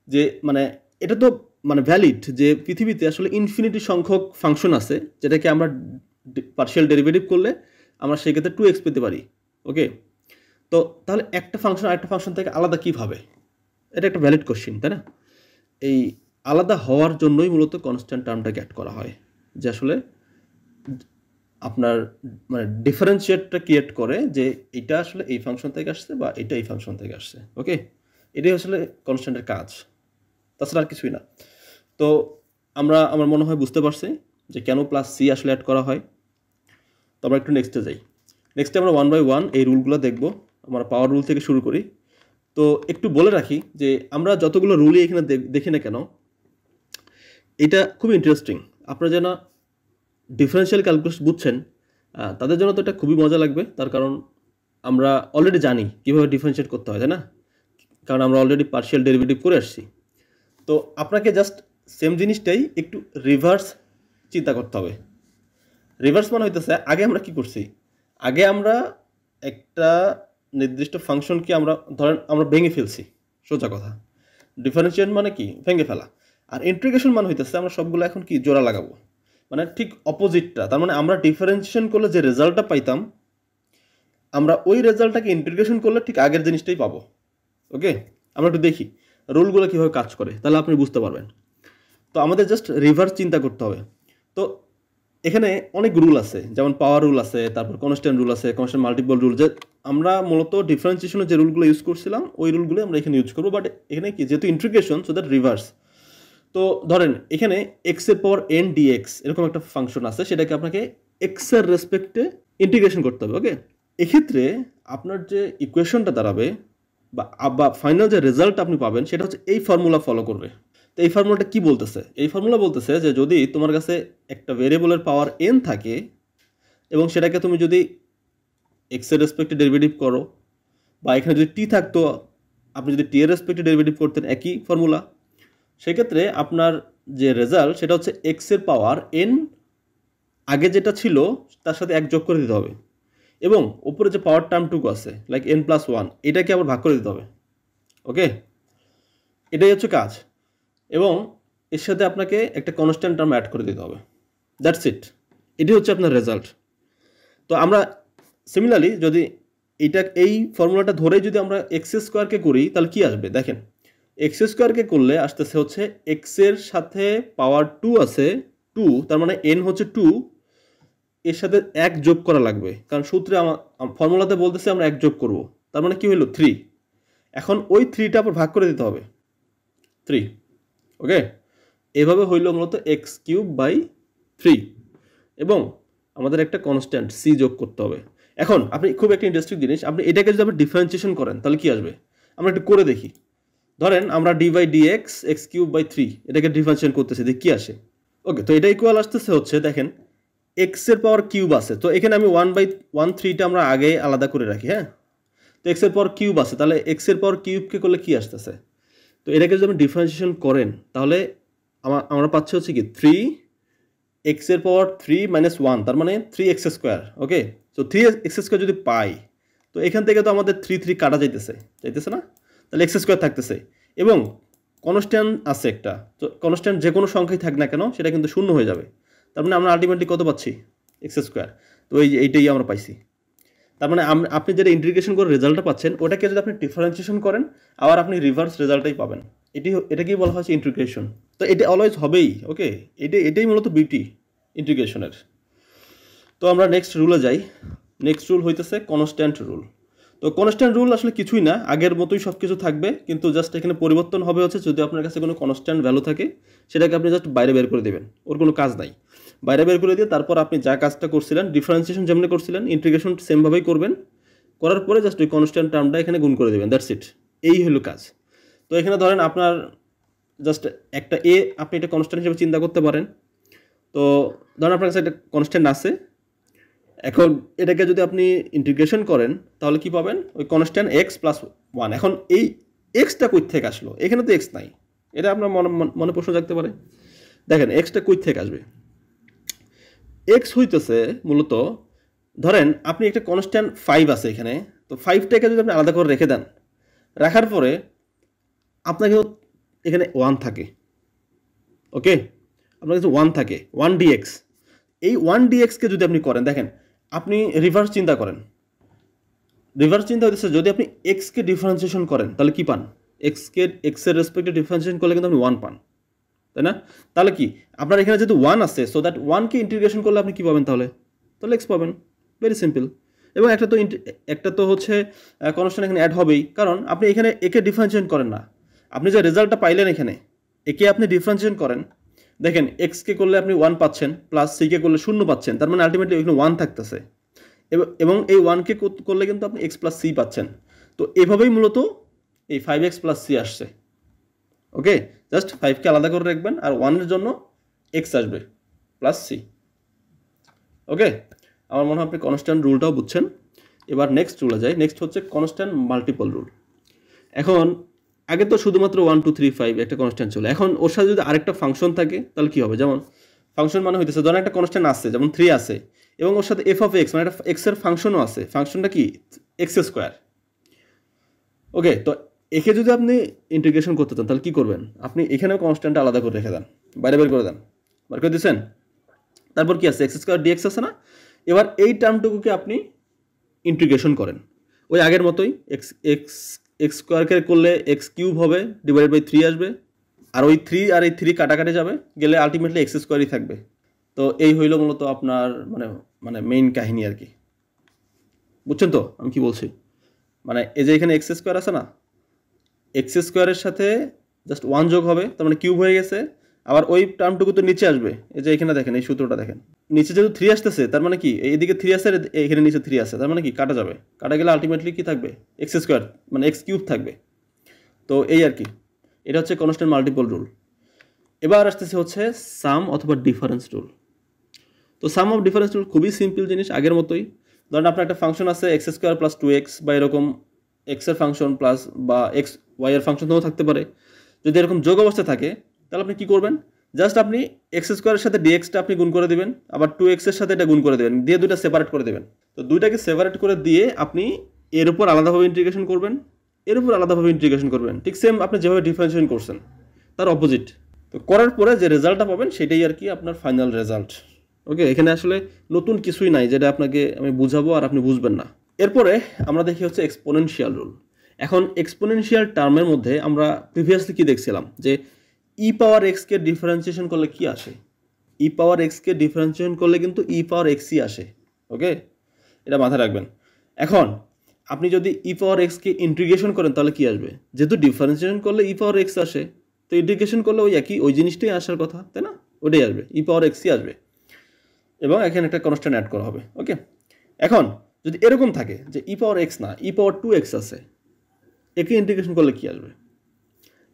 যে মানে এটা তো মানে ভ্যালিড যে পৃথিবীতে আসলে ইনফিনিটি সংখ্যক ফাংশন আছে যেটাকে আমরা পার্শিয়াল ডেরিভেটিভ করলে আমরা সেক্ষেত্রে 2x পেতে পারি। ওকে, তো তাহলে একটা ফাংশন আরেকটা ফাংশন থেকে আলাদা কীভাবে? এটা একটা ভ্যালিড কোশ্চিন, তাই না? এই আলাদা হওয়ার জন্যই মূলত কনস্ট্যান্ট টার্মটাকে অ্যাড করা হয়, যে আসলে আপনার মানে ডিফারেন্সিয়েটটা ক্রিয়েট করে যে এটা আসলে এই ফাংশন থেকে আসছে বা এটা এই ফাংশন থেকে আসছে। ওকে, এটাই আসলে কনস্ট্যান্টের কাজ, তাছাড়া আর কিছুই না। তো আমার মনে হয় বুঝতে পারছি যে কেন প্লাস সি আসলে অ্যাড করা হয়। তো আমরা একটু নেক্সটে যাই। নেক্সটে আমরা 1 বাই 1 এই রুলগুলো দেখব। আমরা পাওয়ার রুল থেকে শুরু করি। তো একটু বলে রাখি যে আমরা যতগুলো রুলই এখানে দেখি না কেন, এটা খুব ইন্টারেস্টিং। আপনারা যারা ডিফারেন্সিয়াল ক্যালকুলাস বুঝছেন তাদের জন্য তো এটা খুবই মজা লাগবে, তার কারণ আমরা অলরেডি জানি কীভাবে ডিফারেন্সিয়েট করতে হয়, তাই না? কারণ আমরা অলরেডি পার্শিয়াল ডেরিভেটিভ করে আসছি। তো আপনাকে জাস্ট সেম জিনিসটাই একটু রিভার্স চিন্তা করতে হবে। রিভার্স মানে হইতেছে আগে আমরা কি করছি, আগে আমরা একটা নির্দিষ্ট ফাংশনকে আমরা ধরেন আমরা ভেঙে ফেলছি, সোজা কথা। ডিফারেন্সিয়েট মানে কি ভেঙে ফেলা, আর ইন্টিগ্রেশন মানে হইতেছে আমরা সবগুলো এখন কি জোড়া লাগাবো, মানে ঠিক অপোজিটটা। তার মানে আমরা ডিফারেন্সিয়েশন করলে যে রেজাল্টটা পাইতাম আমরা ওই রেজাল্টটাকে ইন্টিগ্রেশন করলে ঠিক আগের জিনিসটাই পাবো। ওকে, আমরা একটু দেখি রুলগুলো কীভাবে কাজ করে, তাহলে আপনি বুঝতে পারবেন। তো আমাদের জাস্ট রিভার্স চিন্তা করতে হবে। তো এখানে অনেক রুল আছে, যেমন পাওয়ার রুল আছে, তারপর কনস্ট্যান্ট রুল আছে, কনস্ট্যান্ট মাল্টিপল রুল। যে আমরা মূলত ডিফারেন্সিয়েশনের যে রুলগুলো ইউজ করছিলাম ওই রুলগুলো আমরা এখানে ইউজ করবো, বাট এখানে কি যেহেতু ইন্টিগ্রেশন, সো দ্যাট রিভার্স। তো ধরেন এখানে এক্স এর পাওয়ার এন ডিএক্স এরকম একটা ফাংশন আছে, সেটাকে আপনাকে এক্স এর রেসপেক্টে ইন্টিগ্রেশন করতে হবে। ওকে, এক্ষেত্রে আপনার যে ইকুয়েশনটা দাঁড়াবে বা ফাইনাল যে রেজাল্ট আপনি পাবেন সেটা হচ্ছে এই ফর্মুলা ফলো করবে। তো এই ফর্মুলাটা কি বলতেছে? এই ফর্মুলা বলতেছে যে যদি তোমার কাছে একটা ভেরিয়েবলের পাওয়ার এন থাকে এবং সেটাকে তুমি যদি এক্স এর রেসপেক্টে ডেরিভেটিভ করো, বা এখানে যদি টি থাকতো আপনি যদি টি এর রেসপেক্টে ডেরিভেটিভ করতেন, একই ফর্মুলা, সেক্ষেত্রে আপনার যে রেজাল্ট সেটা হচ্ছে এক্স এর পাওয়ার এন আগে যেটা ছিল তার সাথে এক যোগ করে দিতে হবে, এবং উপরে যে পাওয়ার টার্মটুকু আছে লাইক এন প্লাস ওয়ান এটাকে আবার ভাগ করে দিতে হবে। ওকে, এটাই হচ্ছে কাজ, এবং এর সাথে আপনাকে একটা কনস্ট্যান্ট টার্ম অ্যাড করে দিতে হবে। দ্যাটস ইট, এটি হচ্ছে আপনার রেজাল্ট। তো আমরা সিমিলারলি যদি এই ফর্মুলাটা ধরে যদি আমরা এক্স স্কোয়ারকে করি তাহলে কি আসবে দেখেন, এক্স স্কোয়ারকে করলে আসতেছে হচ্ছে এক্স এর সাথে পাওয়ার টু আছে টু, তার মানে এন হচ্ছে টু, এর সাথে এক যোগ করা লাগবে, কারণ সূত্রে আমার ফর্মুলাতে বলতেছে আমরা এক যোগ করব, তার মানে কি হলো থ্রি। এখন ওই থ্রিটা আবার ভাগ করে দিতে হবে থ্রি। ওকে, এভাবে হইল মূলত এক্স কিউব বাই থ্রি, এবং আমাদের একটা কনস্ট্যান্ট সি যোগ করতে হবে। এখন আপনি খুব একটা ইন্টারেস্টিং জিনিস, আপনি এটাকে যদি আপনি ডিফারেন্সিয়েশন করেন তাহলে কি আসবে আমরা একটু করে দেখি। ধরেন আমরা d by D x x cube by three এটাকে ডিফারেন্সিয়েশন করতেছি, দেখি কি আসে। ওকে, তো এটা ইকুয়াল আসতেছে হচ্ছে দেখেন এক্স এর পাওয়ার কিউব আছে, তো এখানে আমি 1/1/3টা আমরা আগে আলাদা করে রাখি। হ্যাঁ, তো এক্স এর পাওয়ার কিউব আছে, তাহলে এক্স এর পাওয়ার কিউবকে করলে কি আসতেছে, তো এটাকে যদি আপনি ডিফারেন্সিয়েশন করেন তাহলে আমরা পাচ্ছি হচ্ছে কি থ্রি এক্স এর পাওয়ার থ্রি মাইনাস ওয়ান, তার মানে থ্রি এক্স স্কোয়ার। ওকে, তো থ্রি এক্স স্কোয়ার যদি পাই তো এখান থেকে তো আমাদের থ্রি থ্রি কাটা যাইতেছে না, তাহলে এক্স স্কোয়ার থাকতেছে, এবং কনস্ট্যান্ট আছে একটা, তো কনস্ট্যান্ট যে কোনো সংখ্যাই থাক না কেন সেটা কিন্তু শূন্য হয়ে যাবে, তার মানে আমরা আলটিমেটলি কত পাচ্ছি এক্স স্কোয়ার। তো এইটাই আমরা পাইছি, তার মানে আপনি যেটা ইন্টিগ্রেশন করে রেজাল্টটা পাচ্ছেন ওটাকে যদি আপনি ডিফারেন্সিয়েশন করেন আবার আপনি রিভার্স রেজাল্টটাই পাবেন। এটাকেই বলা হচ্ছে ইন্টিগ্রেশন। তো এটা অলওয়েজ হবেই। ওকে, এটাই মূলত বিউটি ইন্টিগ্রেশনের। তো আমরা নেক্সট রুলে যাই। নেক্সট রুল হইতেছে কনস্ট্যান্ট রুল। তো কনস্ট্যান্ট রুল আসলে কিছুই না, আগের মতোই সব কিছু থাকবে, কিন্তু জাস্ট এখানে পরিবর্তন হবে হচ্ছে যদি আপনার কাছে কোনো কনস্ট্যান্ট ভ্যালু থাকে সেটাকে আপনি জাস্ট বাইরে বের করে দেবেন, ওর কোনো কাজ নাই, বাইরে বের করে দিয়ে তারপর আপনি যা কাজটা করছিলেন ডিফারেন্সিয়েশন যেমন করছিলেন ইন্টিগ্রেশন সেমভাবেই করবেন, করার পরে জাস্ট ওই কনস্ট্যান্ট টার্মটা এখানে গুণ করে দেবেন, দ্যাটস ইট, এই হলো কাজ। তো এখানে ধরেন আপনার জাস্ট একটা এ আপনি এটা কনস্ট্যান্ট হিসেবে চিন্তা করতে পারেন। তো ধরেন আপনার কাছে একটা কনস্ট্যান্ট আছে, এখন এটাকে যদি আপনি ইন্টিগ্রেশন করেন তাহলে কি পাবেন, ওই কনস্ট্যান্ট এক্স প্লাস ওয়ান। এখন এই এক্সটা কই থেকে আসলো, এখানে তো এক্স নাই, এটা আপনার মনে প্রশ্ন জাগতে পারে। দেখেন এক্সটা কই থেকে আসবে, এক্স হইতেছে মূলত ধরেন আপনি একটা কনস্ট্যান্ট ফাইভ আছে এখানে, তো ফাইভটাকে যদি আপনি আলাদা করে রেখে দেন, রাখার পরে আপনার কিন্তু এখানে ওয়ান থাকে। ওকে, আপনার কাছে ওয়ান থাকে, ওয়ান ডিএক্স। এই ওয়ান ডিএক্সকে যদি আপনি করেন, দেখেন আপনি রিভার্স চিন্তা করেন, রিভার্স চিন্তা হইতেছে যদি আপনি এক্সকে ডিফারেন্সিয়েশন করেন তাহলে কি পান, এক্সের রেসপেক্টে ডিফারেন্সিয়েশন করলে কিন্তু আপনি ওয়ান পান, তাই না? তাহলে কি আপনার এখানে যেহেতু ওয়ান আছে, সো দ্যাট ওয়ানকে ইন্টিগ্রেশন করলে আপনি কী পাবেন, তাহলে এক্স পাবেন, ভেরি সিম্পল। এবং একটা তো হচ্ছে কনস্ট্যান্ট এখানে অ্যাড হবেই, কারণ আপনি এখানে একে ডিফারেন্সিয়েশন করেন না, আপনি যে রেজাল্টটা পাইলেন এখানে একে আপনি ডিফারেন্সিয়েশন করেন, দেখেন এক্সকে করলে আপনি ওয়ান পাচ্ছেন, প্লাস সিকে করলে শূন্য পাচ্ছেন, তার মানে আলটিমেটলি এখানে ওয়ান থাকতেছে, এবং এই ওয়ানকে করলে কিন্তু আপনি এক্স প্লাস সি পাচ্ছেন। তো এভাবেই মূলত এই ফাইভ এক্স প্লাস সি আসছে। ওকে, জাস্ট ফাইভকে আলাদা করে রাখবেন আর ওয়ানের জন্য এক্স আসবে প্লাস সি। ওকে, আমার মনে হয় আপনি কনস্ট্যান্ট রুলটাও বুঝছেন। এবার নেক্সট রুলে যাই। নেক্সট হচ্ছে কনস্ট্যান্ট মাল্টিপল রুল। এখন আগে তো শুধুমাত্র 1 2 3 5 একটা কনস্ট্যান্ট ছিল, এখন ওর সাথে যদি আরেকটা ফাংশন থাকে তাহলে কি হবে, যেমন ফাংশন মানে হইতেছে ধরেন একটা কনস্ট্যান্ট আছে যেমন 3 আছে, এবং ওর সাথে এফ অফ এক্স মানে একটা এক্স এর ফাংশনও আছে, ফাংশনটা কি এক্স স্কোয়ার। ওকে, তো একে যদি আপনি ইন্টিগ্রেশন করতে চান তাহলে কী করবেন, আপনি এখানেও কনস্ট্যান্টটা আলাদা করে রেখে দেন, বাইরে বের করে দেন, বার করে দিচ্ছেন, তারপর কি আছে এক্স স্কোয়ার ডিএক্স আছে না, এবার এই টার্মটুকুকে আপনি ইন্টিগ্রেশন করেন ওই আগের মতোই, এক্স এক্স এক্স স্কোয়ারকে করলে এক্স কিউব হবে ডিভাইডেড বাই 3 আসবে, আর ওই 3 আর এই 3 কাটাকাটি যাবে, গেলে আলটিমেটলি এক্স স্কোয়ারই থাকবে। তো এই হইল মূলত আপনার মানে মেইন কাহিনী আর কি, বুঝছেন তো আমি কি বলছি, মানে এই যে এখানে এক্স স্কোয়ার আছে না, এক্স স্কোয়ারের সাথে জাস্ট ওয়ান যোগ হবে, তার মানে কিউব হয়ে গেছে, আবার ওই টার্মটুকু তো নিচে আসবে, এই যে এখানে দেখেন এই সূত্রটা দেখেন, নিচে যেহেতু 3 আসতেছে তার মানে কি এইদিকে 3 আছে, এখানে নিচে 3 আছে, তার মানে কি কাটা যাবে, কাটা গেলে আলটিমেটলি কি থাকবে এক্স স্কোয়ার মানে এক্স কিউব থাকবে। তো এই আর কি, এটা হচ্ছে কনস্ট্যান্ট মাল্টিপল রুল। এবার আসতেছে হচ্ছে সাম অথবা ডিফারেন্স রুল। তো সাম অফ ডিফারেন্স রুল খুবই সিম্পল জিনিস, আগের মতোই। ধরেন আপনার একটা ফাংশন আছে এক্স স্কোয়ার প্লাস 2x বা এরকম এক্স এর ফাংশন প্লাস বা এক্স ওয়াই এর ফাংশন তো থাকতে পারে। যদি এরকম যোগ অবস্থা থাকে তাহলে আপনি কি করবেন, জাস্ট আপনি এক্স স্কোয়ারের সাথে ডিএক্সটা আপনি গুণ করে দেবেন, আবার 2x এর সাথে এটা গুণ করে দেবেন, দিয়ে দুইটা সেপারেট করে দেবেন। তো দুইটাকে সেপারেট করে দিয়ে আপনি এর উপর আলাদাভাবে ইন্টিগ্রেশন করবেন, এর উপর আলাদাভাবে ইন্টিগ্রেশন করবেন, ঠিক সেম আপনি যেভাবে ডিফারেন্সিয়েশন করছেন তার অপোজিট। তো করার পরে যে রেজাল্টটা পাবেন সেটাই আর কি আপনার ফাইনাল রেজাল্ট। ওকে, এখানে আসলে নতুন কিছুই নাই যেটা আপনাকে আমি বুঝাবো আর আপনি বুঝবেন না। এরপরে আমরা দেখি হচ্ছে এক্সপোনেনশিয়াল রুল। এখন এক্সপোনেনশিয়াল টার্মের মধ্যে আমরা প্রিভিয়াসলি কি দেখছিলাম যে ই পাওয়ার এক্সকে ডিফারেন্সিয়েশন করলে কি আসে, ই পাওয়ার এক্সকে ডিফারেন্সিয়েশন করলে কিন্তু ই পাওয়ার এক্সই আসে। ওকে, এটা মাথায় রাখবেন। এখন আপনি যদি ই পাওয়ার এক্সকে ইন্টিগ্রেশন করেন তাহলে কি আসবে, যেহেতু ডিফারেন্সিয়েশন করলে ই পাওয়ার এক্স আসে, তো ইন্টিগ্রেশন করলে ওই একই ওই জিনিসটাই আসার কথা, তাই না? ওটাই আসবে, ই পাওয়ার এক্সই আসবে, এবং এখানে একটা কনস্ট্যান্ট অ্যাড করা হবে। ওকে, এখন যদি এরকম থাকে যে ই পাওয়ার এক্স না ই পাওয়ার 2x আছে, একে ইন্টিগ্রেশন করলে কি আসবে,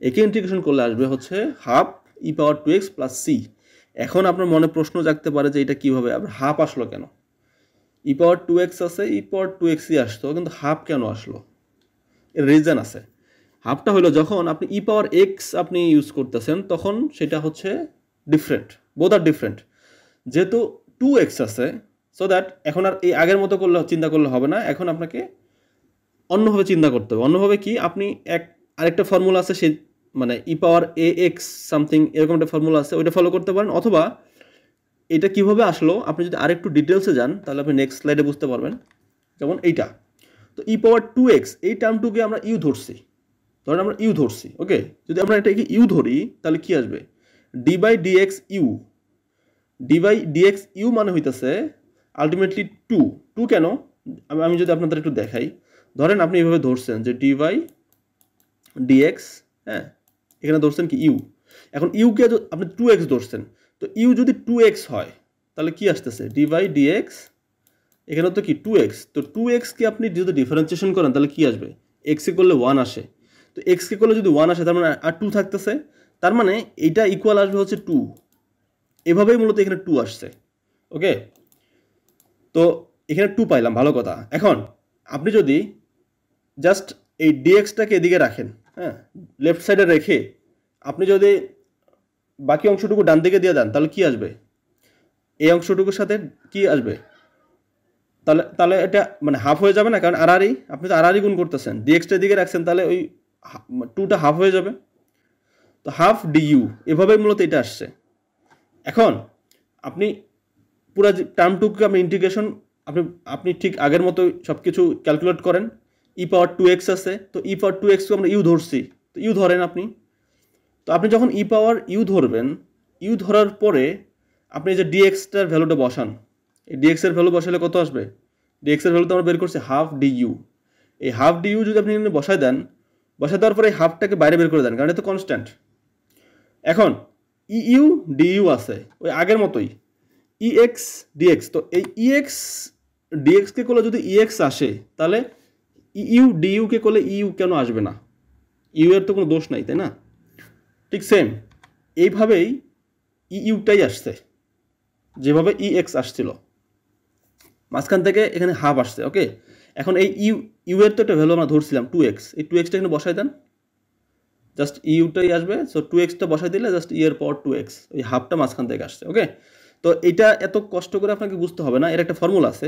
একে ইন্টিগ্রেশন করলে আসবে হচ্ছে হাফ ই পাওয়ার 2x প্লাস সি। এখন আপনার মনে প্রশ্ন জাগতে পারে যে এটা কীভাবে আবার হাফ আসলো কেন, ই পাওয়ার 2x আছে ই পাওয়ার 2xই আসতো, কিন্তু হাফ কেন আসলো? এর রিজন আছে। হাফটা হলো যখন আপনি ই পাওয়ার এক্স আপনি ইউজ করতেছেন তখন সেটা হচ্ছে ডিফারেন্ট, বোথ আর ডিফারেন্ট। যেহেতু 2x আছে, সো দ্যাট এখন আর এই আগের মতো করলে চিন্তা করলে হবে না, এখন আপনাকে অন্যভাবে চিন্তা করতে হবে। অন্যভাবে কি, আপনি আরেকটা ফর্মুলা আছে সেই মানে ই পাওয়ার এ এক্স সামথিং এরকম একটা ফর্মুলা আছে, ওইটা ফলো করতে পারেন। অথবা এটা কিভাবে আসলো আপনি যদি আরেকটু ডিটেলসে যান তাহলে আপনি নেক্সট স্লাইডে বুঝতে পারবেন। যেমন এইটা, তো ই পাওয়ার 2x এই টার্মটুকে আমরা ইউ ধরছি, ধরেন আমরা ইউ ধরছি। ওকে, যদি আমরা এটাকে ইউ ধরি তাহলে কি আসবে, d by dx u, d by dx u মানে হইতেছে আলটিমেটলি টু কেন, আমি যদি আপনাদের একটু দেখাই, ধরেন আপনি এইভাবে ধরছেন যে ডি বাই ডিএক্স, হ্যাঁ এখানে ধরছেন কি ইউ, এখন ইউকে আপনি 2x ধরছেন, তো ইউ যদি 2x হয় তাহলে কি আসতেছে ডি বাই ডিএক্স, এখানে তো কি 2x, তো 2x কে আপনি যদি ডিফারেন্সিয়েশন করেন তাহলে কি আসবে, x কে করলে 1 আসে, তো x কে করলে যদি 1 আসে তার মানে আর 2 থাকতেছে, তার মানে এইটা ইকুয়াল আসবে হচ্ছে 2, এভাবেই মূলত এখানে 2 আসছে। ওকে, তো এখানে 2 পাইলাম, ভালো কথা। এখন আপনি যদি জাস্ট এই ডিএক্সটাকে এদিকে রাখেন, হ্যাঁ লেফট সাইডে রেখে আপনি যদি বাকি অংশটুকু ডান দিকে দিয়ে দেন তাহলে কি আসবে, এই অংশটুকুর সাথে কি আসবে, তাহলে তাহলে এটা মানে হাফ হয়ে যাবে না, কারণ আরআরই আপনি তো আরআরই গুণ করতেছেন, ডিএক্সটার দিকে রাখছেন, তাহলে ওই 2টা হাফ হয়ে যাবে, তো হাফ ডিইউ, এভাবেই মূলত এটা আসছে। এখন আপনি পুরো টার্মটুকুকে আপনি ইন্টিগ্রেশন আপনি ঠিক আগের মতো সব কিছু ক্যালকুলেট করেন, ই পাওয়ার 2x আছে, তো ই পাওয়ার 2xকে আমরা ইউ ধরছি, তো ইউ ধরেন আপনি, তো আপনি যখন ই পাওয়ার ইউ ধরবেন, ইউ ধরার পরে আপনি যে ডিএক্সটার ভ্যালুটা বসান, এই ডিএক্স এর ভ্যালু বসালে কত আসবে, ডিএক্স এর ভ্যালু তো আমরা বের করছি হাফ ডিইউ, এই হাফ ডিইউ যদি আপনি এখানে বসায় দেন, বসায় দেওয়ার পরে এই হাফটাকে বাইরে বের করে দেন কারণ এটা তো কনস্ট্যান্ট। এখন ইউ ডিইউ আছে ওই আগের মতোই, ইএক্স ডিএক্স, তো এই ইএক্স ডিএক্সকে করলে যদি ইএক্স আসে তাহলে ইউ ডিইউকে করলে ইউ কেন আসবে না, ইউ এর তো কোনো দোষ নাই, তাই না? ঠিক সেম এইভাবেই ইউটাই আসছে, যেভাবে ইএক্স আসছিল মাঝখান থেকে এখানে হাফ আসছে। ওকে, এখন এই ইউ এর তো একটা ভ্যালু আমরা ধরছিলাম 2x, এই 2xটা এখানে বসাই দেন, জাস্ট ইউটাই আসবে, সো 2xটা বসাই দিলে জাস্ট ই এর পাওয়ার 2x, ওই হাফটা মাঝখান থেকে আসছে। ওকে, তো এইটা এত কষ্ট করে আপনাকে বুঝতে হবে না, এর একটা ফর্মুলা আছে,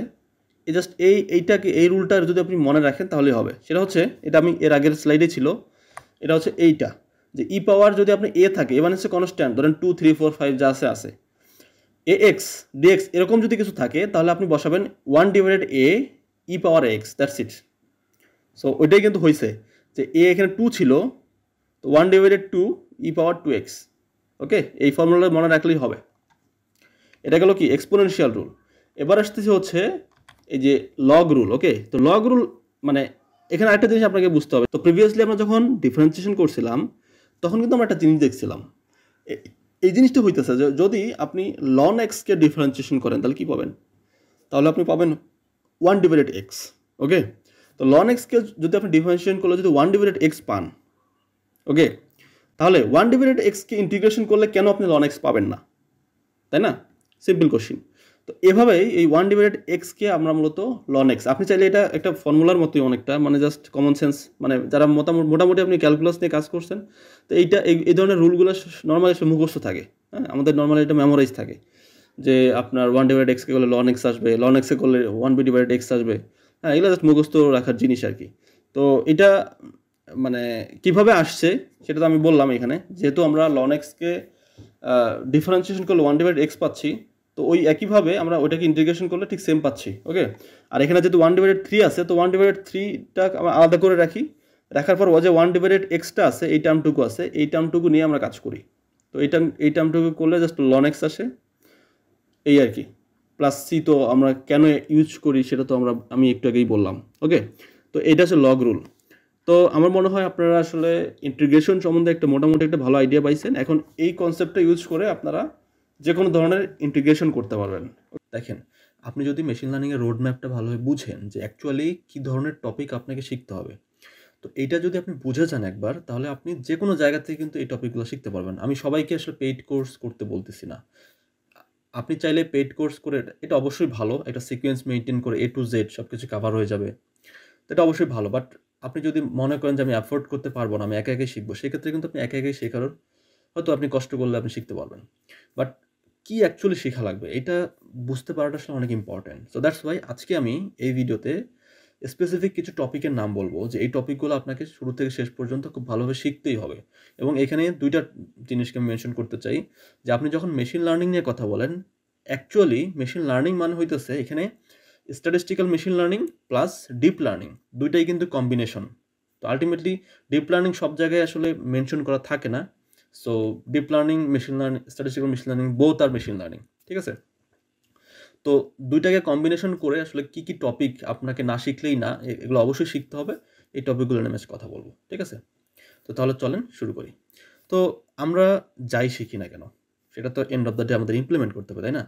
এই জাস্ট এইটাকে এই রুলটা যদি আপনি মনে রাখেন তাহলেই হবে। সেটা হচ্ছে, এটা আমি এর আগের স্লাইডে ছিল, এটা হচ্ছে এইটা যে ই পাওয়ার যদি আপনি এ থাকে, এ মানে হচ্ছে কনস্ট্যান্ট, ধরেন 2 3 4 5 যা আছে এ এক্স ডিএক্স এরকম যদি কিছু থাকে তাহলে আপনি বসাবেন 1 divided A E power x, that's it. So ওইটাই কিন্তু হয়েছে যে এ এখানে 2 ছিল, তো 1 ডিভাইডেড 2 ই পাওয়ার 2x। ওকে, এই ফর্মুলা মনে রাখলেই হবে। এটা গেল কি এক্সপোনেনশিয়াল রুল। এবার আসতেছে হচ্ছে এই যে লগ রুল। ওকে, তো লগ রুল মানে এখানে আরেকটা জিনিস আপনাকে বুঝতে হবে। তো প্রিভিয়াসলি আমরা যখন ডিফারেন্সিয়েশন করছিলাম তখন কিন্তু আমরা একটা জিনিস দেখছিলাম, এই জিনিসটা হইতেছে যে যদি আপনি লন এক্সকে ডিফারেন্সিয়েশন করেন তাহলে কি পাবেন? তাহলে আপনি পাবেন 1/x। ওকে, তো লন এক্সকে যদি আপনি ডিফারেন্সিয়েশন করলে যদি 1/x পান, ওকে, তাহলে 1/xকে ইন্টিগ্রেশন করলে কেন আপনি লন এক্স পাবেন না, তাই না? Simple question. তো এভাবেই এই 1/xকে আমরা মূলত লন এক্স, আপনি চাইলে এটা একটা ফর্মুলার মতোই অনেকটা, মানে জাস্ট কমন সেন্স, মানে যারা মোটামুটি আপনি ক্যালকুলাস নিয়ে কাজ করছেন, তো এইটা এই ধরনের রুলগুলো নর্মালি মুখস্থ থাকে। হ্যাঁ, আমাদের নর্মালি এটা মেমোরাইজ থাকে যে আপনার 1/xকে করলে লন এক্স আসবে, লন এক্সে করলে 1/x আসবে। হ্যাঁ, এগুলো জাস্ট মুখস্থ রাখার জিনিস আর কি। তো এটা মানে কিভাবে আসছে সেটা তো আমি বললাম এখানে, যেহেতু আমরা লন এক্সকে ডিফারেন্সিয়েশন করলে 1/x পাচ্ছি, তো ওই একইভাবে আমরা ওইটাকে ইন্টিগ্রেশন করলে ঠিক সেম পাচ্ছি। ওকে, আর এখানে যেহেতু 1/3 আছে, তো 1/3টা আমরা আলাদা করে রাখার পর ও যে 1/xটা আছে, এই টার্মটুকু আছে, এই টার্মটুকু নিয়ে আমরা কাজ করি। তো এই টার্মটুকু করলে জাস্ট লন এক্স আসে, এই আর কি। প্লাস সি তো আমরা কেন ইউজ করি সেটা তো আমি একটু আগেই বললাম। ওকে, তো এটা হচ্ছে লগ রুল। তো আমার মনে হয় আপনারা আসলে ইন্টিগ্রেশন সম্বন্ধে একটা মোটামুটি একটা ভালো আইডিয়া পাইছেন। এখন এই কনসেপ্টটা ইউজ করে আপনারা যে কোনো ধরনের ইন্টিগ্রেশন করতে পারবেন। দেখেন, আপনি যদি মেশিন লার্নিংয়ের রোড ম্যাপটা ভালোভাবে বুঝেন যে অ্যাকচুয়ালি কী ধরনের টপিক আপনাকে শিখতে হবে, তো এইটা যদি আপনি বুঝে যান একবার, তাহলে আপনি যে কোনো জায়গা থেকে কিন্তু এই টপিকগুলো শিখতে পারবেন। আমি সবাইকে আসলে পেইড কোর্স করতে বলতেছি না। আপনি চাইলে পেইড কোর্স করে, এটা অবশ্যই ভালো, একটা সিকোয়েন্স মেনটেন করে A to Z সব কিছু কাভার হয়ে যাবে, তো এটা অবশ্যই ভালো। বাট আপনি যদি মনে করেন যে আমি অ্যাফোর্ড করতে পারবো না, আমি একা একাই শিখবো, সেক্ষেত্রে কিন্তু আপনি একা একাই শেখার, হয়তো আপনি কষ্ট করলে আপনি শিখতে পারবেন। বাট কি অ্যাকচুয়ালি শেখা লাগবে এটা বুঝতে পারাটা আসলে অনেক ইম্পর্ট্যান্ট। সো দ্যাটস ওয়াই আজকে আমি এই ভিডিওতে স্পেসিফিক কিছু টপিকের নাম বলবো, যে এই টপিকগুলো আপনাকে শুরু থেকে শেষ পর্যন্ত খুব ভালোভাবে শিখতেই হবে। এবং এখানে দুইটা জিনিসকে আমি মেনশন করতে চাই, যে আপনি যখন মেশিন লার্নিং নিয়ে কথা বলেন, অ্যাকচুয়ালি মেশিন লার্নিং মানে হইতেছে এখানে statistical machine learning plus deep learning, দুইটাই কিন্তু কম্বিনেশন। তো আলটিমেটলি ডিপ লার্নিং সব জায়গায় আসলে মেনশন করা থাকে না। So deep learning, machine learning, statistical machine learning, both আর মেশিন লার্নিং, ঠিক আছে? তো দুইটাকে কম্বিনেশন করে আসলে কি কি টপিক আপনাকে না শিখলেই না, এগুলো অবশ্যই শিখতে হবে। এই টপিকগুলো নিয়ে কথা বলবো, ঠিক আছে? তো তাহলে চলেন শুরু করি। তো আমরা যাই শিখি না কেন, সেটা তো এন্ড অফ দ্য ডে আমাদের ইমপ্লিমেন্ট করতে হবে, তাই না?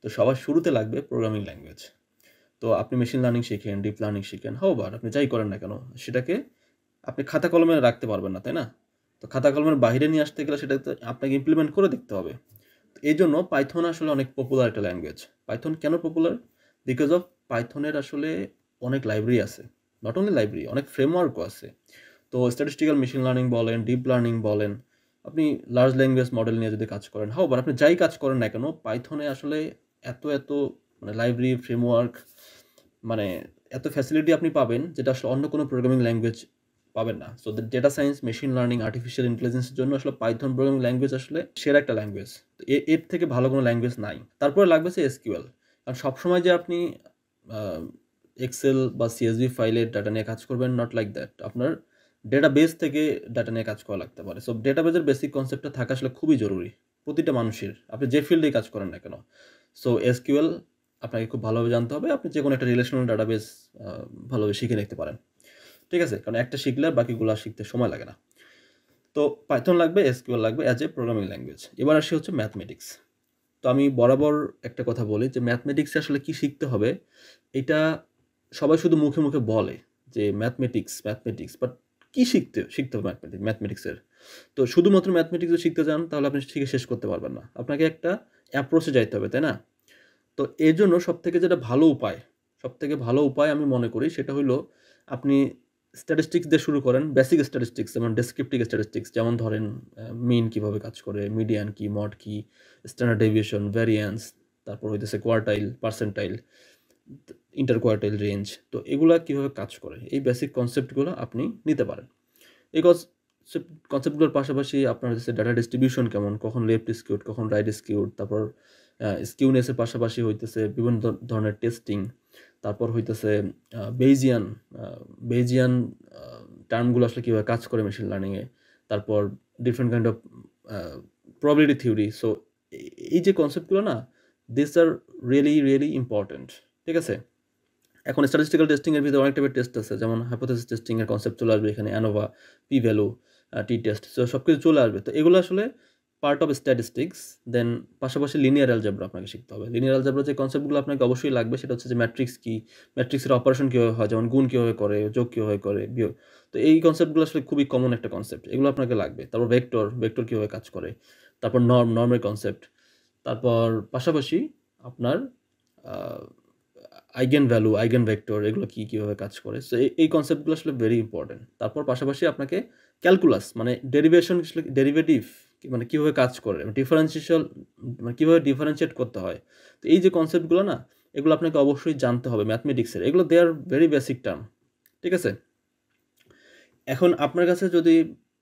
তো সবার শুরুতে লাগবে প্রোগ্রামিং ল্যাঙ্গুয়েজ। তো আপনি মেশিন লার্নিং শিখেন, ডিপ লার্নিং শিখেন, হোবার আপনি যাই করেন না কেন, সেটাকে আপনি খাতা কলমে রাখতে পারবেন না, তাই না? তো খাতা কলমের বাইরে নিয়ে আসতে গেলে সেটা তো আপনাকে ইমপ্লিমেন্ট করে দেখতে হবে। তো এই জন্য পাইথন আসলে অনেক পপুলার একটা ল্যাঙ্গুয়েজ। পাইথন কেন পপুলার? বিকজ অফ পাইথনের আসলে অনেক লাইব্রেরি আছে, নট অনলি লাইব্রেরি, অনেক ফ্রেমওয়ার্কও আছে। তো স্ট্যাটিস্টিক্যাল মেশিন লার্নিং বলেন, ডিপ লার্নিং বলেন, আপনি লার্জ ল্যাঙ্গুয়েজ মডেল নিয়ে যদি কাজ করেন, হোবার আপনি যাই কাজ করেন না কেন, পাইথনে আসলে এত মানে লাইব্রেরি, ফ্রেমওয়ার্ক, মানে এত ফ্যাসিলিটি আপনি পাবেন যেটা আসলে অন্য কোনো প্রোগ্রামিং ল্যাঙ্গুয়েজ পাবেন না। So data science, machine learning, artificial ইন্টেলিজেন্সের জন্য আসলে পাইথন প্রোগ্রামিং ল্যাঙ্গুয়েজ আসলে সেরা একটা ল্যাঙ্গুয়েজ। তো এর থেকে ভালো কোনো ল্যাঙ্গুয়েজ নাই। তারপরে লাগবে সে এসকিউএল। কারণ সবসময় যে আপনি এক্সেল বা সিএসভি ফাইলের ডাটা নিয়ে কাজ করবেন, নট লাইক দ্যাট। আপনার ডেটাবেস থেকে ডাটা নিয়ে কাজ করা লাগতে পারে। সো ডেটাবেসের বেসিক কনসেপ্টটা থাকা আসলে খুবই জরুরি প্রতিটা মানুষের, আপনি যে ফিল্ডেই কাজ করেন না কেন। সো এসকিউএল আপনাকে খুব ভালোভাবে জানতে হবে। আপনি যে কোনো একটা রিলেশনাল ডাটাবেস ভালোভাবে শিখে নিতে পারেন, ঠিক আছে? কারণ একটা শিখলে বাকিগুলো শিখতে সময় লাগে না। তো পাইথন লাগবে, এসকিউএল লাগবে অ্যাজ এ প্রোগ্রামিং ল্যাঙ্গুয়েজ। এবার আসি হচ্ছে ম্যাথমেটিক্স। তো আমি বরাবর একটা কথা বলি যে ম্যাথমেটিক্সে আসলে কি শিখতে হবে, এটা সবাই শুধু মুখে মুখে বলে যে ম্যাথমেটিক্স, বাট কি শিখতে হবে ম্যাথমেটিক্সের? তো শুধুমাত্র ম্যাথমেটিক্স শিখতে চান তাহলে আপনি শিখে শেষ করতে পারবেন না, আপনাকে একটা অ্যাপ্রোচে যাইতে হবে, তাই না? তো এর জন্য সবথেকে ভালো উপায় আমি মনে করি সেটা হলো আপনি স্ট্যাটিস্টিক্স দিয়ে শুরু করেন। বেসিক স্ট্যাটিস্টিক্স যেমন ডেসক্রিপটিভ স্ট্যাটিস্টিক্স, যেমন ধরেন মিন কীভাবে কাজ করে, মিডিয়ান কি, মড কি, স্ট্যান্ডার্ড ডেভিয়েশন, ভ্যারিয়েন্স, তারপর হইতেছে quartile, percentile, inter quartile range. তো এগুলা কীভাবে কাজ করে, এই বেসিক কনসেপ্টগুলো আপনি নিতে পারেন। এই কনসেপ্টগুলোর পাশাপাশি আপনার হচ্ছে ডাটা ডিস্ট্রিবিউশন কেমন, কখন লেফট স্কিউড, কখন রাইট স্কিউড, তারপর স্কিউনেসের পাশাপাশি হইতেছে বিভিন্ন ধরনের টেস্টিং, তারপর হইতেছে বেইজিয়ান টার্মগুলো আসলে কীভাবে কাজ করে মেশিন লার্নিংয়ে, তারপর different kind of probability theory. So এই যে কনসেপ্টগুলো না, দিস আর রিয়েলি ইম্পর্টেন্ট, ঠিক আছে? এখন স্ট্যাটিস্টিক্যাল টেস্টিংয়ের ভিতরে অনেক টাইপের টেস্ট আছে, যেমন হাইপোথেসিস টেস্টিংয়ের কনসেপ্ট চলে আসবে এখানে, অ্যানোভা, পি ভ্যালু, টি টেস্ট, সো সব কিছু চলে আসবে। তো এগুলো আসলে পার্ট অফ স্ট্যাটিস্টিক্স, দেন পাশাপাশি লিনিয়ার অ্যালজেব্রা আপনাকে শিখতে হবে। লিনিয়ার অ্যালজেব্রা যে কনসেপ্টগুলো আপনাকে অবশ্যই লাগবে সেটা হচ্ছে যে ম্যাট্রিক্স কি, ম্যাট্রিক্সের অপারেশন কীভাবে হয়, যেমন গুণ কীভাবে করে, যোগ কীভাবে করে, বিয়োগ। তো এই কনসেপ্টগুলো আসলে খুবই কমন একটা কনসেপ্ট, এগুলো আপনাকে লাগবে। তারপর ভেক্টর কীভাবে কাজ করে, তারপর নর্মের কনসেপ্ট, তারপর পাশাপাশি আপনার আইগেন ভ্যালু, আইগেন ভেক্টর, এগুলো কীভাবে কাজ করে। সো এই কনসেপ্টগুলো আসলে ভেরি ইম্পর্টেন্ট। তারপর পাশাপাশি আপনাকে ক্যালকুলাস মানে ডেরিভেটিভ মানে কীভাবে কাজ করে, ডিফারেন্সিয়েশন মানে কীভাবে ডিফারেন্সিয়েট করতে হয়। তো এই যে কনসেপ্টগুলো না, এগুলো আপনাকে অবশ্যই জানতে হবে ম্যাথমেটিক্সের, এগুলো they are very basic term, ঠিক আছে। এখন আপনার কাছে যদি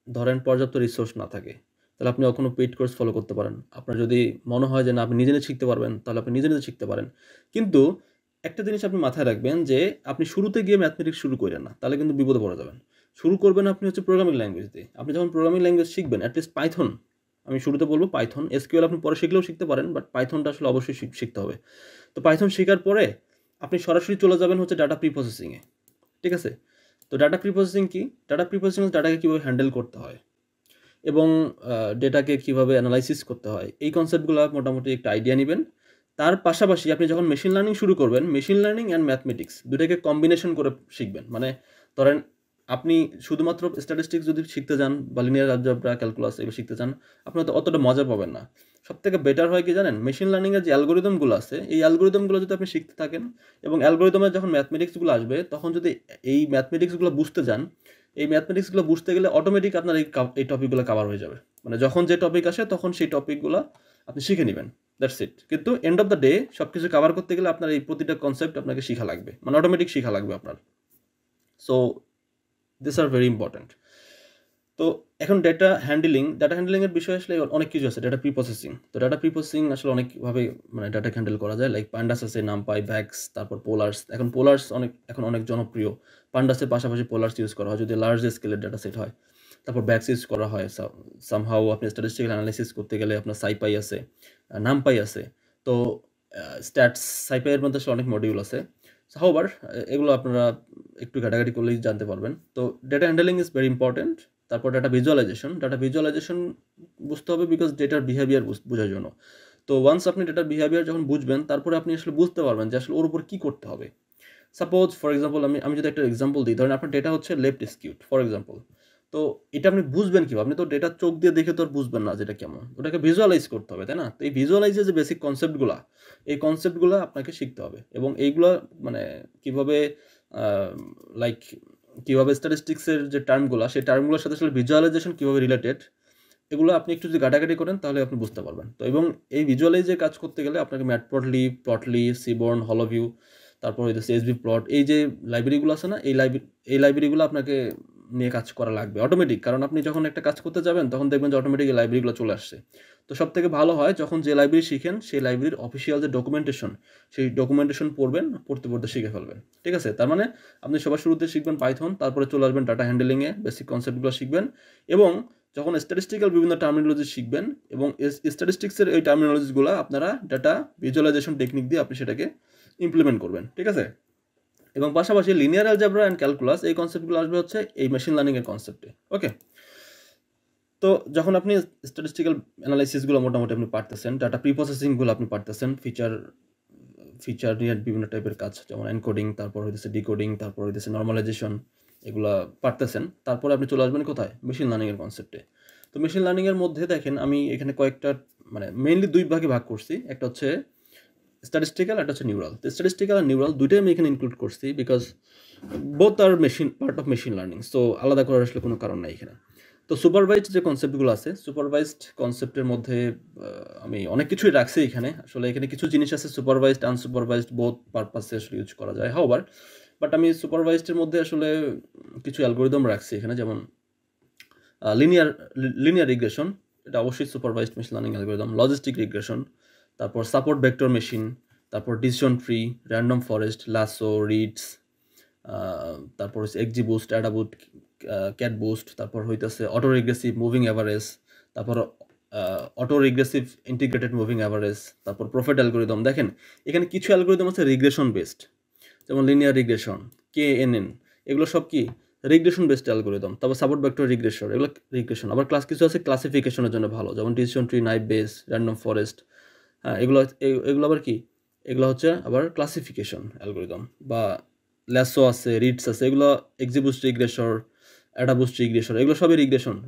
ধরেন পর্যাপ্ত রিসোর্স না থাকে, তাহলে আপনি কোনো পেইড কোর্স ফলো করতে পারেন। আপনার যদি মনে হয় যে না আপনি নিজে শিখতে পারবেন, তাহলে আপনি নিজে শিখতে পারেন। কিন্তু একটা জিনিস আপনি মাথায় রাখবেন যে আপনি শুরুতে গিয়ে ম্যাথমেটিক্স শুরু করেন না, তাহলে কিন্তু বিপদে পড়ে যাবেন। শুরু করবেন আপনি হচ্ছে প্রোগ্রামিং ল্যাঙ্গুয়েজ দিয়ে। আপনি যখন প্রোগ্রামিং ল্যাঙ্গুয়েজ শিখবেন, অ্যাটলিস্ট পাইথন, আমি শুরুতে বলবো পাইথন, এসকিউএল আপনি পরে শিখলেও শিখতে পারেন, বাট পাইথনটা আসলে অবশ্যই শিখতে হবে। তো পাইথন শেখার পরে আপনি সরাসরি চলে যাবেন হচ্ছে ডাটা প্রিপ্রসেসিংয়ে, ঠিক আছে। তো ডাটা প্রিপ্রসেসিং কি? ডাটা প্রিপ্রসেসিং ডাটাকে কীভাবে হ্যান্ডেল করতে হয় এবং ডেটাকে কীভাবে অ্যানালাইসিস করতে হয়, এই কনসেপ্টগুলো মোটামুটি একটা আইডিয়া নেবেন। তার পাশাপাশি আপনি যখন মেশিন লার্নিং শুরু করবেন, মেশিন লার্নিং অ্যান্ড ম্যাথমেটিক্স দুটাকে কম্বিনেশন করে শিখবেন। মানে ধরেন আপনি শুধুমাত্র স্ট্যাটিস্টিক্স যদি শিখতে যান বা লিনিয়ার অ্যালজেব্রা, ক্যালকুলাস এগুলো শিখতে চান, আপনি তো অতটা মজা পাবেন না। সবথেকে বেটার হয় কি জানেন, মেশিন লার্নিংয়ের যে অ্যালগোরিদমগুলো আছে, এই অ্যালগোরিদমগুলো যদি আপনি শিখতে থাকেন এবং অ্যালগোরিদমের যখন ম্যাথমেটিক্সগুলো আসবে, তখন যদি এই ম্যাথমেটিক্সগুলো বুঝতে যান, এই ম্যাথমেটিক্সগুলো বুঝতে গেলে অটোমেটিক আপনার এই টপিকগুলো কভার হয়ে যাবে। মানে যখন যে টপিক আসে তখন সেই টপিকগুলো আপনি শিখে নেবেন, দ্যাটস ইট। কিন্তু এন্ড অফ দ্য ডে সব কিছু কভার করতে গেলে আপনার এই প্রতিটা কনসেপ্ট আপনাকে শেখা লাগবে, মানে অটোমেটিক শেখা লাগবে আপনার। So this are very important. তো এখন ডাটা হ্যান্ডলিংয়ের বিষয় আসলে অনেক কিছু আছে। ডাটা প্রিপ্রসেসিং, তো ডাটা প্রিপ্রসেসিং আসলে অনেকভাবে মানে ডাটা হ্যান্ডেল করা যায়, লাইক পান্ডাস আছে, নামপাই, ভ্যাক্স, তারপর পোলার্স। এখন পোলার্স অনেক জনপ্রিয়। পান্ডাসের পাশাপাশি পোলার্স ইউজ করা হয় যদি লার্জ স্কেলের ডাটা সেট হয়। তারপর ভ্যাক্স ইউজ করা হয় সামহাউ আপনি স্ট্যাটিস্টিক্যাল অ্যানালাইসিস করতে গেলে আপনার সাইপাই আছে, নামপাই আছে। তো সাইপাইয়ের মধ্যে আসলে অনেক মডিউল আছে। হাউবার এগুলো আপনারা একটু ঘাটাঘাটি করলেই জানতে পারবেন। তো data handling is very important. তারপর ডাটা ভিজুয়ালাইজেশন বুঝতে হবে, বিকজ ডেটার বিহেভিয়ার বোঝার জন্য। তো ওয়ান্স আপনি ডেটার বিহেভিয়ার যখন বুঝবেন, তারপরে আপনি আসলে বুঝতে পারবেন যে আসলে ওর উপর কী করতে হবে। সাপোজ ফর এক্সাম্পল আমি যদি একটা এক্সাম্পল দিই, ধরেন আপনার ডেটা হচ্ছে লেফট স্কিউড ফর এক্সাম্পল। তো এটা আপনি বুঝবেন কীভাবে? আপনি তো ডেটা চোখ দিয়ে দেখে তো আর বুঝবেন না যেটা কেমন, ওটাকে ভিজুয়ালাইজ করতে হবে, তাই না? তো এই ভিজুয়ালাইজের যে বেসিক কনসেপ্টগুলো, এই কনসেপ্টগুলো আপনাকে শিখতে হবে। এবং এইগুলো মানে কীভাবে লাইক কীভাবে স্ট্যাটিস্টিক্সের যে টার্মগুলো, সেই টার্মগুলোর সাথে আসলে ভিজুয়ালাইজেশন কীভাবে রিলেটেড, এগুলো আপনি একটু যদি ঘাটাঘাটি করেন তাহলে আপনি বুঝতে পারবেন। তো এবং এই ভিজুয়ালাইজে কাজ করতে গেলে আপনাকে প্লটলি, সিবর্ন, হলোভিউ, তারপর হইতেছে CSV প্লট, এই যে লাইব্রেরিগুলো আছে না, এই লাইব্রেরিগুলো আপনাকে নিয়ে কাজ করা লাগবে অটোমেটিক। কারণ আপনি যখন একটা কাজ করতে যাবেন তখন দেখবেন যে অটোমেটিক এই লাইব্রেরিগুলো চলে আসছে। তো সব থেকে ভালো হয় যখন যে লাইব্রেরি শিখেন সেই লাইব্রেরির অফিসিয়াল যে ডকুমেন্টেশন, সেই ডকুমেন্টেশন পড়তে শিখে ফেলবেন, ঠিক আছে। তার মানে আপনি সবার শুরুতে শিখবেন পাইথন, তারপরে চলে আসবেন ডাটা হ্যান্ডলিংয়ে, বেসিক কনসেপ্টগুলো শিখবেন এবং যখন স্ট্যাটিস্টিক্যাল বিভিন্ন টার্মিনোলজি শিখবেন এবং স্ট্যাটিস্টিক্সের এই টার্মিনোলজিগুলো আপনারা ডাটা ভিজুয়ালাইজেশন টেকনিক দিয়ে আপনি সেটাকে ইমপ্লিমেন্ট করবেন, ঠিক আছে। এবং পাশাপাশি লিনিয়ার অ্যালজেব্রা অ্যান্ড ক্যালকুলাস, এই কনসেপ্টগুলো আসবে হচ্ছে এই মেশিন লার্নিংয়ের কনসেপ্টে, ওকে। তো যখন আপনি স্ট্যাটিস্টিক্যাল অ্যানালাইসিসগুলো মোটামুটি আপনি পারতেছেন, ডাটা প্রিপ্রসেসিংগুলো আপনি পারতেছেন, ফিচার নিয়ে বিভিন্ন টাইপের কাজ যেমন এনকোডিং, তারপর হইতেছে ডিকোডিং, তারপর হইতেছে নর্মালাইজেশন, এগুলা পারতেছেন, তারপরে আপনি চলে আসবেন কোথায়? মেশিন লার্নিংয়ের কনসেপ্টে। তো মেশিন লার্নিংয়ের মধ্যে দেখেন আমি এখানে কয়েকটা মানে মেইনলি দুই ভাগে ভাগ করছি, একটা হচ্ছে স্ট্যাটিস্টিক্যাল, একটা হচ্ছে নিউরাল। তো স্ট্যাটিস্টিক্যাল আর নিউরাল দুইটাই আমি এখানে ইনক্লুড করছি, because both are part of machine learning. So আলাদা করার আসলে কোনো কারণ নাই এখানে। তো সুপারভাইজড যে কনসেপ্টগুলো আছে, সুপারভাইজড কনসেপ্টের মধ্যে আমি অনেক কিছুই রাখছি এখানে। আসলে এখানে কিছু জিনিস আছে সুপারভাইজড, আনসুপারভাইজড বোথ পারপাসে আসলে ইউজ করা যায়, হাওবার। বাট আমি সুপারভাইজডের মধ্যে আসলে কিছু অ্যালগোরিদম রাখছি এখানে, যেমন লিনিয়ার রিগ্রেশন, এটা অবশ্যই supervised machine learning algorithm. Logistic regression, তারপর সাপোর্ট ভেক্টর মেশিন, তারপর decision tree, random forest, Lasso, reads, তারপর হচ্ছে XGBoost, অ্যাডাবুট, ক্যাট বুস্ট, তারপর হইতেছে অটো রিগ্রেসিভ মুভিং অ্যাভারেজ, তারপর auto regressive integrated moving average, তারপর প্রফিট অ্যালগোরিদম। দেখেন এখানে কিছু অ্যালগোরিদম আছে রিগ্রেশন বেসড, যেমন লিনিয়ার রিগ্রেশন, KNN, এগুলো সব কি রিগ্রেশন বেসড অ্যালগোরিদম, তারপর সাপোর্ট ভেক্টর রিগ্রেশন, এগুলো রিগ্রেশন। আবার কিছু আছে ক্লাসিফিকেশনের জন্য ভালো, যেমন decision tree, naive base, random forest. হ্যাঁ, এগুলো আবার কি, এগুলো হচ্ছে আবার ক্লাসিফিকেশন অ্যালগোরিদম। বা ল্যাসো আছে, রিডস আছে, এগুলো এক্সিবুস্ট রিগ্রেশন, অ্যাডাবুস্ট রিগ্রেশন, এগুলো সবই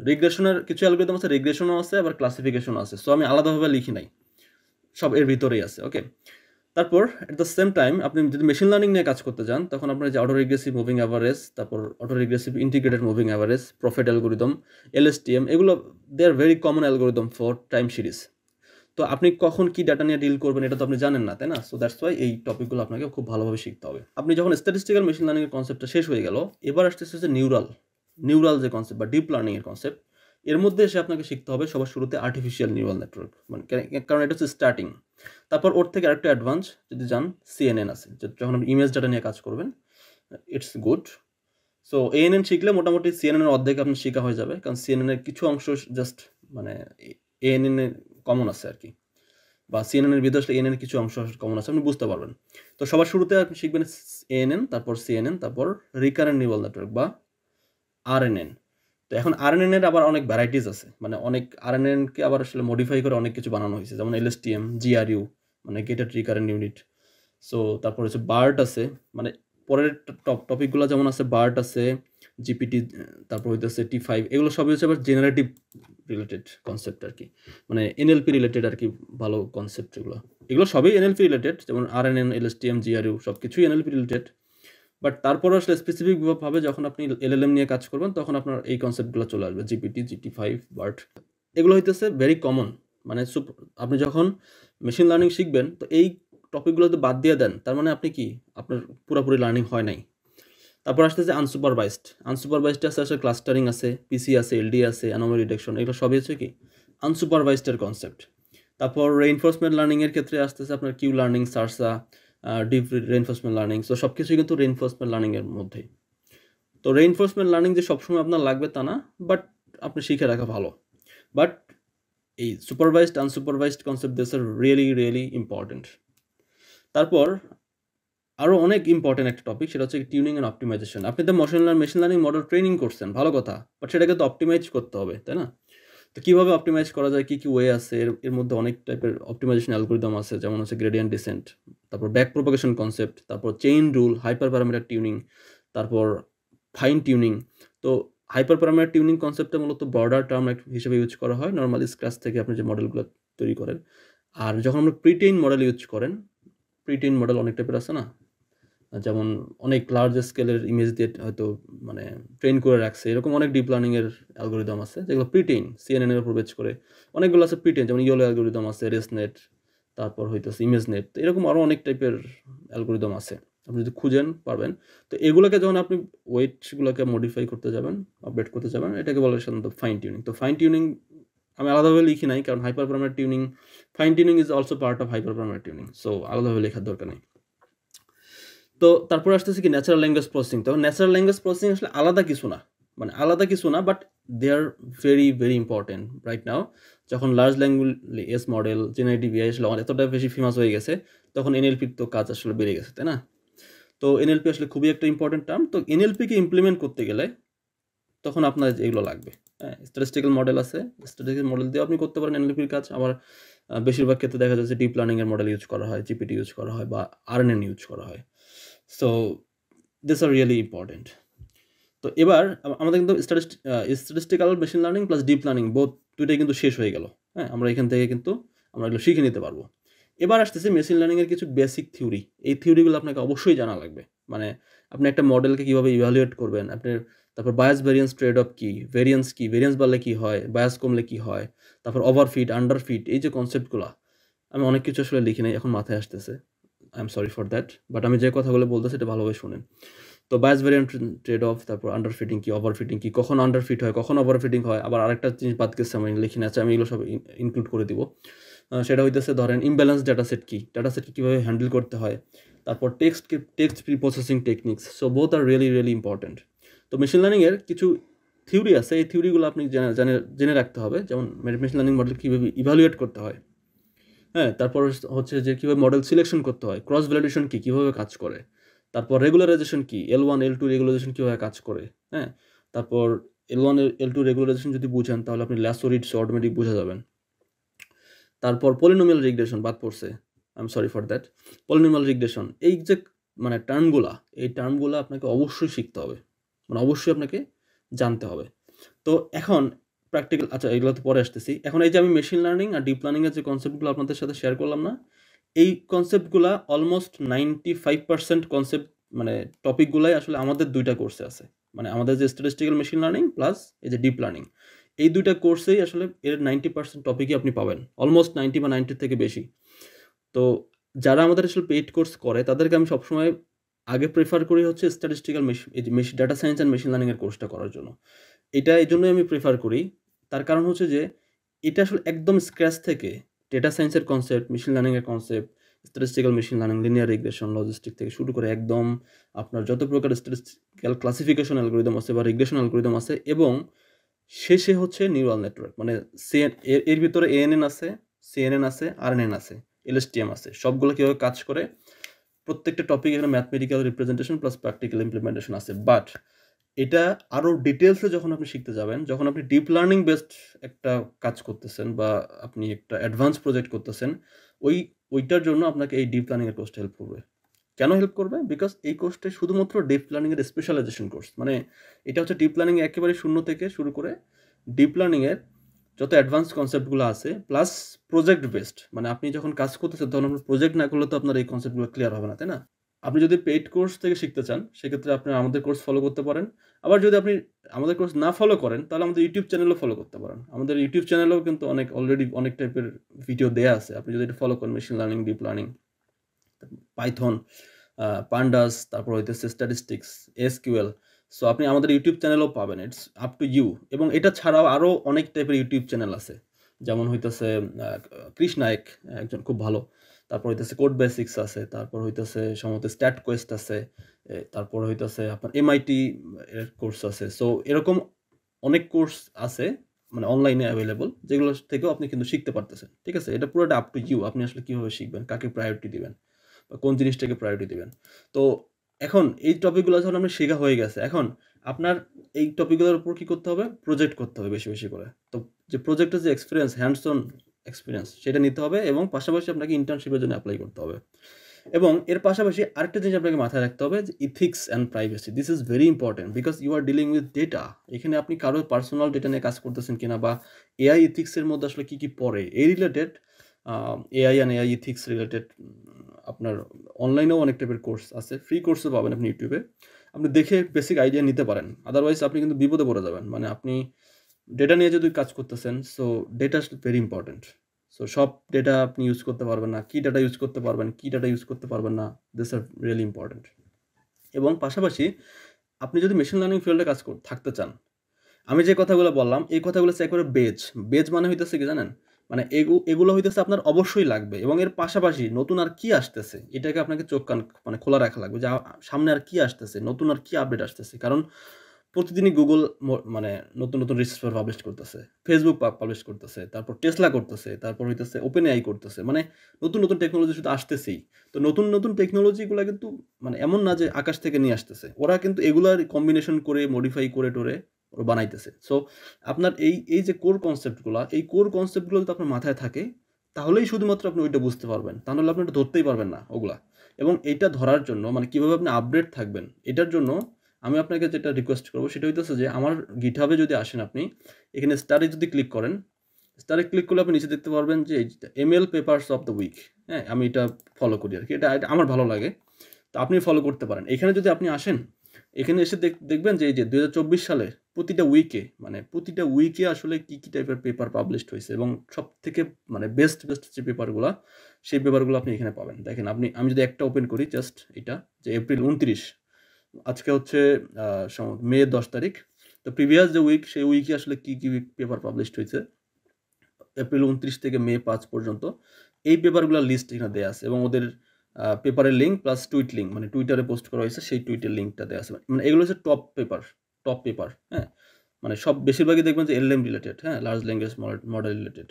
রিগ্রেশনের কিছু অ্যালগোরিদম আছে, রিগ্রেশনও আছে, আবার ক্লাসিফিকেশনও আছে। সো আমি আলাদাভাবে লিখি নাই, সব এর ভিতরেই আছে। ওকে, তারপর এট দ্য সেম টাইম আপনি যদি মেশিন লার্নিং নিয়ে কাজ করতে যান, তখন আপনার যে অটো রিগ্রেসিভ মুভিং অ্যাভারেজ, তারপর auto regressive integrated moving average, profit algorithm, LSTM, এগুলো they are very common algorithm for time series. তো আপনি কখন কি ডাটা নিয়ে ডিল করবেন এটা তো আপনি জানেন না, তাই না? সো দ্যাটস ওয়াই এই টপিকগুলো আপনাকে খুব ভালোভাবে শিখতে হবে। আপনি যখন স্ট্যাটিস্টিক্যাল মেশিন লার্নিং এর কনসেপ্টটা শেষ হয়ে গেল, এবার আসতেছে যে নিউরাল যে কনসেপ্ট বা ডিপ লার্নিং এর কনসেপ্ট। এর মধ্যে এসে আপনাকে শিখতে হবে সবার শুরুতে আর্টিফিশিয়াল নিউরাল নেটওয়ার্ক, মানে কারণ এটা হচ্ছে স্টার্টিং। তারপর ওর থেকে আরেকটা অ্যাডভান্স যদি যান, সিএনএন আছে, যখন আপনি ইমেজ ডাটা নিয়ে কাজ করবেন, ইটস গুড। সো এএনএন শিখলে মোটামুটি সিএনএন এর অর্ধেক আপনার শেখা হয়ে যাবে, কারণ সিএনএন এর কিছু অংশ জাস্ট মানে এএনএন এর কমন আছে আর কি, বা সিএনএন এর ভিতরে আসলে এএনএন কিছু অংশ কমন আছে, আপনি বুঝতে পারবেন। তো সবার শুরুতে আপনি শিখবেন এএনএন, তারপর সিএনএন, তারপর রিকারেন্ট নিউরাল নেটওয়ার্ক বা আরএনএন। তো এখন আরএনএন এর আবার অনেক ভ্যারাইটিস আছে, মানে অনেক আরএনএন কে আবার আসলে মডিফাই করে অনেক কিছু বানানো হয়েছে, যেমন এলএসটিএম, জিআরইউ মানে গেটেড রিকারেন্ট ইউনিট। সো তারপর হচ্ছে বার্ট আছে, মানে পরের টপিকগুলো যেমন আছে, বার্ট আছে, জিপিটি, তারপর হইতেছে T5, এগুলো সবই হচ্ছে আবার জেনারেটিভ রিলেটেড কনসেপ্ট আর কি, মানে এনএলপি রিলেটেড আর কি, ভালো কনসেপ্ট এগুলো। এগুলো সবই এনএলপি রিলেটেড, যেমন আরএনএন, এলএসটিএম, জিআরইউ সব কিছুই এনএলপি রিলেটেড। বাট তারপরও আসলে স্পেসিফিকভাবে যখন আপনি এলএলএম নিয়ে কাজ করবেন, তখন আপনার এই কনসেপ্টগুলো চলে আসবে, জিপিটি, GT5, বার্ট। এগুলো হইতেছে ভেরি কমন, মানে আপনি যখন মেশিন লার্নিং শিখবেন, তো এই টপিকগুলোতে বাদ দিয়ে দেন, তার মানে আপনি কি, আপনার পুরোপুরি লার্নিং হয় নাই। তারপর আসতেছে আনসুপারভাইজড আছে, আসলে ক্লাস্টারিং আছে, পিসি আছে, এলডি আছে, অ্যানোমালি ডিটেকশন, এগুলো সবই হচ্ছে কি আনসুপারভাইজডের কনসেপ্ট। তারপর রেইনফোর্সমেন্ট লার্নিংয়ের ক্ষেত্রে আসতেছে আপনার Q learning, সারসা, deep reinforcement learning. So সব কিছুই কিন্তু রেইনফোর্সমেন্ট লার্নিংয়ের মধ্যেই। তো রেইনফোর্সমেন্ট লার্নিং যে সবসময় আপনার লাগবে তা না, বাট আপনি শিখে রাখা ভালো। বাট এই supervised unsupervised concept this are really important. তারপর আরও অনেক ইম্পর্টেন্ট একটা টপিক, সেটা হচ্ছে টিউনিং অ্যান্ড অপটিমাইজেশন। আপনি তো মেশিন লার্নিং মডেল ট্রেনিং করছেন, ভালো কথা, বাট সেটাকে তো অপটিমাইজ করতে হবে, তাই না? তো কীভাবে অপটিমাইজ করা যায়, কী ওয়ে আছে, এর মধ্যে অনেক টাইপের অপটিমাইজেশন অ্যালগোরিদম আছে, যেমন হচ্ছে গ্রেডিয়েন্ট ডিসেন্ট, তারপর ব্যাক প্রোপাগেশন কনসেপ্ট, তারপর chain rule, hyper parameter tuning, তারপর ফাইন টিউনিং। তো হাইপার প্যারামিটার টিউনিং কনসেপ্টটা মূলত ব্রডার টার্ম হিসেবে ইউজ করা হয় নর্মালি স্ক্র্যাচ থেকে আপনি যে মডেলগুলো তৈরি করেন। আর যখন আমরা প্রিটেইন মডেল ইউজ করেন, প্রিটেইন মডেল অনেক টাইপের আছে না, যেমন অনেক লার্জ স্কেলের ইমেজ দিয়ে হয়তো মানে ট্রেন করে রাখছে, এরকম অনেক ডিপ লার্নিংয়ের অ্যালগোরিদম আছে যেগুলো প্রিটেইন, সিএনএন এর উপর বেচ করে অনেকগুলো আছে প্রিটেইন, যেমন ইয়োলো অ্যালগোরিদম আছে, রেসনেট, তারপর হইতেছে ইমেজ নেট। তো এরকম আরও অনেক টাইপের অ্যালগোরিদম আছে, আপনি যদি খুঁজেন পারবেন। তো এগুলোকে যখন আপনি ওয়েটগুলোকে মডিফাই করতে যাবেন, আপডেট করতে যাবেন, এটাকে বলে সাধারণত ফাইন টিউনিং। তো ফাইন টিউনিং আমি আলাদাভাবে লিখি নাই, কারণ hyper parameter tuning, fine tuning is also part of hyper parameter tuning, so আলাদাভাবে লেখার দরকার নেই। তো তারপরে আসতেছে কি ন্যাচারাল ল্যাঙ্গুয়েজ প্রসেসিং। তো ন্যাচারাল ল্যাঙ্গুয়েজ প্রসেসিং আসলে আলাদা কিছু না, but they are very important right now. যখন large language model, generative AI আসলে এতটা বেশি ফেমাস হয়ে গেছে, তখন এনএলপির তো কাজ আসলে বেড়ে গেছে, তাই না? তো এনএলপি আসলে খুবই একটা ইম্পর্টেন্ট টার্ম। তো এনএলপিকে ইমপ্লিমেন্ট করতে গেলে তখন আপনার এগুলো লাগবে। হ্যাঁ, স্ট্যাটিস্টিক্যাল মডেল আছে, স্ট্যাটিস্টিক্যাল মডেল দিয়ে আপনি করতে পারেন এনএলপির কাজ। আবার বেশিরভাগ ক্ষেত্রে দেখা যাচ্ছে ডিপ লার্নিংয়ের মডেল ইউজ করা হয়, জিপিটি ইউজ করা হয়, বা আরএনএন ইউজ করা হয়। So this are really important. তো এবার আমাদের কিন্তু statistical machine learning plus deep learning দুইটাই কিন্তু শেষ হয়ে গেল। হ্যাঁ, আমরা এখান থেকে কিন্তু আমরা এগুলো শিখে নিতে পারবো। এবার আসতেছে মেশিন লার্নিংয়ের কিছু বেসিক থিওরি। এই থিওরিগুলো আপনাকে অবশ্যই জানা লাগবে। মানে আপনি একটা মডেলকে কীভাবে ইভ্যালুয়েট করবেন, তারপর বায়াস ভেরিয়েন্স ট্রেড অফ কী, ভেরিয়েন্স বাড়লে কী হয়, বায়াস কমলে কী হয়, তারপর ওভারফিট, আন্ডারফিট, এই যে কনসেপ্টগুলো, আমি অনেক কিছু আসলে লিখি নাই, এখন মাথায় আসতেছে, I am sorry for that. But আমি যে কথাগুলো বলতেছি এটা ভালোভাবে শুনেন। তো বায়াস ভেরিয়েন্ট ট্রেড অফ, তারপর আন্ডারফিটিং কি, ওভারফিটিং কি, কখন আন্ডারফিট হয়, কখন ওভারফিটিং হয়। আবার আরেকটা জিনিস বাদ গেছে, আমি লিখি না, আমি এগুলো সব ইনক্লুড করে দিব। সেটা হইতেছে ধরেন ইমব্যালেন্স ডাটাসেটকে কীভাবে হ্যান্ডেল করতে হয়, তারপর text pre processing techniques. So both are really important. তো মেশিন লার্নিংয়ের কিছু থিওরি আছে, এই থিওরিগুলো আপনি জেনে রাখতে হবে, যেমন মেশিন লার্নিং মডেল কীভাবে ইভ্যালুয়েট করতে হয়। হ্যাঁ, তারপর হচ্ছে যে কীভাবে মডেল সিলেকশন করতে হয়, ক্রস ভ্যালিডেশন কীভাবে কাজ করে, তারপর রেগুলারাইজেশন কি, L1 L2 রেগুলারাইজেশন কীভাবে কাজ করে, হ্যাঁ। তারপর L1 L2 রেগুলারাইজেশন যদি বুঝেন তাহলে আপনি ল্যাসো রিডস অটোমেটিক বুঝে যাবেন। তারপর পলিনোমিয়াল রিগ্রেশন বাদ পড়ছে, I am sorry for that. Polynomial regression এই যে মানে টার্মগুলা, এই টার্মগুলা আপনাকে অবশ্যই শিখতে হবে, মানে অবশ্যই আপনাকে জানতে হবে। তো এখন প্র্যাকটিক্যাল, আচ্ছা এগুলো তো পরে আসতেছি। এখন এই যে আমি মেশিন লার্নিং আর ডিপ লার্নিংয়ের যে কনসেপ্টগুলো আপনাদের সাথে শেয়ার করলাম না, এই কনসেপ্টগুলা অলমোস্ট 95% কনসেপ্ট মানে টপিকগুলাই আসলে আমাদের 2টা কোর্সে আছে। মানে আমাদের যে স্ট্যাটিস্টিক্যাল মেশিন লার্নিং প্লাস এই যে ডিপ লার্নিং, এই 2টা কোর্সেই আসলে এর 90% টপিকই আপনি পাবেন, অলমোস্ট 90 বা 90 থেকে বেশি। তো যারা আমাদের আসলে পেইড কোর্স করে তাদেরকে আমি সবসময় আগে প্রেফার করি হচ্ছে statistical machine data science and machine লার্নিংয়ের কোর্সটা করার জন্য। এটা এই জন্যই আমি প্রেফার করি, তার কারণ হচ্ছে যে এটা আসলে একদম স্ক্র্যাচ থেকে ডেটা সায়েন্সের কনসেপ্ট, মেশিন লার্নিংয়ের concept, statistical machine learning, linear regression, logistic থেকে শুরু করে একদম আপনার যত প্রকার স্ট্যাটিস্টিক্যাল ক্লাসিফিকেশন অ্যালগরিদম আছে বা রিগ্রেশন অ্যালগরিদম আছে, এবং শেষে হচ্ছে নিউরাল নেটওয়ার্ক, মানে এর ভিতরে ANN আছে, CNN আছে, RNN আছে, LSTM আছে, সবগুলো কীভাবে কাজ করে প্রত্যেকটা টপিক এখানে mathematical representation plus practical implementation আছে। বাট এটা আরও ডিটেলসে যখন আপনি শিখতে যাবেন, যখন আপনি ডিপ লার্নিং বেসড একটা কাজ করতেছেন বা আপনি একটা অ্যাডভান্স প্রজেক্ট করতেছেন, ওইটার জন্য আপনাকে এই ডিপ লার্নিংয়ের কোর্সটা হেল্প করবে। কেন হেল্প করবে? বিকজ এই কোর্সটা শুধুমাত্র ডিপ লার্নিংয়ের স্পেশালাইজেশন কোর্স, মানে এটা হচ্ছে ডিপ লার্নিং একেবারে শূন্য থেকে শুরু করে ডিপ লার্নিংয়ের যত অ্যাডভান্স কনসেপ্টগুলো আছে প্লাস প্রজেক্ট বেসড, মানে আপনি যখন কাজ করতেছেন তখন আপনার প্রজেক্ট না করলে তো আপনার এই কনসেপ্টগুলো ক্লিয়ার হবে না, তাই না? আপনি যদি পেইড কোর্স থেকে শিখতে চান সেক্ষেত্রে আপনি আমাদের কোর্স ফলো করতে পারেন। আবার যদি আপনি আমাদের কোর্স না ফলো করেন তাহলে আমাদের ইউটিউব চ্যানেলও ফলো করতে পারেন। আমাদের ইউটিউব চ্যানেলেও কিন্তু অলরেডি অনেক টাইপের ভিডিও দেয়া আছে। আপনি যদি এটা ফলো করেন, machine learning, deep learning, Python, pandas, তারপর হইতেছে স্ট্যাটিস্টিক্স, SQL। সো আপনি আমাদের ইউটিউব চ্যানেলও পাবেন, ইটস আপ টু ইউ। এবং এটা ছাড়াও আরও অনেক টাইপের ইউটিউব চ্যানেল আছে, যেমন হইতেছে কৃষ নায়েক একজন খুব ভালো, তারপর হইতেছে কোড বেসিক্স আছে, তারপর হইতেছে সম্ভবত স্ট্যাট কোয়েস্ট আছে, তারপর হইতেছে আপনার MIT এর কোর্স আছে। সো এরকম অনেক কোর্স আছে মানে অনলাইনে অ্যাভেলেবল, যেগুলো থেকেও আপনি কিন্তু শিখতে পারতেছেন, ঠিক আছে? এটা পুরোটা আপ টু ইউ, আপনি আসলে কীভাবে শিখবেন, কাকে প্রায়োরিটি দিবেন বা কোন জিনিসটাকে প্রায়োরিটি দিবেন। তো এখন এই টপিকগুলো যখন আপনার শেখা হয়ে গেছে, এখন আপনার এই টপিকগুলোর উপর কী করতে হবে? প্রজেক্ট করতে হবে বেশি বেশি করে। তো যে প্রজেক্টের যে এক্সপিরিয়েন্স, হ্যান্ডস অন এক্সপিরিয়েন্স, সেটা নিতে হবে এবং পাশাপাশি আপনাকে ইন্টার্নশিপের জন্য অ্যাপ্লাই করতে হবে। এবং এর পাশাপাশি আরেকটা জিনিস আপনাকে মাথায় রাখতে হবে যে ethics and privacy, this is very important because you are dealing with data. এখানে আপনি কারোর পার্সোনাল ডেটা নিয়ে কাজ করতেছেন কিনা বা AI ইথিক্সের মধ্যে আসলে কী কী পড়ে এই related, AI and AI ethics related আপনার অনলাইনেও অনেক টাইপের কোর্স আছে, ফ্রি কোর্সও পাবেন আপনি ইউটিউবে। আপনি দেখে বেসিক আইডিয়া নিতে পারেন, আদারওয়াইজ আপনি কিন্তু বিপদে পড়ে যাবেন। মানে আপনি ডেটা নিয়ে যদি কাজ করতেছেন, so data very important. So সব ডেটা আপনি ইউজ করতে পারবেন না, কী ডাটা ইউজ করতে পারবেন, কী ডাটা ইউজ করতে পারবেন না, দিস আর রিয়েলি ইম্পর্টেন্ট। এবং পাশাপাশি আপনি যদি মেশিন লার্নিং ফিল্ডে কাজ থাকতে চান, আমি যে কথাগুলো বললাম এই কথাগুলো হচ্ছে একেবারে বেজ মানে হইতেছে কি জানেন? মানে এগুলো হইতেছে আপনার অবশ্যই লাগবে, এবং এর পাশাপাশি নতুন আর কি আসতেছে এটাকে আপনাকে চোখ কান মানে খোলা রাখা লাগবে, যে সামনে আর কি আসতেছে, নতুন আর কি আপডেট আসতেছে। কারণ প্রতিদিনই গুগল মানে নতুন নতুন রিসার্চ পেপার পাবলিশ করতেছে, ফেসবুক পাবলিশ করতেছে, তারপর টেসলা করতেছে, তারপর হইতেছে ওপেন AI করতেছে, মানে নতুন নতুন টেকনোলজি শুধু আসতেছেই। তো নতুন নতুন টেকনোলজিগুলো কিন্তু মানে এমন না যে আকাশ থেকে নিয়ে আসতেছে, ওরা কিন্তু এগুলার কম্বিনেশন করে মডিফাই করে টোরে ওরা বানাইতেছে। সো আপনার এই যে কোর কনসেপ্টগুলো, এই কোর কনসেপ্টগুলো যদি আপনার মাথায় থাকে তাহলেই শুধুমাত্র আপনি ওইটা বুঝতে পারবেন, তাহলে আপনি ওটা ধরতেই পারবেন না ওগুলা। এবং এইটা ধরার জন্য মানে কীভাবে আপনি আপডেট থাকবেন এটার জন্য আমি আপনাকে যেটা রিকোয়েস্ট করবো সেটা হইতেছে যে আমার গিটহাবে যদি আসেন, আপনি এখানে স্টারে যদি ক্লিক করেন, স্টারে ক্লিক করলে আপনি নিচে দেখতে পারবেন যে ML papers of the week. হ্যাঁ, আমি এটা ফলো করি আর কি, এটা আমার ভালো লাগে, তো আপনি ফলো করতে পারেন। এখানে যদি আপনি আসেন, এখানে এসে দেখবেন যে এই যে 2024 সালে প্রতিটা উইকে আসলে কী কী টাইপের পেপার পাবলিশড হয়েছে এবং সব থেকে মানে বেস্ট যে পেপারগুলো, সেই পেপারগুলো আপনি এখানে পাবেন। দেখেন আমি যদি একটা ওপেন করি, জাস্ট এটা যে এপ্রিল 29, আজকে হচ্ছে মে 10 তারিখ। তো প্রিভিয়াস যে উইক, সেই উইকে আসলে কী কী পেপার পাবলিশড হয়েছে এপ্রিল 29 থেকে মে 5 পর্যন্ত, এই পেপারগুলোর লিস্ট এখানে দেওয়া আছে এবং ওদের পেপারের লিঙ্ক প্লাস টুইট লিঙ্ক, মানে টুইটারে পোস্ট করা হয়েছে সেই টুইটের লিঙ্কটা দেওয়া আছে। মানে এগুলো হচ্ছে টপ পেপার। হ্যাঁ, মানে সব বেশিরভাগই দেখবেন যে LLM রিলেটেড, হ্যাঁ, লার্জ ল্যাঙ্গুয়েজ মডেল রিলেটেড।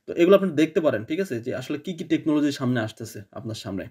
তো এগুলো আপনি দেখতে পারেন, ঠিক আছে, যে আসলে কী কী টেকনোলজি সামনে আসতেছে আপনার সামনে।